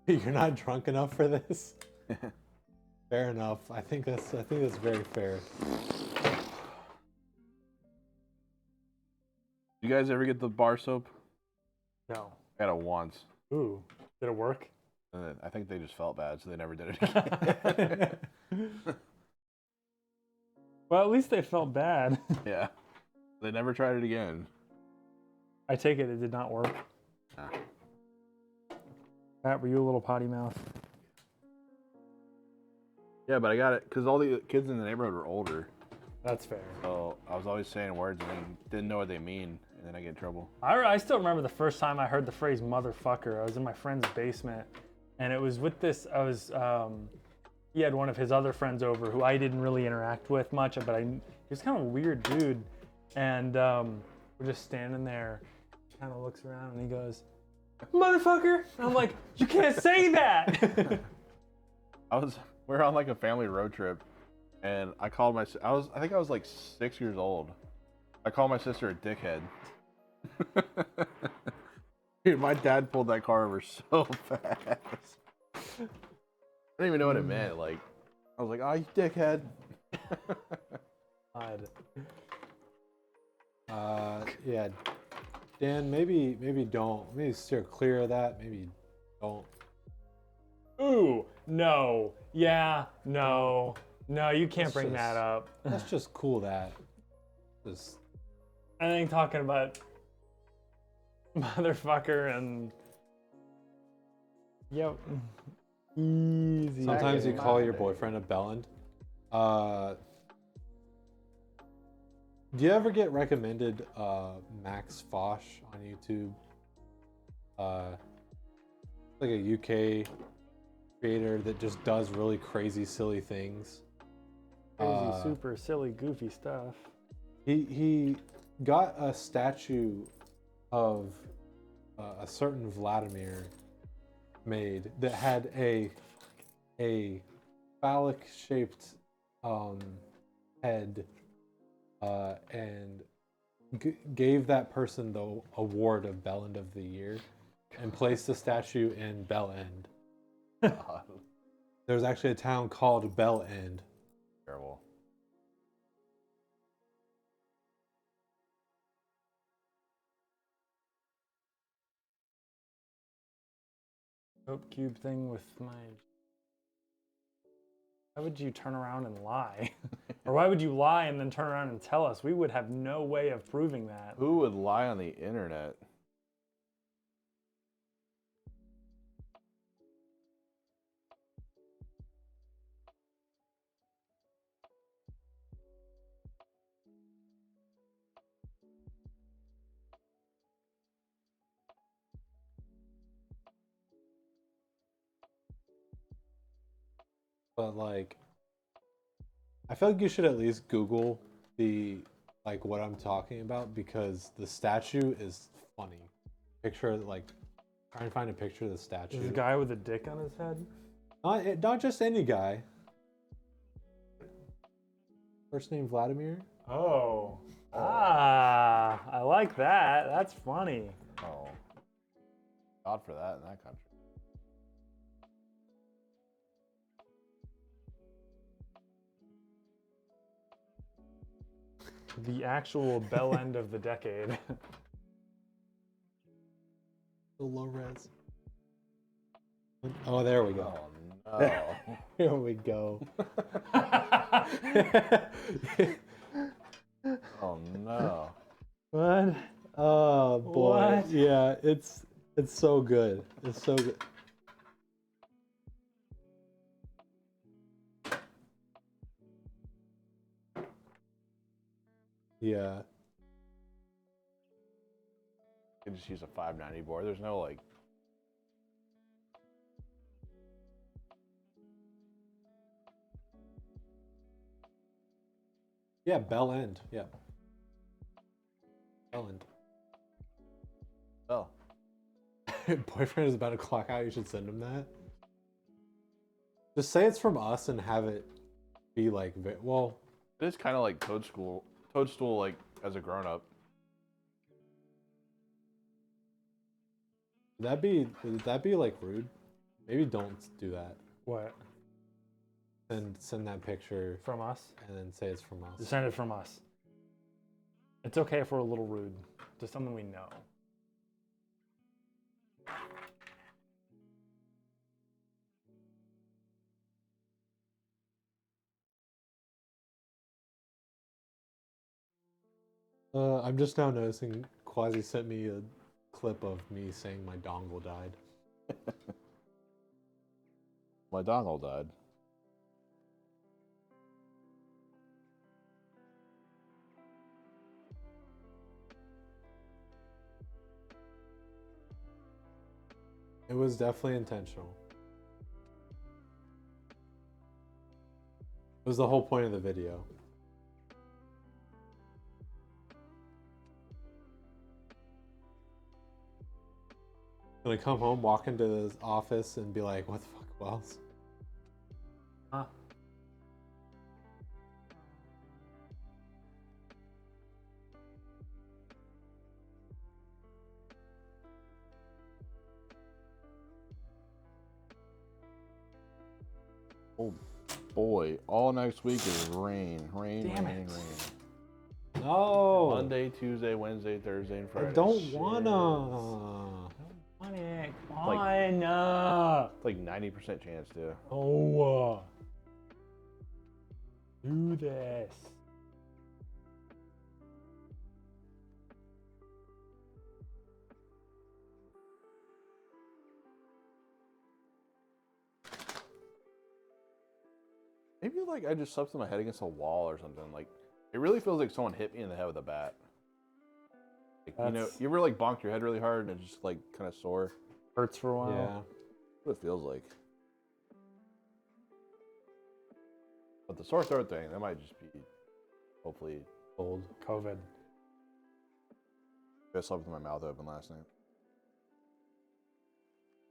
You're not drunk enough for this? Fair enough. I think that's very fair. You guys ever get the bar soap? No. I got it once. Ooh, did it work? And then I think they just felt bad, so they never did it again. Well, at least they felt bad. Yeah. They never tried it again. I take it did not work. Nah. Pat, were you a little potty mouth? Yeah, but I got it because all the kids in the neighborhood were older. That's fair. So I was always saying words and then didn't know what they mean, and then I get in trouble. I still remember the first time I heard the phrase motherfucker. I was in my friend's basement, and it was with this, he had one of his other friends over who I didn't really interact with much, but he was kind of a weird dude. And we're just standing there, he kind of looks around and he goes, motherfucker! And I'm like, you can't say that! we're on like a family road trip, and I called my. I think I was like 6 years old. I called my sister a dickhead. Dude, my dad pulled that car over so fast. I didn't even know what it meant. Like, I was like, "Oh, you dickhead." God. Yeah, Dan, maybe don't. Maybe steer clear of that. Maybe don't. Ooh, no. Yeah, no. No, you can't Let's bring that just- up. Let's just cool that. Just I think talking about motherfucker and yep. Easy. sometimes you call your boyfriend a bellend. Do you ever get recommended Max Fosh on YouTube? Like a UK creator that just does really crazy, silly things. Crazy, super silly, goofy stuff. He got a statue of a certain Vladimir made that had a phallic shaped head and gave that person the award of Bellend of the Year and placed the statue in Bell End. There's actually a town called Bell End. Terrible. Hope cube thing with my. Why would you turn around and lie? Or why would you lie and then turn around and tell us? We would have no way of proving that. Who would lie on the internet? But like, I feel like you should at least Google like what I'm talking about because the statue is funny. Picture like, try and find a picture of the statue. Is a guy with a dick on his head? Not just any guy. First name Vladimir. Oh. Ah, I like that. That's funny. Oh, God for that in that country. The actual bell end of the decade. The low res. Oh, there we go. Oh no. Here we go. Oh no. What? Oh boy. What? Yeah, it's so good. It's so good. Yeah. You can just use a 590 board. There's no like. Yeah, Bell End. Yeah. Bell End. Oh. Boyfriend is about to clock out. You should send him that. Just say it's from us and have it be like, well, It is kind of like Toadstool like as a grown up. would that be like rude? Maybe don't do that. What? And send that picture From us? and then say it's from us. Send it from us. It's okay if we're a little rude to someone we know. I'm just now noticing Quasi sent me a clip of me saying my dongle died. My dongle died. It was definitely intentional. It was the whole point of the video. Gonna come home, walk into his office, and be like, "What the fuck, Wells?" Huh. Oh boy, all next week is rain. Damn it. No. Monday, Tuesday, Wednesday, Thursday, and I Friday. don't Shit. wanna. Fun. It's like 90% chance to. Oh. Do this. Maybe like I just slept with my head against a wall or something. Like it really feels like someone hit me in the head with a bat. Like, you know, That's- you ever like bonked your head really hard and it's just like kind of sore? Hurts for a while. Yeah. That's what it feels like. But the sore throat thing, that might just be hopefully Cold. COVID. I slept with my mouth open last night.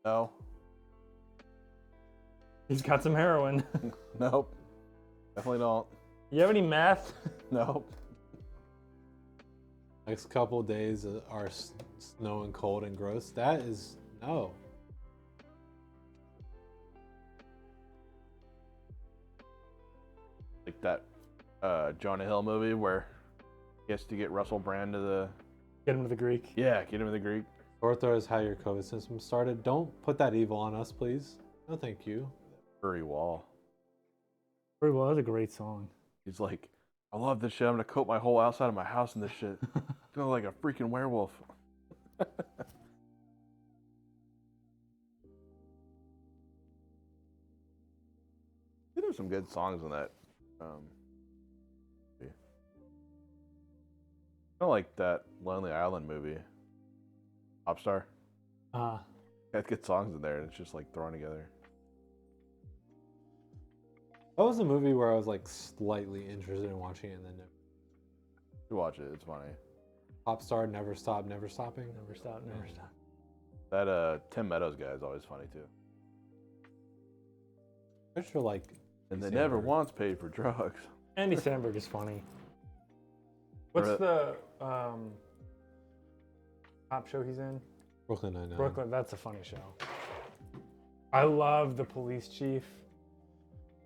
No. He's got some heroin. Nope. Definitely don't. You have any meth? Nope. Next couple days are snow and cold and gross. That is no. Like that Jonah Hill movie where he has to get Russell Brand to the Get him to the Greek. get him to the Greek. Sore throat is how your COVID system started. Don't put that evil on us, please. No, thank you. Furry wall. Pretty well, that's a great song. He's like, I love this shit. I'm gonna coat my whole outside of my house in this shit. Feel like a freaking werewolf. There's some good songs in that. Kind of like that Lonely Island movie. Popstar. Had good songs in there, and it's just like thrown together. That was a movie where I was like slightly interested in watching it, and then You watch it, it's funny. Popstar, Never Stop, Never Stopping. Never stop, never Yeah. stop. That Tim Meadows guy is always funny too. I just feel like. And they Sandberg. never once paid for drugs. Andy Samberg is funny. What's Or- the top show he's in? Brooklyn Nine-Nine. Brooklyn. That's a funny show. I love the police chief.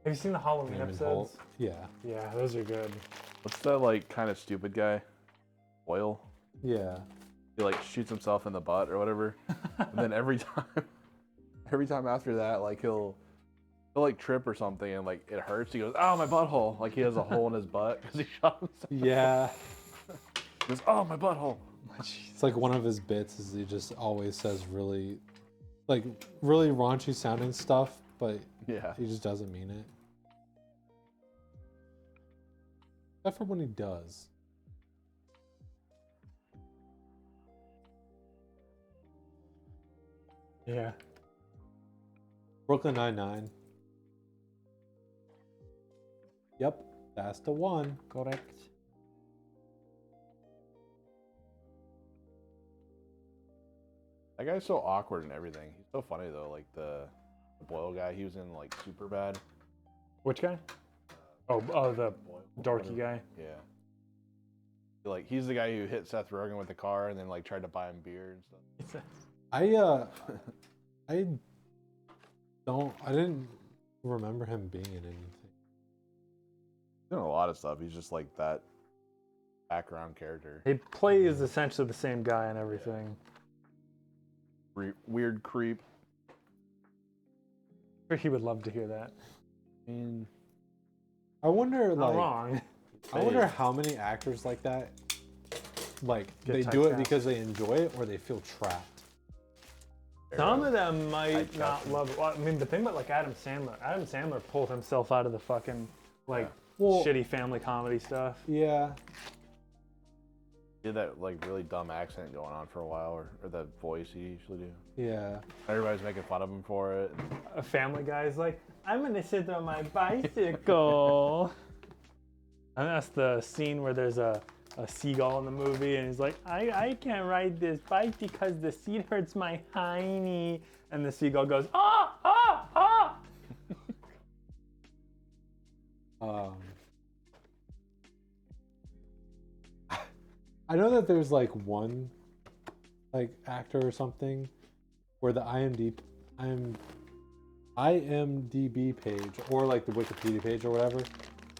Have you seen the Halloween Raymond episodes? Holt. Yeah. Yeah, those are good. What's that like kind of stupid guy? Oil? Yeah. He like shoots himself in the butt or whatever. And then every time after that, like he'll like trip or something and like it hurts. He goes, "Oh, my butthole!" Like he has a hole in his butt because he shot himself. Yeah. He goes, "Oh, my butthole." It's like one of his bits is he just always says really raunchy sounding stuff, but Yeah. he just doesn't mean it. Except for when he does. Yeah. Brooklyn Nine-Nine. Yep, that's the one. Correct. That guy's so awkward and everything. He's so funny though. Like the Boyle guy, he was in like Super Bad. Which guy? Oh, the Boyle, dorky guy. Yeah. Like he's the guy who hit Seth Rogen with the car and then like tried to buy him beer and stuff. I didn't remember him being in anything. He's doing a lot of stuff. He's just like that background character. He plays essentially the same guy and everything. Weird creep. He would love to hear that. And I wonder Not like wrong. I wonder how many actors like that like Get they do it typecast. because they enjoy it or they feel trapped. Some of them might Typecast not him. love it. Well, I mean, the thing about like Adam Sandler. Adam Sandler pulled himself out of the fucking like Well, shitty family comedy stuff. yeah. he did that like really dumb accent going on for a while, or that voice he usually do. Yeah. Everybody's making fun of him for it. A Family Guy's like, I'm gonna sit on my bicycle. And that's the scene where there's a seagull in the movie, and he's like, I can't ride this bike because the seat hurts my hiney. And the seagull goes, ah, ah, ah. I know that there's like one like actor or something where the IMDb page or like the Wikipedia page or whatever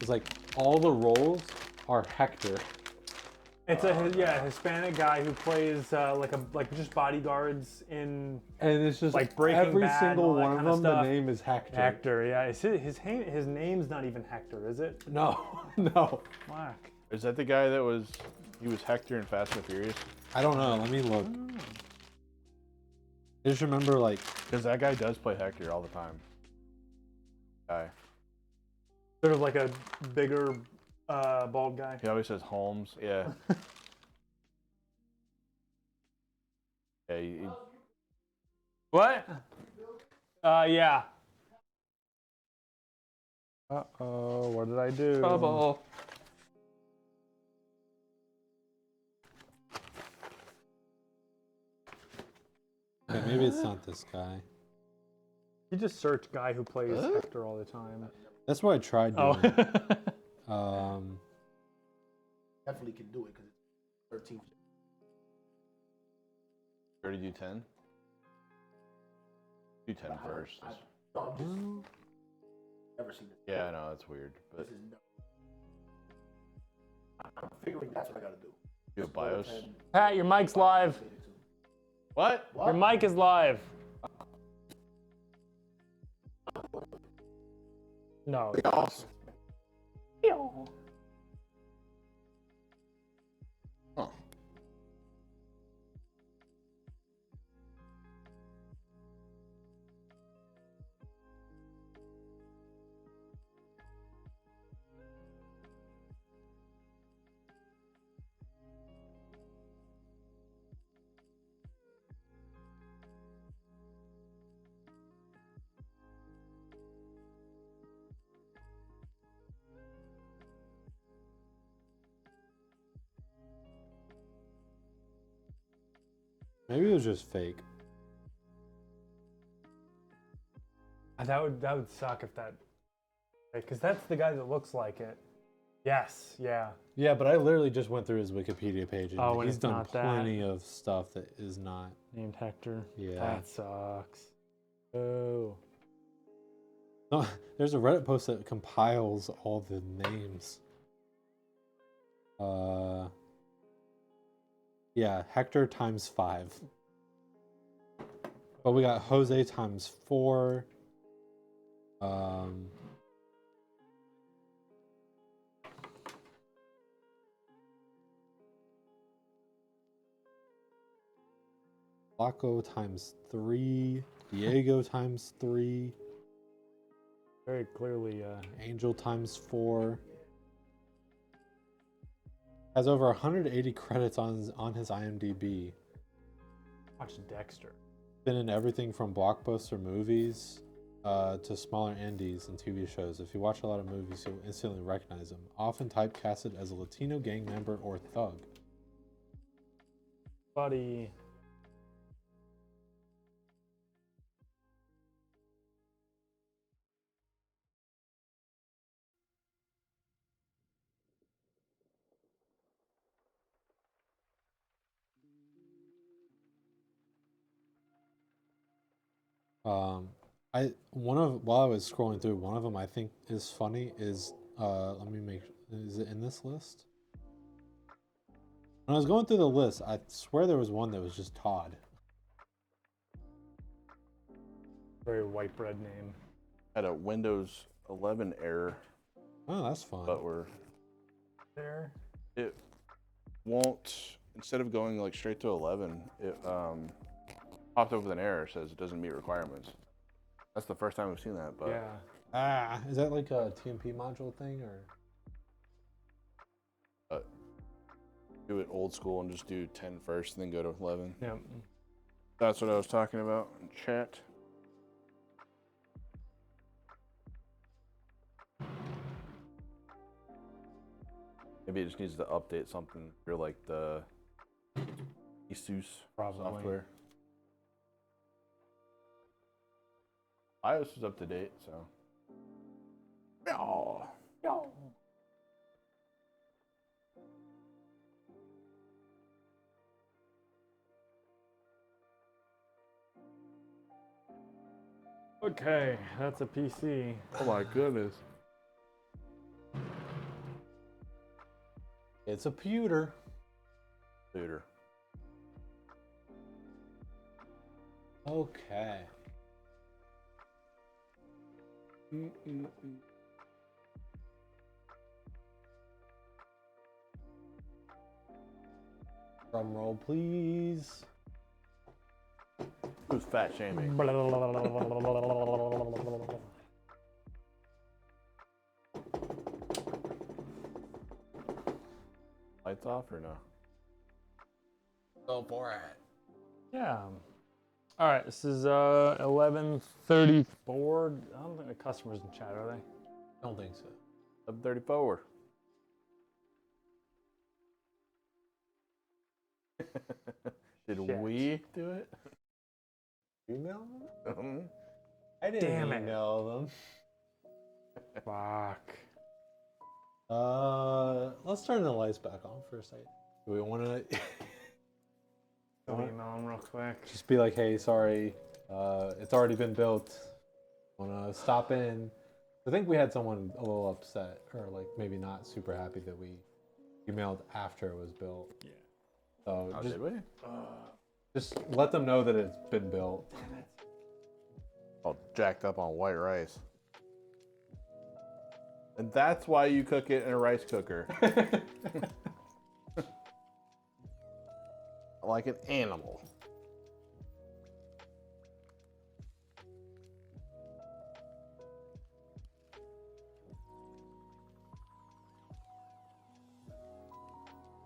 is like all the roles are Hector. It's a Hispanic guy who plays like just bodyguards in And it's just like Breaking every Bad and single all that one of kind of them. The stuff. name is Hector. Hector, yeah. His name's not even Hector, is it? No, no. Whack. Is that the guy that was Hector in Fast and Furious? I don't know. Let me look. I just remember like Because that guy does play Hector all the time. Guy. Sort of like a bigger bald guy. He always says Holmes. Yeah. Yeah. What? Yeah. uh-oh, what did I do? Trouble. Okay, maybe it's not this guy. You just search guy who plays Hector all the time. That's what I tried Oh. doing. Definitely can do it because it's 13th. Already do 10? Do 10 first. No, I'm just never seen this. Yeah, I know, that's weird. But This is I'm figuring that's what I gotta do. do a BIOS. Pat, your mic's live. What? Your mic is live. No. Awesome. Huh. Maybe it was just fake. That would suck if that, because that's the guy that looks like it. Yes, yeah. Yeah, but I literally just went through his Wikipedia page and Oh, and he's it's done not that. plenty of stuff that is not. Named Hector. Yeah. That sucks. Oh. No, there's a Reddit post that compiles all the names. Yeah, Hector times 5. But we got Jose times 4. Flaco times 3. Diego times 3. Very clearly. Angel times 4. Has over 180 credits on his IMDb. Watch Dexter. Been in everything from blockbuster movies to smaller indies and TV shows. If you watch a lot of movies, you'll instantly recognize him. Often typecasted as a Latino gang member or thug. Buddy. While I was scrolling through, one of them I think is funny is is it in this list? When I was going through the list, I swear there was one that was just Todd. Very white bread name. Had a Windows 11 error, Oh, that's fun. but There. it won't, instead of going like straight to 11, it popped up with an error, says it doesn't meet requirements. That's the first time we've seen that, but Yeah. Is that like a TMP module thing or? do it old school and just do 10 first and then go to 11. Yeah. That's what I was talking about in chat. Maybe it just needs to update something for like the Asus Probably. software. iOS is up to date, so. Okay, that's a PC. Oh my goodness. It's a pewter. Tutor. Okay. Drum roll, please. Who's fat shaming? Lights off or no? Go for it. Yeah. All right, this is 11:34. I don't think the customers in chat, are they? I don't think so. Sub 34. Did Shit. we do it? Email them? Mhm. I didn't Damn it. email them. Fuck. Let's turn the lights back on for a second. Do we want to Go email them real quick. just be like, hey, sorry, it's already been built. Want to stop in? I think we had someone a little upset, or like maybe not super happy that we emailed after it was built. Yeah. So Oh, just, did we? just let them know that it's been built. All jacked up on white rice. And that's why you cook it in a rice cooker. Like an animal.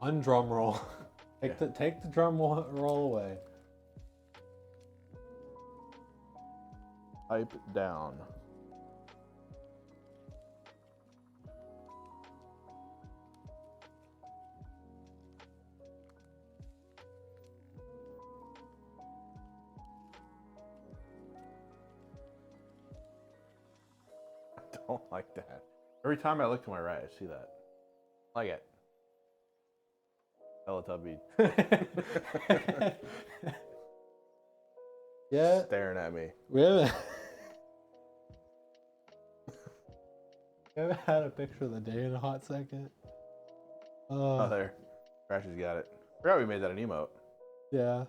Undrum roll. Take the drum roll away. Pipe down. I don't like that. Every time I look to my right, I see that. Like it. Teletubby Yeah, staring at me. we haven't. We haven't had a picture of the day in a hot second. Oh, there. Crashy's got it. Forgot we made that an emote. Yeah.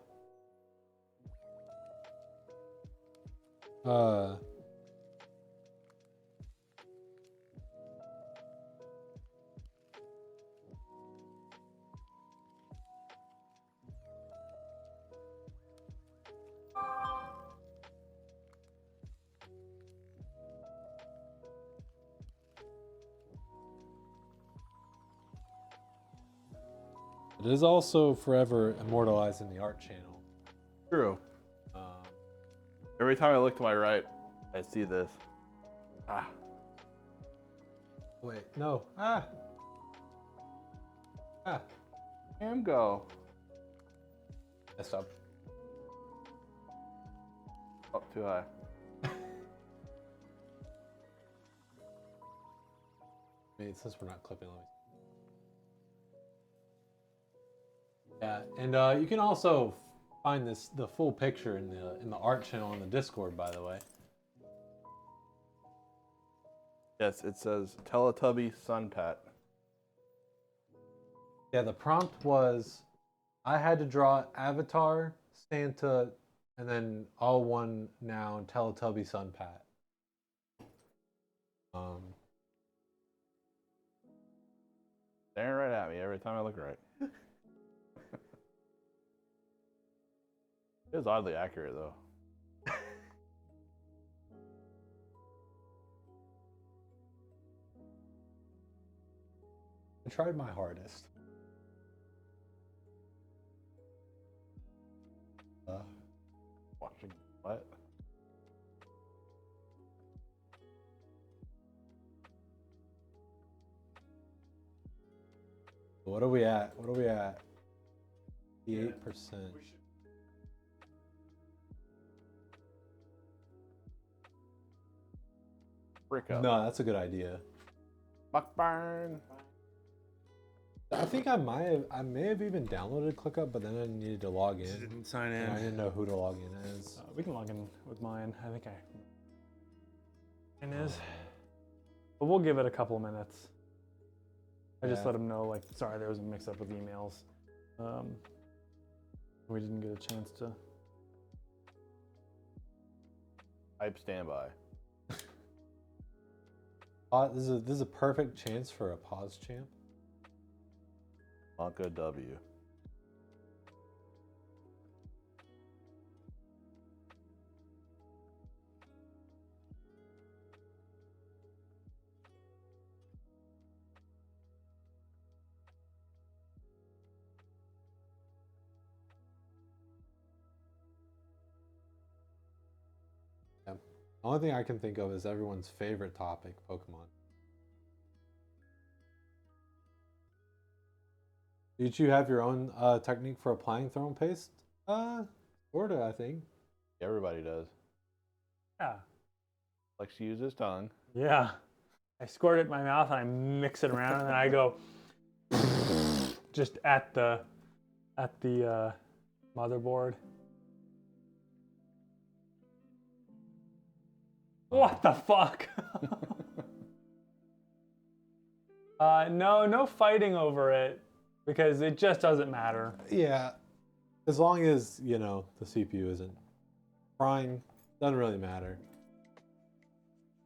It is also forever immortalized in the art channel. True. Um, Every time I look to my right, I see this. Ah. wait, no. Ah. Cam go. Messed up. Oh, too high. Since we're not clipping, let me. Yeah, and you can also find the full picture in the art channel on the Discord, by the way. Yes, it says Teletubby Sun Pat. Yeah, the prompt was I had to draw Avatar, Santa, and then all one now Teletubby Sun Pat. Staring right at me every time I look right. It was oddly accurate though. I tried my hardest. Watching what? What are we at? 8%. Brick up. No, that's a good idea. Buck burn. I think I may have even downloaded ClickUp, but then I needed to log in. Didn't sign And I in. didn't know who to log in as. We can log in with mine. I think I It is. But we'll give it a couple minutes. I just Yeah. let him know, like, sorry, there was a mix-up with emails. We didn't get a chance to. Type standby. This is a perfect chance for a pause champ. Monka W. Yeah. The only thing I can think of is everyone's favorite topic, Pokemon. Did you have your own technique for applying thermal paste? Sorta, I think. Everybody does. Yeah. Likes to use his tongue. Yeah. I squirt it in my mouth and I mix it around and then I go just at the motherboard. What the fuck? No fighting over it because it just doesn't matter. Yeah. As long as, you know, the CPU isn't frying, doesn't really matter.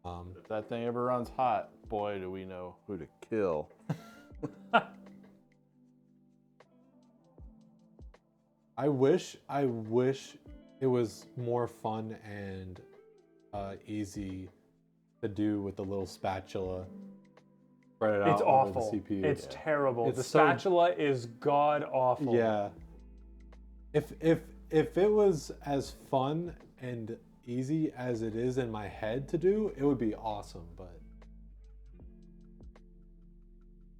If that thing ever runs hot, boy, do we know who to kill. I wish it was more fun and easy to do with the little spatula. Spread it out It's over awful. the CPU. It's terrible. It's the so- spatula is god awful. Yeah. If it was as fun and easy as it is in my head to do, it would be awesome, but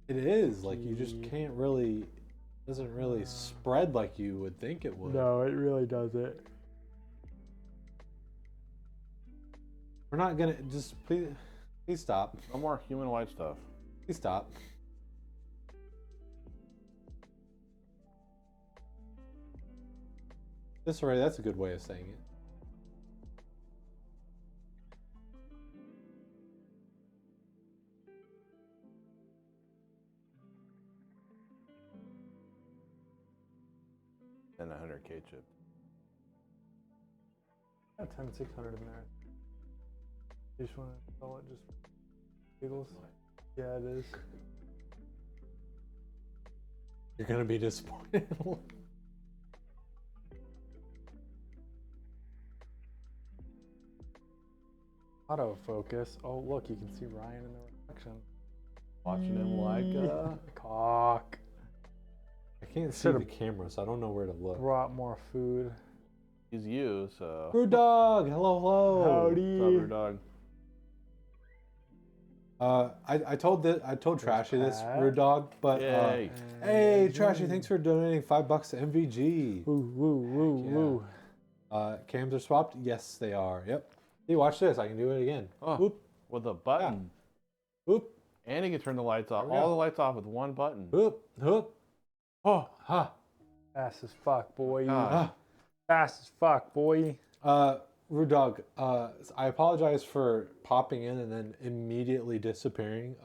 it is like you just can't really doesn't really spread like you would think it would. No, it really doesn't. We're not gonna just please stop. No more human white stuff. Please stop. Disarray, that's a good way of saying it. And 100K chip. Got 10,600 in there. You just want to call it just giggles? Yeah, it is. You're gonna be disappointed. Autofocus. Oh, look, you can see Ryan in the reflection. Watching him like Cock. I can't see Should've the camera, so I don't know where to look. Brought more food. he's you, so. Rude dog, hello, hello. Howdy. What's up, your dog? I told Trashy this, Pat. Rude dog, but Yay. hey, Trashy, thanks for donating $5 to MVG. Woo, woo, woo, woo. Cams are swapped. Yes, they are. Yep. Hey, watch this. I can do it again. Oh, Whoop, with a button. whoop, And he can turn the lights off. There we All go. the lights off with one button. whoop, whoop. Oh, ha, Fast as fuck, boy. God. ah. Fast as fuck, boy. Rude dog. I apologize for popping in and then immediately disappearing.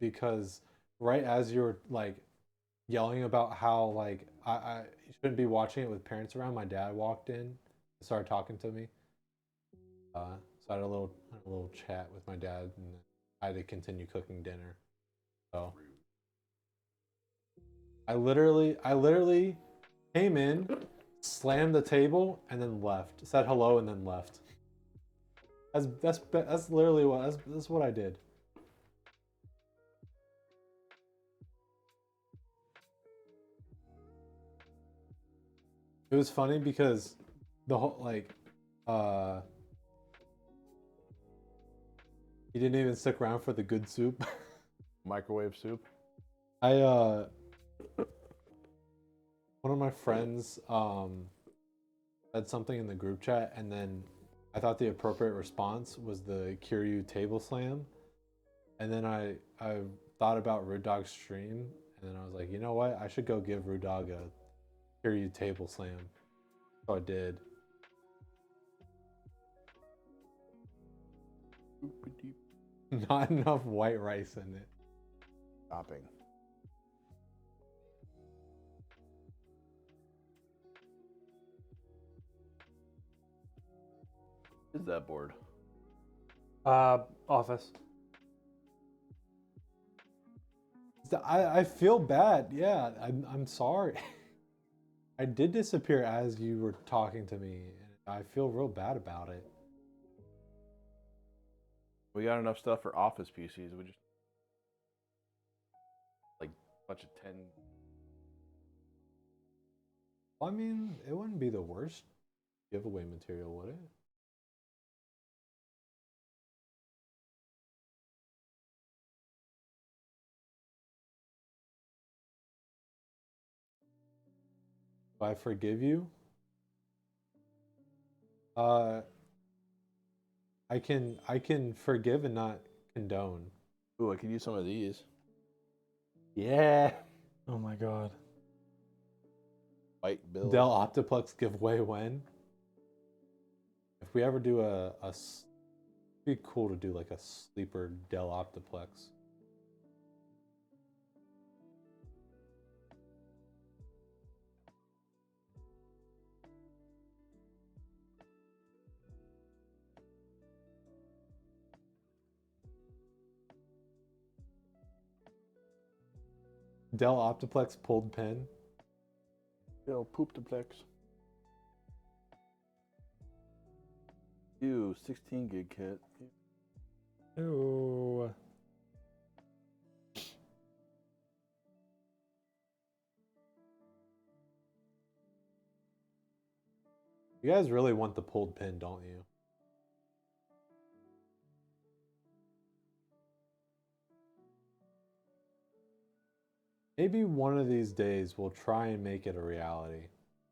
Because right as you were like yelling about how like I shouldn't be watching it with parents around, my dad walked in and started talking to me. So I had a little chat with my dad, and I had to continue cooking dinner. So I literally came in, slammed the table, and then left. Said hello and then left. That's literally that's what I did. It was funny because the whole he didn't even stick around for the good soup. Microwave soup. One of my friends said something in the group chat, and then I thought the appropriate response was the Kiryu table slam, and then I thought about Rude Dog's stream, and then I was like, you know what, I should go give Rude Dog a Kiryu table slam. So I did. Not enough white rice in it. Topping. Is that board? Office. I feel bad. Yeah, I'm sorry. I did disappear as you were talking to me, and I feel real bad about it. We got enough stuff for office PCs. We just like a bunch of 10. Well, I mean, it wouldn't be the worst giveaway material, would it? If I forgive you, I can forgive and not condone. Ooh, I could use some of these. Yeah. Oh my god. White bill. Dell Optiplex giveaway when? If we ever do it'd be cool to do like a sleeper Dell Optiplex. Dell Optiplex pulled pin. Yo, poop-deplex. Ew, 16 gig kit. Ew. You guys really want the pulled pin, don't you? Maybe one of these days we'll try and make it a reality.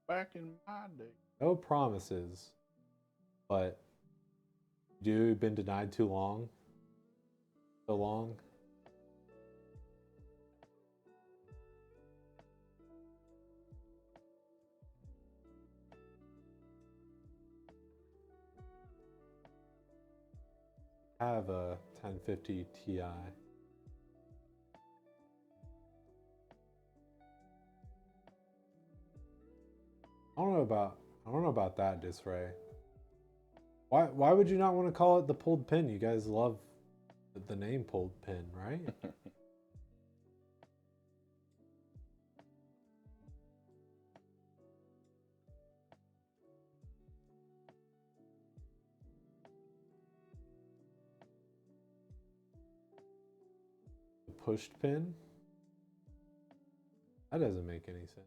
Back in my day. No promises, but you've been denied too long. So long. I have a 1050 Ti. I don't know about that, Disray. Why would you not want to call it the pulled pin? You guys love the name pulled pin, right? The pushed pin? That doesn't make any sense.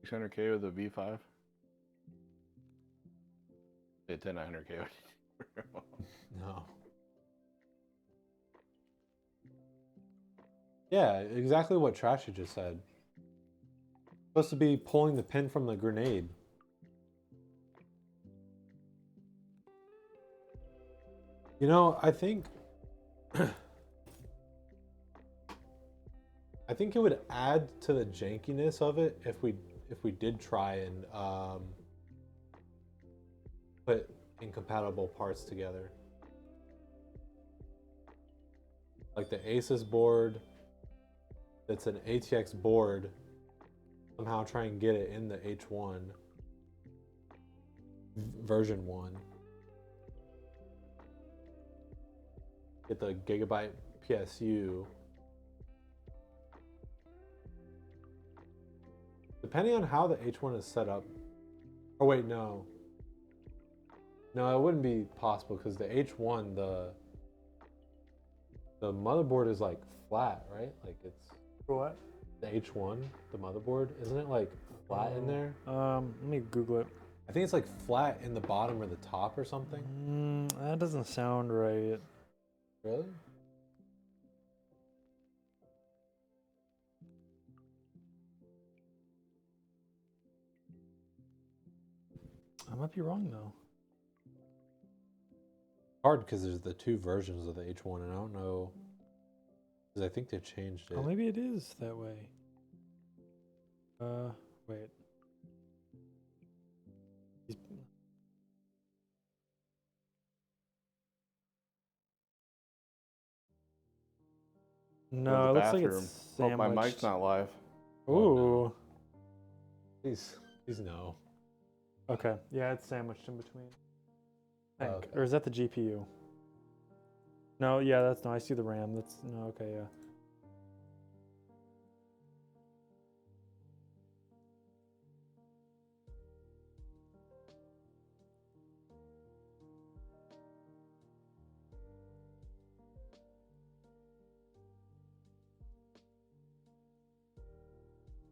$600K with a V5. It's a 900K. No. Yeah, exactly what Trashy just said. Supposed to be pulling the pin from the grenade. You know, I think I think it would add to the jankiness of it if we did try and put incompatible parts together. Like the Asus board that's an ATX board, somehow try and get it in the H1 version 1. Get the Gigabyte PSU. Depending on how the H1 is set up. Oh wait, no. No, it wouldn't be possible because the H1, the motherboard is like flat, right? Like it's What? the H1, the motherboard, isn't it like flat in there? Let me Google it. I think it's like flat in the bottom or the top or something. That doesn't sound right. Really? might be wrong though. Hard because there's the two versions of the H1, and I don't know because I think they changed it. Oh, maybe it is that way. Wait. No, it looks like it's Hope my mic's sandwiched. not live. Ooh. Please no. Okay. Yeah, it's sandwiched in between. I think. Okay. Or is that the GPU? No, yeah, that's no. I see the RAM. That's no. Okay, yeah.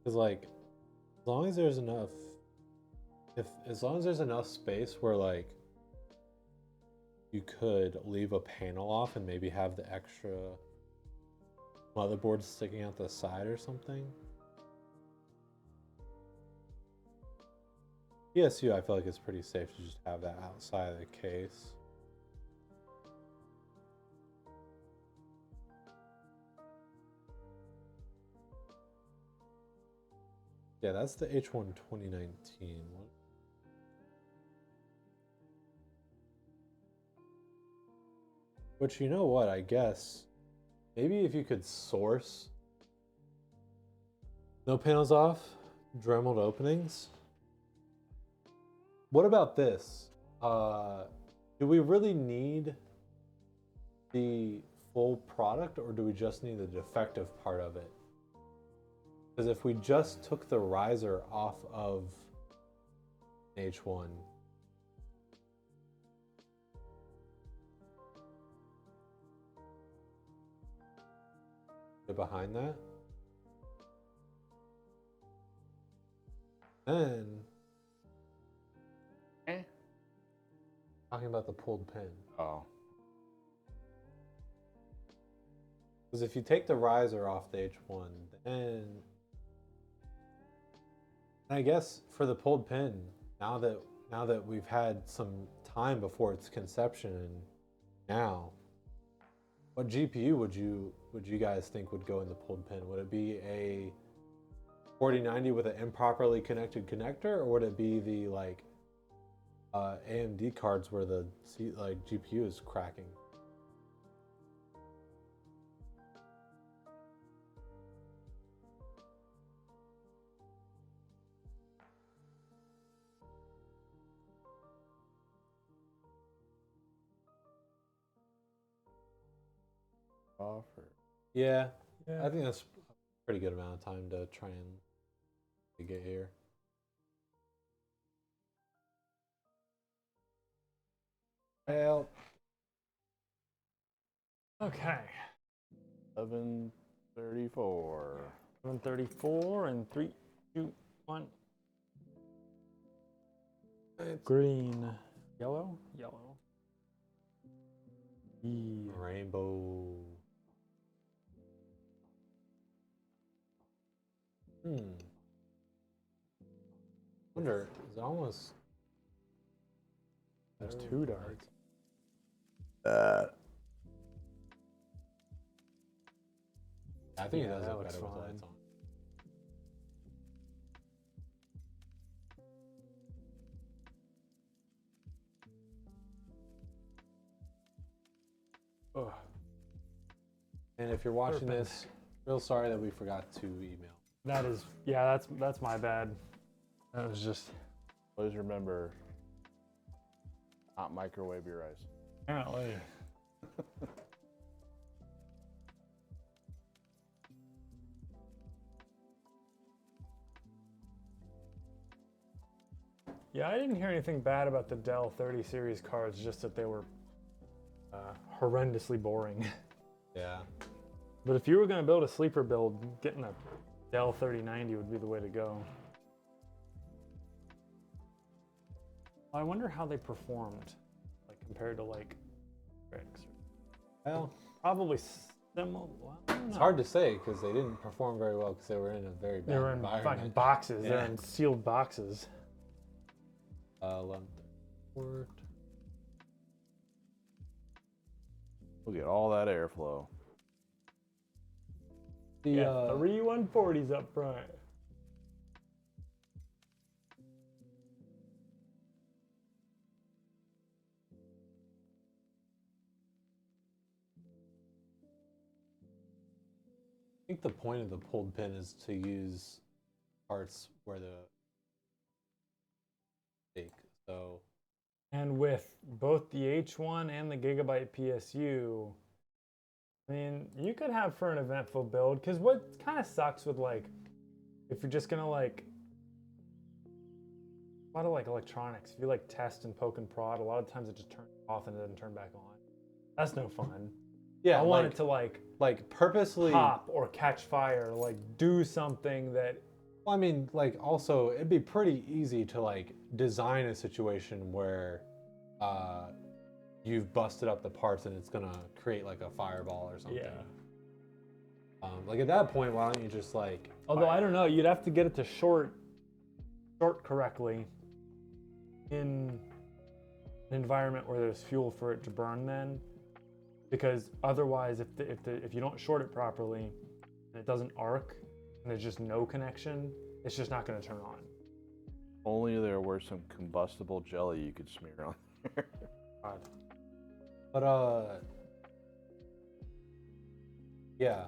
Because like, as long as there's enough, as long as there's enough space where like you could leave a panel off and maybe have the extra motherboard sticking out the side or something. PSU, I feel like it's pretty safe to just have that outside of the case. Yeah, that's the H1 2019 one. Which, you know what, I guess, maybe if you could source no panels off, Dremeled openings. What about this? Do we really need the full product, or do we just need the defective part of it? Because if we just took the riser off of H1, behind that, then talking about the pulled pin. Oh. Because if you take the riser off the H1, then I guess for the pulled pin, now that we've had some time before its conception and now, what GPU would you guys think would go in the pulled pin? Would it be a 4090 with an improperly connected connector, or would it be the like AMD cards where the GPU is cracking? Offer. Yeah, I think that's a pretty good amount of time to try and get here. Well, Okay. 734. 134 and 3, 2, 1. it's Green. Yellow? Yellow. E. rainbow. Wonder, it's almost. There's too dark. I think it does that look looks better with the fine. lights on. Ugh. And if you're watching Perfect. this, real sorry that we forgot to email. That is, yeah, that's my bad. That was just Always remember, not microwave your rice. apparently. Yeah, I didn't hear anything bad about the Dell 30 series cards, just that they were horrendously boring. Yeah. But if you were going to build a sleeper build, getting a Dell 3090 would be the way to go. I wonder how they performed, like compared to like bricks. Well, Probably similar. Well, I don't it's know. hard to say because they didn't perform very well because they were in a very bad They were in environment. fucking boxes. They're Yeah. in sealed boxes. 11 port. We'll get all that airflow. The Yeah, 3 140s up front. I think the point of the pulled pin is to use parts where the stake. So And with both the H1 and the Gigabyte PSU, I mean, you could have for an eventful build, because what kind of sucks with like, if you're just gonna like, a lot of like electronics, if you like test and poke and prod, a lot of times it just turns off and it doesn't turn back on. That's no fun. yeah, I want it to like purposely pop or catch fire, like do something that. Well, I mean, like, also, it'd be pretty easy to, like, design a situation where you've busted up the parts and it's gonna create, like, a fireball or something. Yeah. Like, at that point, why don't you just, like... Although, I don't know, you'd have to get it to short correctly in an environment where there's fuel for it to burn then. Because otherwise, if you don't short it properly and it doesn't arc, and there's just no connection, it's just not going to turn on. Only there were some combustible jelly you could smear on there. God. But, yeah.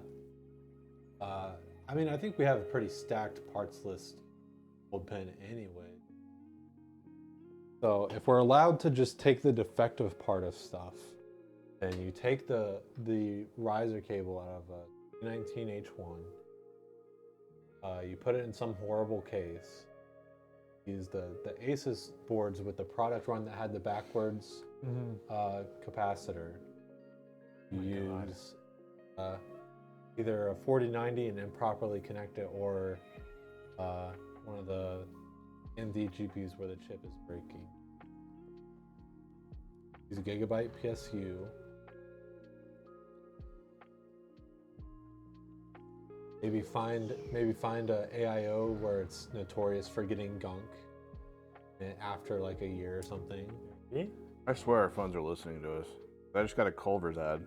I mean, I think we have a pretty stacked parts list old pin anyway. So if we're allowed to just take the defective part of stuff, and you take the riser cable out of a 19H1, you put it in some horrible case. Use the Asus boards with the product run that had the backwards capacitor. You use either a 4090 and improperly connect it, or one of the ND GPUs where the chip is breaking. Use a Gigabyte PSU. Maybe find a AIO where it's notorious for getting gunk after like a year or something. Maybe? I swear our phones are listening to us. I just got a Culver's ad.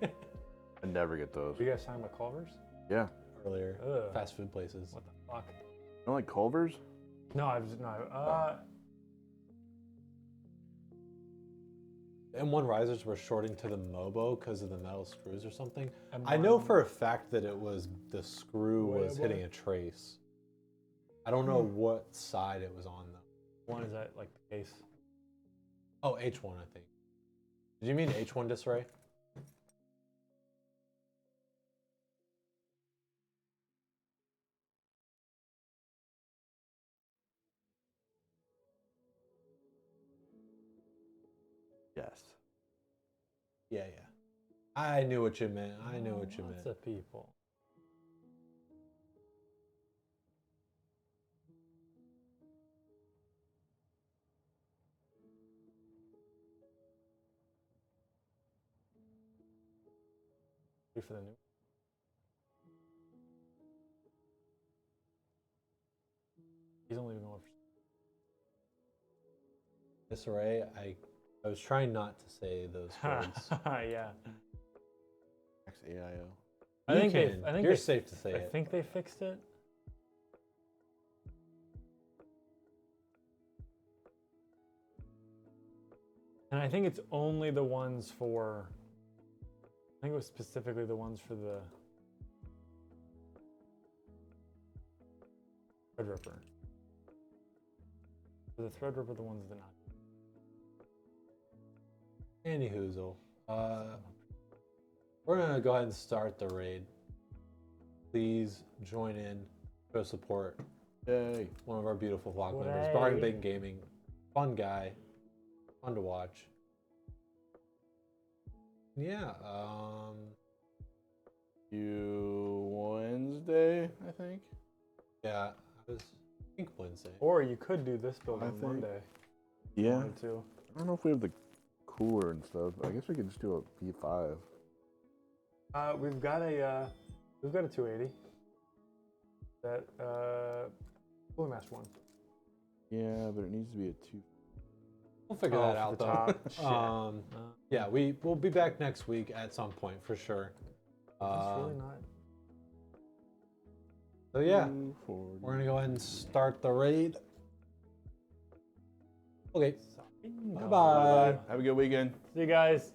I never get those. You guys talking about Culver's? Yeah. Earlier, Ugh. Fast food places. What the fuck? You don't like Culver's? No, I was no. M1 risers were shorting to the Mobo because of the metal screws or something. M1. I know for a fact that it was the screw was hitting a trace. I don't know what side it was on though. One is that like the case? Oh, H1 I think. Did you mean H1 disarray? Yes. Yeah, yeah. I knew what you meant. I knew what you meant. Lots of people. Ready for the new. He's only going for Disarray, I was trying not to say those words. yeah. Max AIO. I think You're safe to say I it. think they fixed it. And I think it's only the ones for. I think it was specifically the ones for the Threadripper. For the Threadripper, the ones that not. Anywhoozle. We're gonna go ahead and start the raid. Please join in, show support. Yay. One of our beautiful vlog members, Hooray. Bargain Big Gaming. Fun guy. Fun to watch. Yeah, Wednesday, I think. yeah, I think Wednesday. Or you could do this build I on think- Monday. Yeah. Wanted to. I don't know if we have the cooler and stuff. I guess we could just do a P5. We've got a 280. That Cooling Master one. Yeah, but it needs to be a 2. We'll figure Oh, that for out the though. top? Shit. Yeah, we'll be back next week at some point for sure. That's really not. So yeah, 240. we're gonna go ahead and start the raid. Okay. Bye bye. Have a good weekend. See you guys.